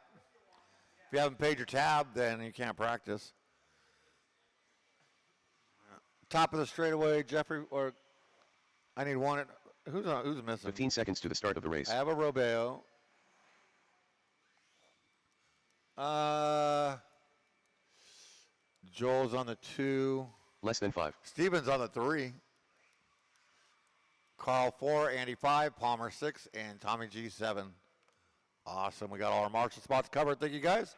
If you haven't paid your tab, then you can't practice. Top of the straightaway, Jeffrey, or I need one. Who's missing? 15 seconds to the start of the race. I have a Robeo. Joel's on the 2. Less than 5. Steven's on the 3. Carl 4, Andy 5, Palmer 6, and Tommy G 7. Awesome. We got all our marshal spots covered. Thank you, guys.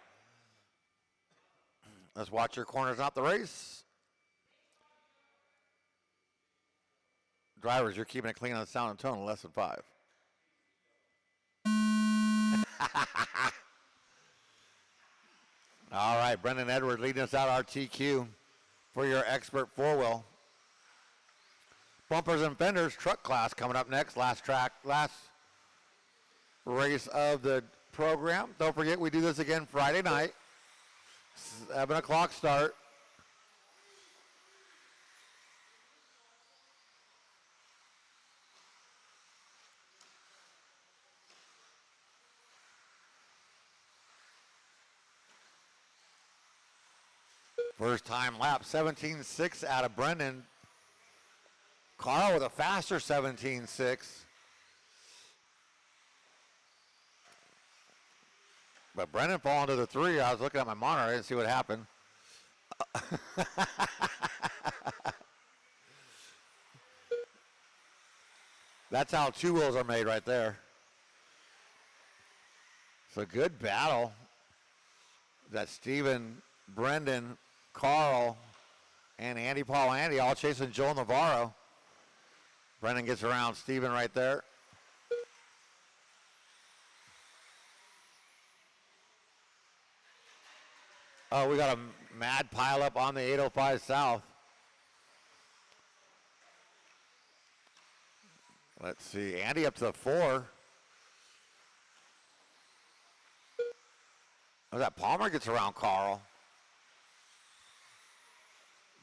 Let's watch your corners out the race. Drivers, you're keeping it clean on the sound and tone, less than 5. All right, Brendan Edwards leading us out RTQ for your expert four-wheel. Bumpers and fenders truck class coming up next. Last race of the program. Don't forget, we do this again Friday night. 7 o'clock start. First time lap, 17.6 out of Brendan. Carl with a faster 17.6. But Brendan falling to the 3. I was looking at my monitor. I didn't see what happened. That's how two wheels are made right there. It's a good battle. That Steven, Brendan, Carl, and Andy Paul Andy all chasing Joel Navarro. Brendan gets around Steven right there. Oh, we got a mad pileup on the 805 South. Let's see, Andy up to the 4. Oh, that Palmer gets around Carl.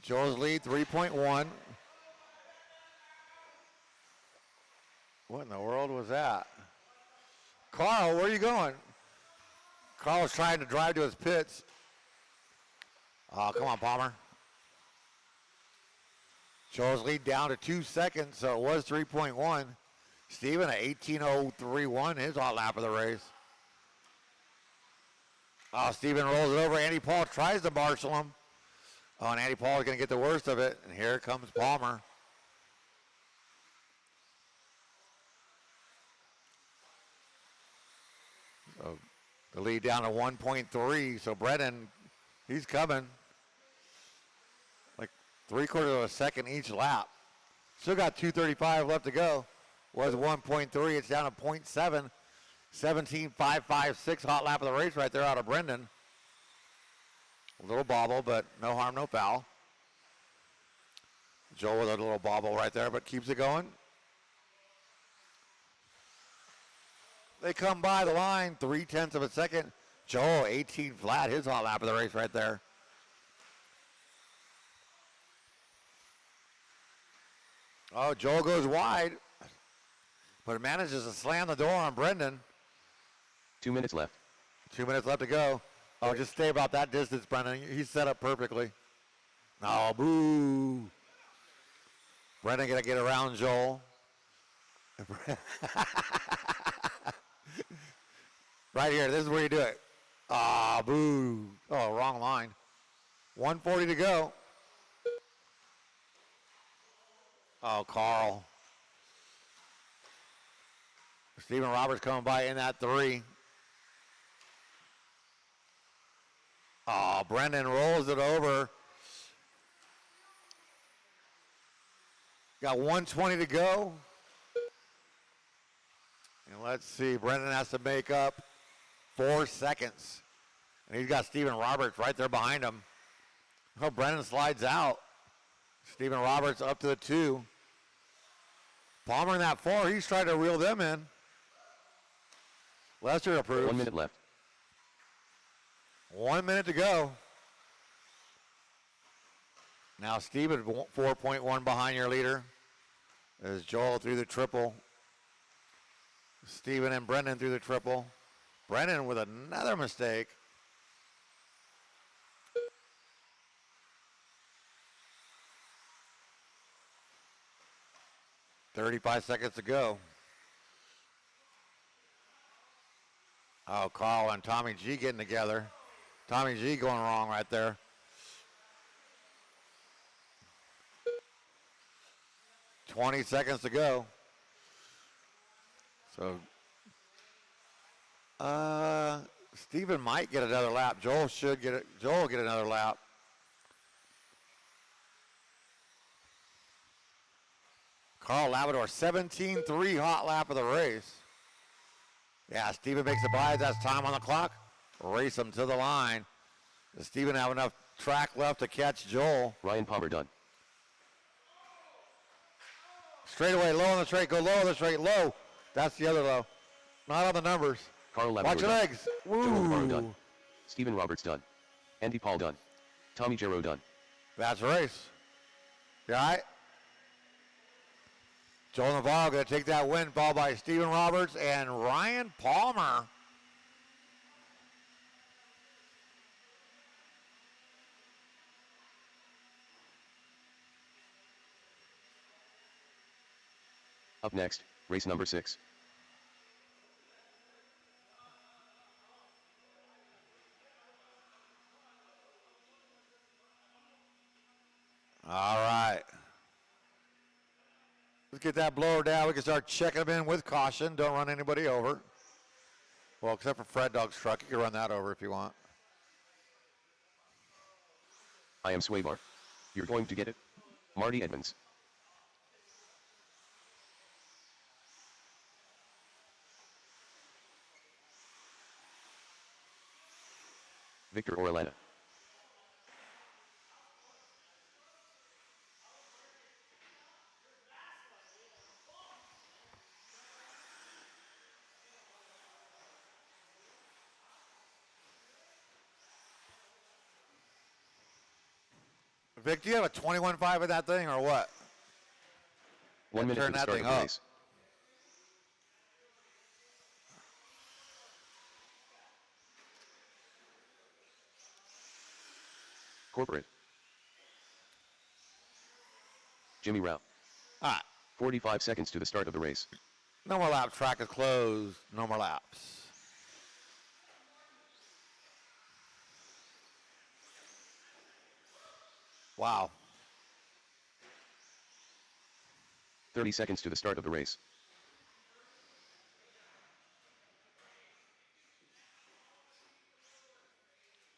Joel's lead, 3.1. What in the world was that? Carl, where are you going? Carl's trying to drive to his pits. Oh, come on, Palmer. Joel's lead down to 2 seconds, so it was 3.1. Steven at 18.031, his hot lap of the race. Oh, Steven rolls it over. Andy Paul tries to marshal him. Oh, and Andy Paul is going to get the worst of it. And here comes Palmer. So the lead down to 1.3. So Brennan, he's coming. Like 3/4 of a second each lap. Still got 2:35 left to go. Was 1.3. It's down to 0.7. 17.556 hot lap of the race right there out of Brendan. A little bobble, but no harm, no foul. Joel with a little bobble right there, but keeps it going. They come by the line, 0.3 of a second. Joel, 18 flat, his hot lap of the race right there. Oh, Joel goes wide, but manages to slam the door on Brendan. 2 minutes left. 2 minutes left to go. Oh, just stay about that distance, Brendan. He's set up perfectly. Oh, boo. Brendan got to get around Joel. Right here, this is where you do it. Ah, boo. Oh, wrong line. 1:40 to go. Oh, Carl. Stephen Roberts coming by in that 3. Oh, Brendan rolls it over. Got 1:20 to go. And let's see, Brendan has to make up 4 seconds. And he's got Stephen Roberts right there behind him. Oh, Brendan slides out. Stephen Roberts up to the 2. Palmer in that 4, he's trying to reel them in. Lester approves. 1 minute left. 1 minute to go. Now Stephen 4.1 behind your leader. As Joel through the triple. Stephen and Brendan through the triple. Brendan with another mistake. $35 seconds to go. Oh, Carl and Tommy G getting together. Tommy G going wrong right there. $20 seconds to go. So, Stephen might get another lap. Joel should get it. Joel will get another lap. Carl Labrador, 17-3 hot lap of the race. Yeah, Stephen makes a bye. That's time on the clock. Race him to the line. Does Stephen have enough track left to catch Joel? Ryan Palmer done. Straight away, low on the straight. Go low on the straight. Low. That's the other low. Not on the numbers. Carl Labrador Watch your done. legs. Joel Navarro Woo. done. Stephen Roberts done. Andy Paul done. Tommy Jarrow done. That's a race. You all right? Joel Navarro going to take that win, followed by Stephen Roberts and Ryan Palmer. Up next, race number 6. All right. Let's get that blower down. We can start checking them in with caution. Don't run anybody over. Well, except for Fred Dog's truck. You can run that over if you want. I am Swaybar. You're going to get it? Marty Edmonds. Victor Orellana. Vic, do you have a 21.5 of that thing or what? 1 minute turn to the that start thing of the up. race. Corporate. Jimmy Rao. All right. 45 seconds to the start of the race. No more laps. Track is closed. No more laps. Wow. 30 seconds to the start of the race.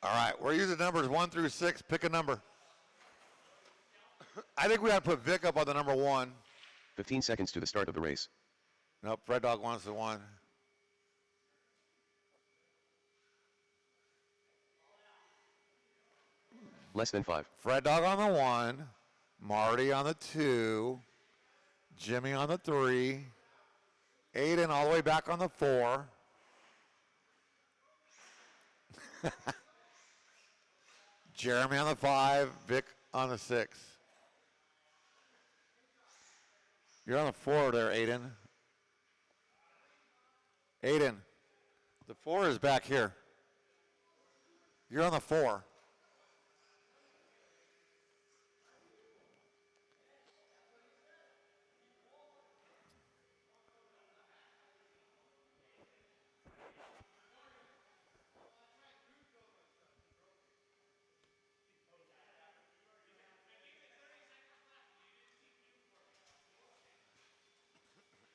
All right. We're using numbers 1 through 6. Pick a number. I think we got to put Vic up on the number 1. 15 seconds to the start of the race. Nope. Red Dog wants the 1. Less than 5. Fred Dog on the 1. Marty on the 2. Jimmy on the 3. Aiden all the way back on the 4. Jeremy on the 5. Vic on the 6. You're on the 4 there, Aiden. Aiden, the 4 is back here. You're on the 4.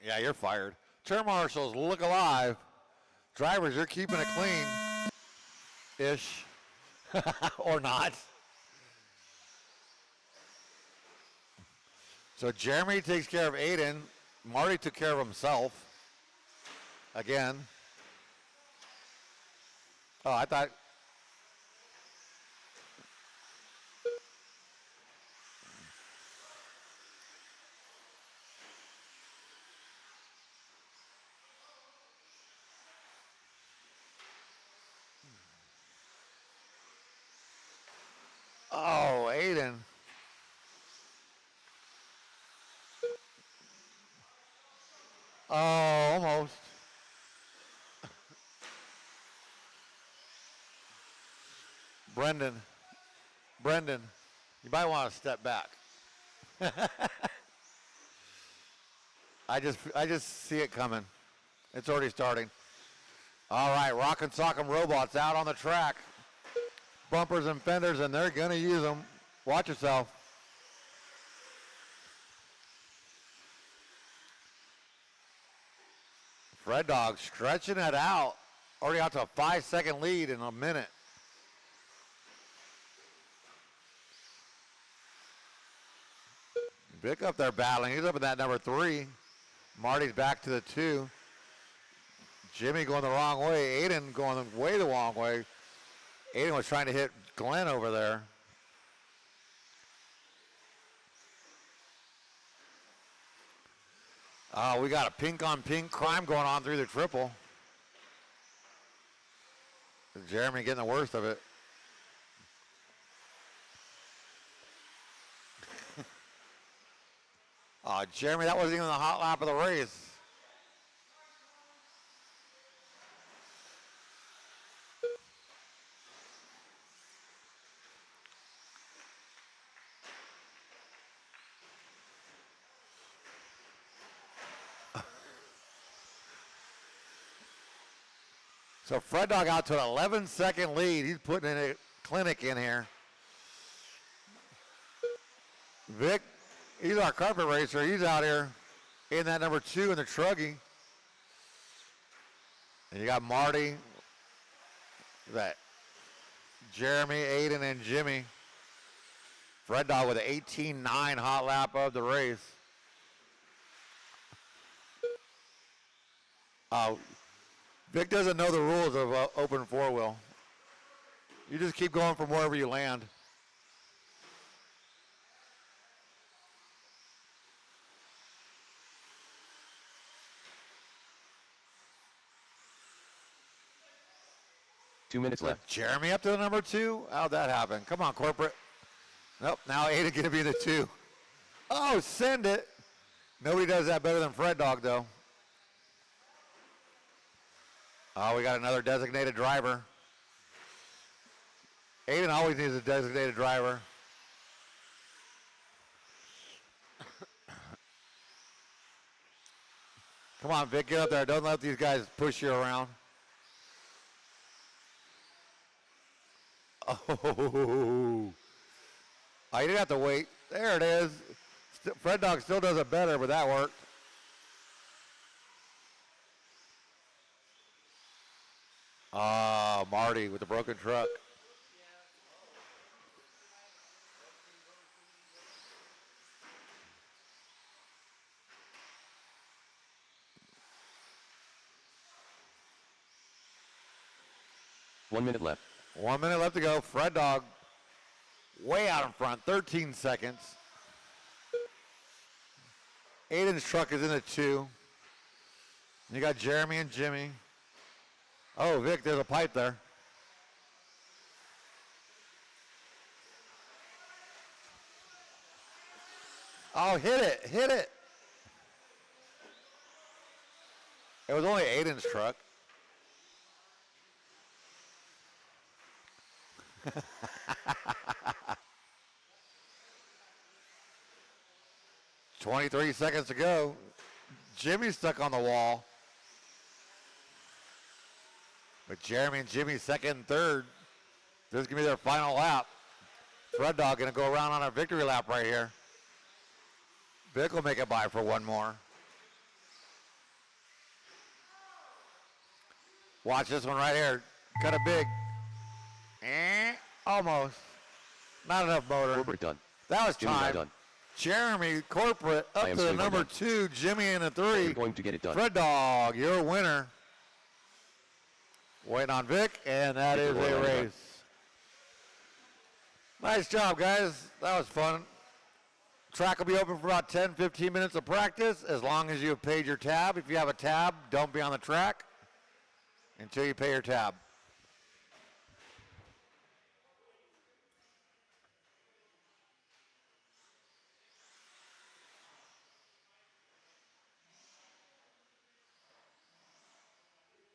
Yeah, you're fired. Turn marshals, look alive. Drivers, you're keeping it clean-ish. Or not. So Jeremy takes care of Aiden. Marty took care of himself. again. Oh, I thought. Oh, Aiden. Oh, almost. Brendan, you might want to step back. I just see it coming. It's already starting. All right, Rock and Sock'em robots out on the track. Bumpers and fenders, and they're going to use them. Watch yourself. Red Dog stretching it out. Already out to a 5-second lead in a minute. Vic up there battling. He's up in that number 3. Marty's back to the 2. Jimmy going the wrong way. Aiden going way the wrong way. Aiden was trying to hit Glenn over there. We got a pink on pink crime going on through the triple. Jeremy getting the worst of it. Jeremy, that wasn't even the hot lap of the race. So Fred Dog out to an 11-second lead. He's putting in a clinic in here. Vic, he's our carpet racer. He's out here in that number 2 in the truggy. And you got Marty, that Jeremy, Aiden, and Jimmy. Fred Dog with an 18-9 hot lap of the race. Vic doesn't know the rules of open four-wheel. You just keep going from wherever you land. Two minutes left. Jeremy up to the number 2. How'd that happen? Come on, corporate. Nope, now Aiden going to be the 2. Oh, send it. Nobody does that better than Fred Dog, though. Oh, we got another designated driver. Aiden always needs a designated driver. Come on, Vic, get up there. Don't let these guys push you around. Oh, you didn't have to wait. There it is. Fred Dog still does it better, but that worked. Marty with the broken truck. One minute left. 1 minute left to go. Fred Dog way out in front, 13 seconds. Aiden's truck is in the 2. You got Jeremy and Jimmy. Oh, Vic, there's a pipe there. Oh, hit it, hit it. It was only Aiden's truck. 23 seconds to go. Jimmy's stuck on the wall. But Jeremy and Jimmy second and third. This is going to be their final lap. Fred Dog going to go around on a victory lap right here. Vic will make it by for one more. Watch this one right here. Cut it big. Almost. Not enough motor. Corporate done. That was Jimmy time. done. Jeremy, corporate, up I am to the swinging number done. 2, Jimmy in the 3. I'm going to get it done. Fred Dog, your winner. Waiting on Vic, and that is Victor a Orlando done. race. Nice job, guys. That was fun. Track will be open for about 10, 15 minutes of practice as long as you have paid your tab. If you have a tab, don't be on the track until you pay your tab.